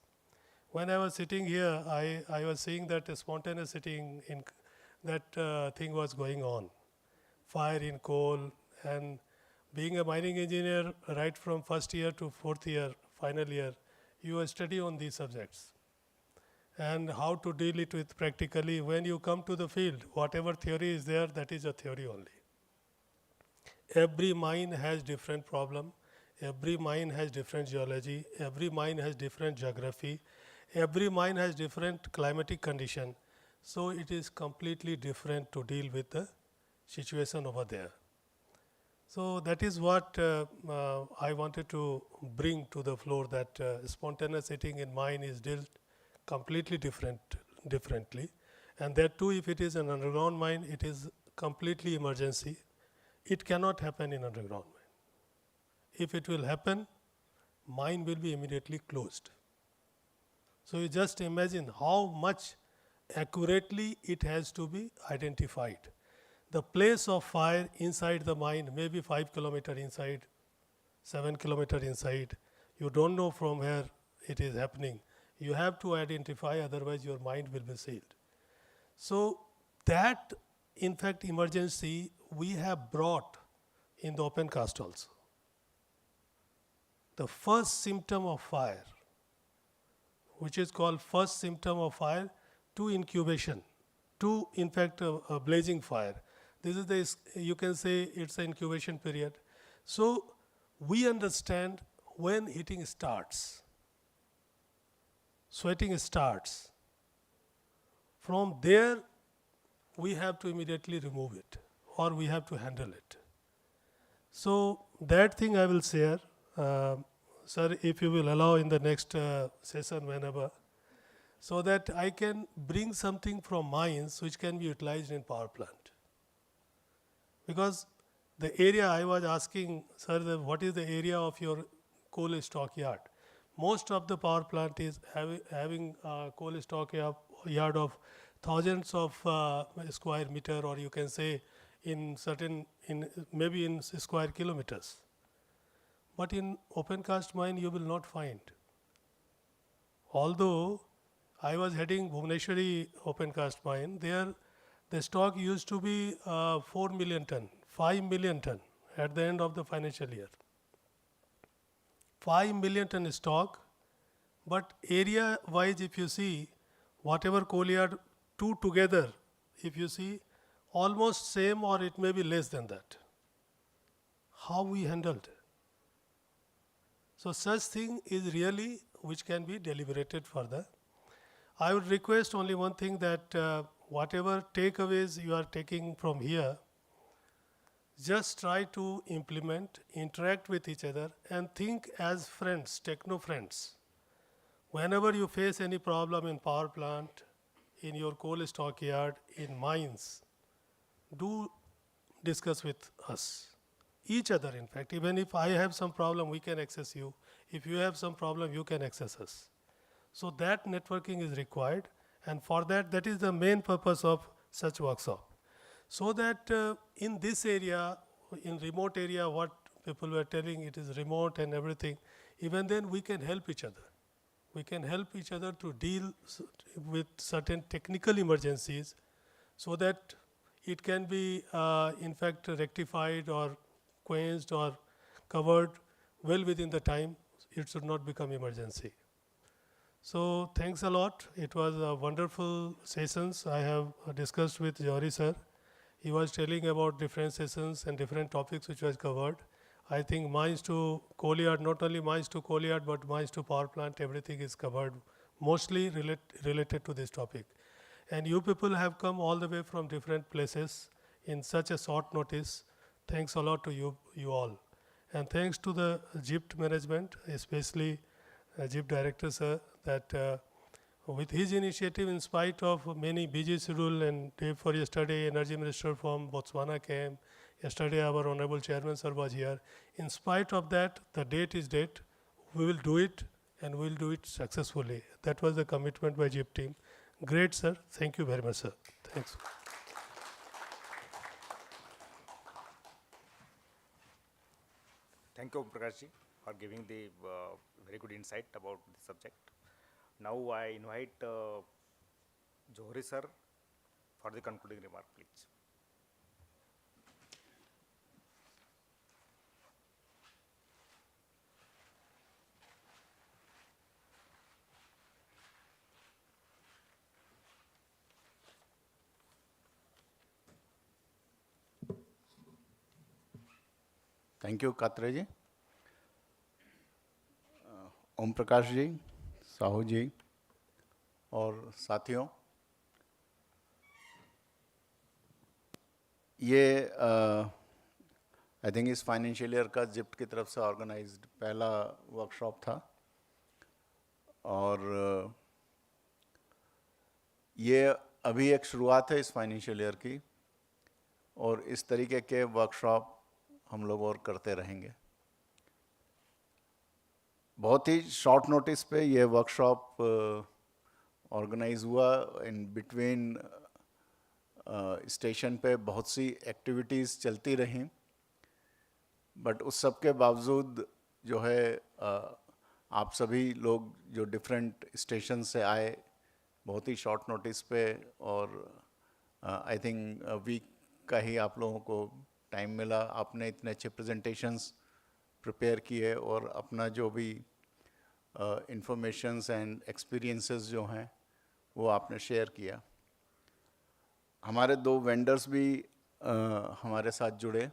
When I was sitting here, I was seeing that a spontaneous sitting in that thing was going on. Fire in coal, and being a mining engineer right from first year to fourth year, final year, you study on these subjects. And how to deal it with practically. When you come to the field, whatever theory is there, that is a theory only. Every mine has different problem. Every mine has different geology. Every mine has different geography. Every mine has different climatic condition. So it is completely different to deal with the situation over there. So that is what I wanted to bring to the floor, that spontaneous setting in mine is dealt completely differently. And that too, if it is an underground mine, it is completely emergency. It cannot happen in underground mine. If it will happen, mine will be immediately closed. So you just imagine how much accurately it has to be identified. The place of fire inside the mine may be 5 kilometers inside, 7 kilometers inside. You don't know from where it is happening. You have to identify, otherwise your mind will be sealed. So that, in fact, emergency we have brought in the open cast also. The first symptom of fire, which is called first symptom of fire to incubation, to in fact a blazing fire. This is the, you can say it's an incubation period. So we understand when heating starts, sweating starts. From there, we have to immediately remove it or we have to handle it. So that thing I will share, sir, if you will allow in the next session whenever, so that I can bring something from mines which can be utilized in power plant. Because the area I was asking, sir, what is the area of your coal stockyard? Most of the power plant is having a coal stockyard of thousands of square meter, or you can say maybe in square kilometers. But in open cast mine you will not find. Although I was heading Bhubaneswari open cast mine, there the stock used to be 4 million ton, 5 million ton at the end of the financial year. 5 million ton stock, but area wise if you see, whatever coal yard, two together, if you see, almost same or it may be less than that. How we handled? So such thing is really which can be deliberated further. I would request only one thing, that whatever takeaways you are taking from here, just try to implement, interact with each other and think as friends, techno friends. Whenever you face any problem in power plant, in your coal stockyard, in mines, do discuss with us, each other in fact. Even if I have some problem, we can access you. If you have some problem, you can access us. So that networking is required, and for that, that is the main purpose of such workshop. So that in this area, in remote area, what people were telling, it is remote and everything, even then we can help each other. We can help each other to deal with certain technical emergencies so that it can be in fact rectified or quenched or covered well within the time. It should not become emergency. So thanks a lot. It was a wonderful sessions I have discussed with Johari sir. He was telling about different sessions and different topics which was covered. I think mines to coal yard, not only mines to coal yard, but mines to power plant, everything is covered, mostly related to this topic. And you people have come all the way from different places in such a short notice. Thanks a lot to you all. And thanks to the JIPT management, especially JIPT director sir, that with his initiative, in spite of many busy schedule, and day for yesterday, Energy Minister from Botswana came. Yesterday, our Honorable Chairman sir was here. In spite of that, the date is date. We will do it, and we will do it successfully. That was the commitment by JIPT team. Great, sir. Thank you very much, sir. Thanks. Thank you, Om Prakash ji, for giving the very good insight about the subject. Now I invite Johari sir for the concluding remark, please. Thank you Katre ji, Om Prakash ji, Sahu ji और साथियों, ये I think इस financial year का जिप्ट की तरफ से organised पहला वर्कशॉप था, और ये अभी एक शुरुआत है इस फाइनेंशियल ईयर की, और इस तरीके के वर्कशॉप हम लोग और करते रहेंगे। बहुत ही शॉर्ट नोटिस पे ये वर्कशॉप ऑर्गेनाइज हुआ। इन बिटवीन स्टेशन पे बहुत सी एक्टिविटीज़ चलती रहीं, बट उस सब के बावजूद जो है आप सभी लोग जो डिफरेंट स्टेशन से आए बहुत ही शॉर्ट नोटिस पे, और आई थिंक वीक का ही आप लोगों को टाइम मिला। आपने इतने अच्छे प्रेजेंटेशंस प्रिपेयर किए और अपना जो भी इंफॉर्मेशंस एंड एक्सपीरियंसेस जो हैं वो आपने शेयर किया। हमारे दो वेंडर्स भी हमारे साथ जुड़े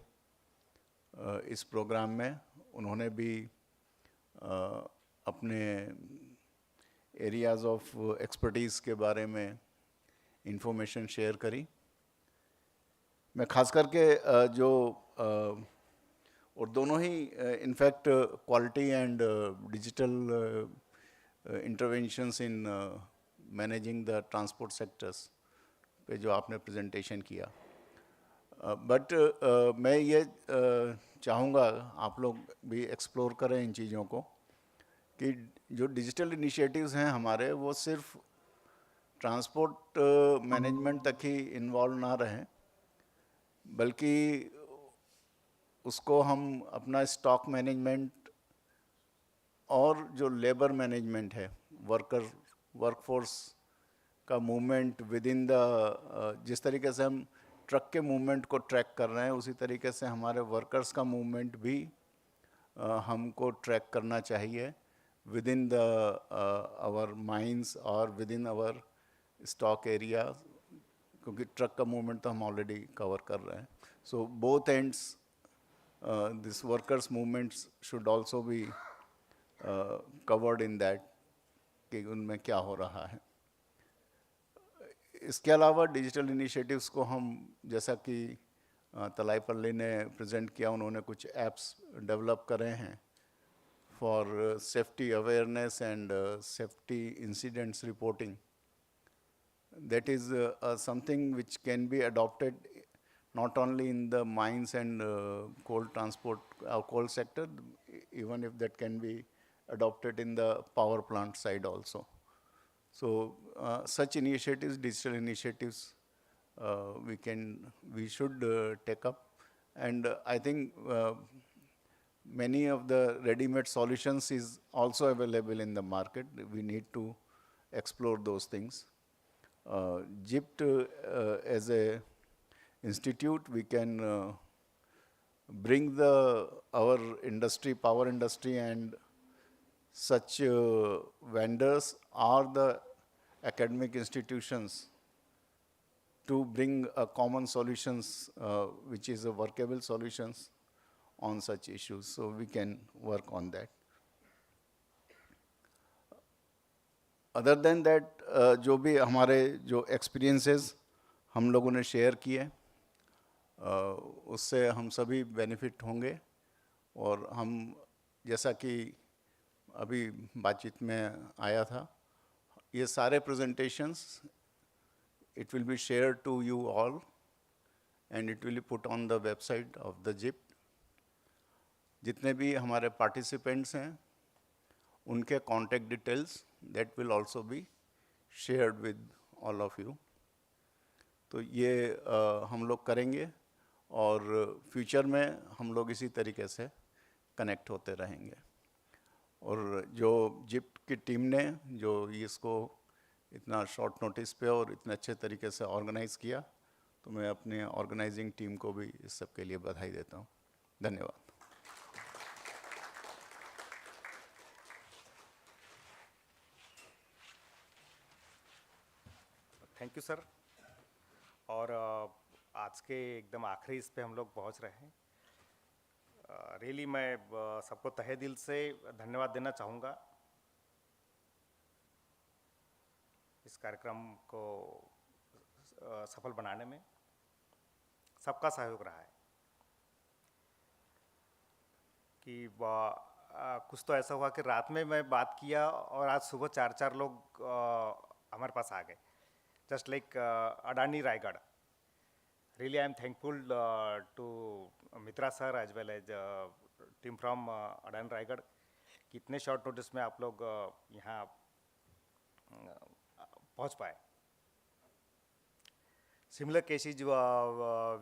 इस प्रोग्राम में, उन्होंने भी अपने एरियाज़ ऑफ एक्सपर्टीज़ के बारे में इंफॉर्मेशन शेयर करी। मैं खास करके जो और दोनों ही in fact quality and digital interventions in managing the transport sectors पे जो आपने प्रेजेंटेशन किया, बट मैं ये चाहूँगा आप लोग भी एक्सप्लोर करें इन चीज़ों को कि जो डिजिटल इनिशिएटिव्स हैं हमारे, वो सिर्फ ट्रांसपोर्ट मैनेजमेंट तक ही इन्वॉल्व ना रहें, बल्कि उसको हम अपना स्टॉक मैनेजमेंट और जो लेबर मैनेजमेंट है, वर्कफोर्स का मूवमेंट विद इन द, जिस तरीके से हम ट्रक के मूवमेंट को ट्रैक कर रहे हैं, उसी तरीके से हमारे वर्कर्स का मूवमेंट भी हमको ट्रैक करना चाहिए within the our mines और within our stock area, क्योंकि ट्रक का मूवमेंट तो हम ऑलरेडी कवर कर रहे हैं. So both ends this workers movements should also be covered in that, कि उनमें क्या हो रहा है. इसके अलावा डिजिटल इनिशिएटिव्स को हम, जैसा कि तलाईपल्ली ने प्रेजेंट किया, उन्होंने कुछ एप्स डेवलप करे हैं for safety awareness and safety incidents reporting. That is something which can be adopted not only in the mines and coal transport, coal sector, even if that can be adopted in the power plant side also. So such initiatives, digital initiatives, we should take up, and I think many of the ready-made solutions is also available in the market. We need to explore those things. JIPT as a institute, we can bring our industry, power industry, and such vendors or the academic institutions to bring a common solutions, which is a workable solutions on such issues. So we can work on that. Other than that, जो भी हमारे जो experiences हम लोगों ने share किए, उससे हम सभी बेनिफिट होंगे. और हम, जैसा कि अभी बातचीत में आया था, ये सारे presentations it will be share to you all and it will be put on the website of the जिप्ट. जितने भी हमारे पार्टिसिपेंट्स हैं, उनके contact details that will also be shared with all of you. तो ये हम लोग करेंगे और फ्यूचर में हम लोग इसी तरीके से कनेक्ट होते रहेंगे. और जो जिप्ट की टीम ने जो इसको इतना शॉर्ट नोटिस पे और इतने अच्छे तरीके से ऑर्गेनाइज़ किया, तो मैं अपने ऑर्गेनाइजिंग टीम को भी इस सब के लिए बधाई देता हूँ. धन्यवाद. Thank you sir. और आज के एकदम आखिरी इस पे हम लोग पहुंच रहे हैं. रियली मैं सबको तहे दिल से धन्यवाद देना चाहूँगा इस कार्यक्रम को सफल बनाने में. सबका सहयोग रहा है कि कुछ तो ऐसा हुआ कि रात में मैं बात किया और आज सुबह 4 लोग हमारे पास आ गए. Just like Adani Raigad. Really, I am thankful to Mitra sir as well as team from Adani Raigad. कितने शॉर्ट नोटिस में आप लोग यहाँ पहुँच पाए. Similar cases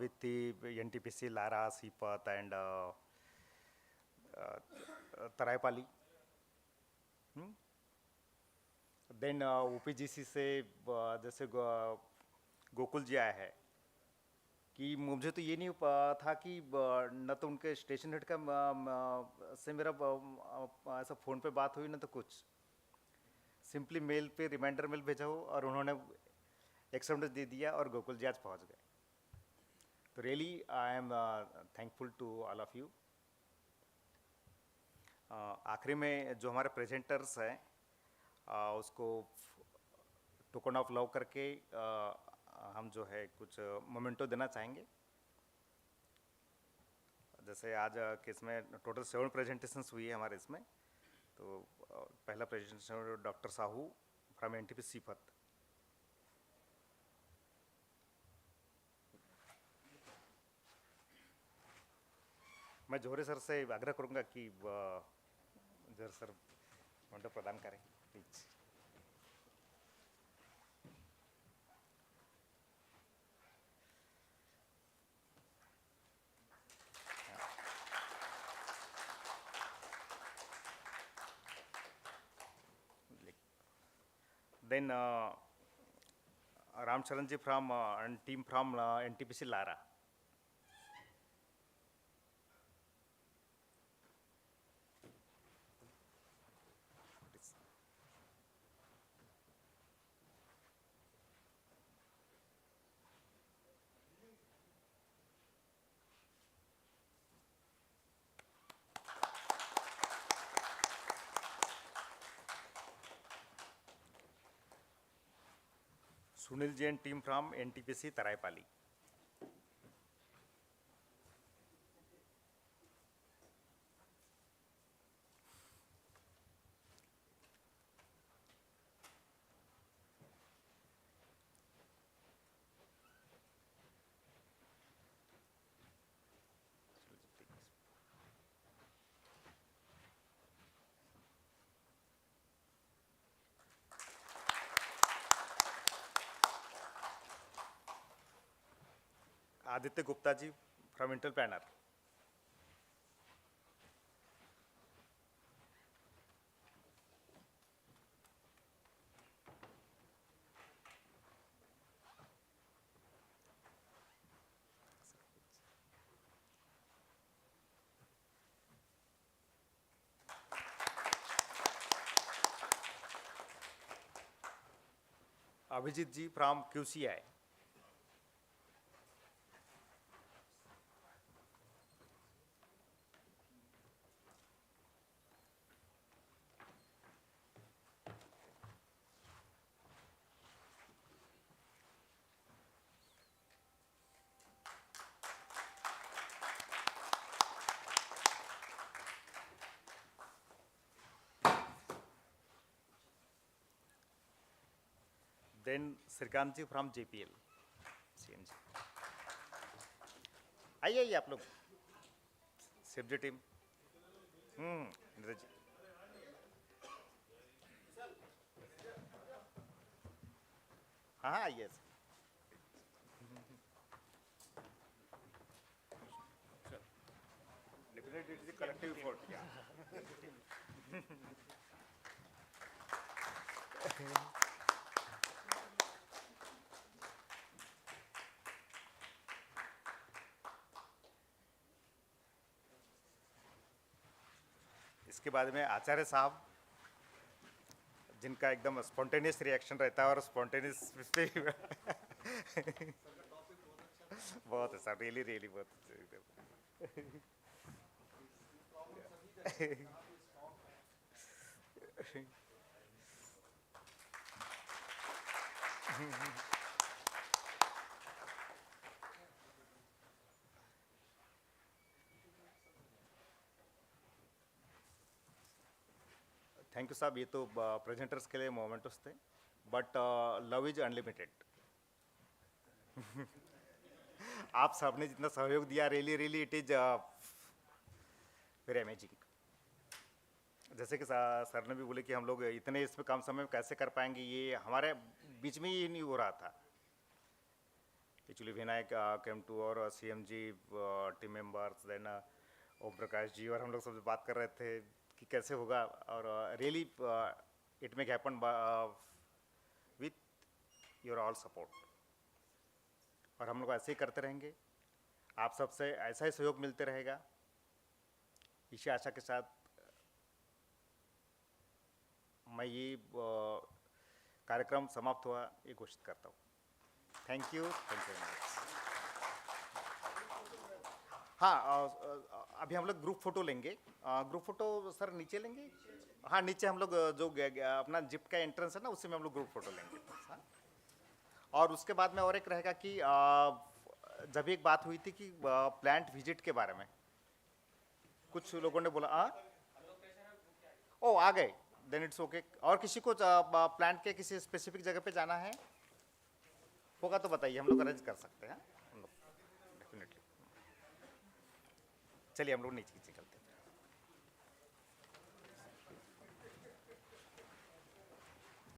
with the NTPC, Lara, Sipat and Taraipali. Then OPGC से जैसे गोकुल जी आया है कि मुझे तो ये नहीं था कि न तो उनके स्टेशन हेड का से मेरा ऐसा फ़ोन पे बात हुई, न तो कुछ. सिंपली मेल पे रिमाइंडर मेल भेजा हो और उन्होंने एक्सेप्टेंस दे दिया और गोकुल जी आज पहुँच गए. तो really I am thankful to all of you. आखिरी में जो हमारे प्रेजेंटर्स हैं उसको टोकन ऑफ लव करके हम जो है कुछ मोमेंटो देना चाहेंगे। जैसे आज के इसमें टोटल 7 प्रेजेंटेशंस हुई है हमारे इसमें, तो पहला presentation doctor Sahu from NTP Sipat. मैं जोहरे सर से आग्रह करूंगा कि जोहरे सर मोमेंटो प्रदान करें please. Then Ram Charan ji from and team from NTPC Lara. Sunil Jain team from NTPC Taraipali. Aditya Gupta ji from Intel Planner. Abhijit ji from QCI. Then Srikant ji from JPL. CNG. आइए आप लोग safe team. Indra जी हाँ हाँ आइए। Definitely it is a collective effort. Yeah. इसके बाद में आचार्य साहब, जिनका एकदम स्पॉन्टेनियस रिएक्शन रहता है और स्पॉन्टेनियस बहुत है सर, रियली रियली बहुत थैंक यू साहब। ये तो प्रेजेंटर्स के लिए मोमेंटोस थे, बट लव इज अनलिमिटेड। आप सबने जितना सहयोग दिया, really really it is very amazing. जैसे कि सर ने भी बोले कि हम लोग इतने इसमें कम समय में कैसे कर पाएंगे, ये हमारे बीच में ही नहीं हो रहा था। एक्चुअली विनायक केम टू और CM जी टीम मेंबर्स, देन ओम प्रकाश जी और हम लोग सबसे बात कर रहे थे कि कैसे होगा, और really it may happen with your all support. और हम लोग ऐसे ही करते रहेंगे, आप सबसे ऐसा ही सहयोग मिलते रहेगा। इसी आशा के साथ मैं ये कार्यक्रम समाप्त हुआ ये घोषित करता हूँ। Thank you very much. हाँ, अभी हम लोग ग्रुप फोटो लेंगे। ग्रुप फोटो सर नीचे लेंगे? हाँ, नीचे हम लोग जो अपना जिप्ट का एंट्रेंस है ना, उसी में हम लोग ग्रुप फोटो लेंगे। हाँ? और उसके बाद में और एक रहेगा कि जब एक बात हुई थी कि प्लांट विजिट के बारे में कुछ लोगों ने बोला, ओ आ गए, देन इट्स ओके। और किसी को प्लांट के किसी स्पेसिफिक जगह पे जाना है होगा तो बताइए, हम लोग अरेंज कर सकते हैं हम लोग डेफिनेटली। चलिए हम लोग नीचे नीचे चलते हैं।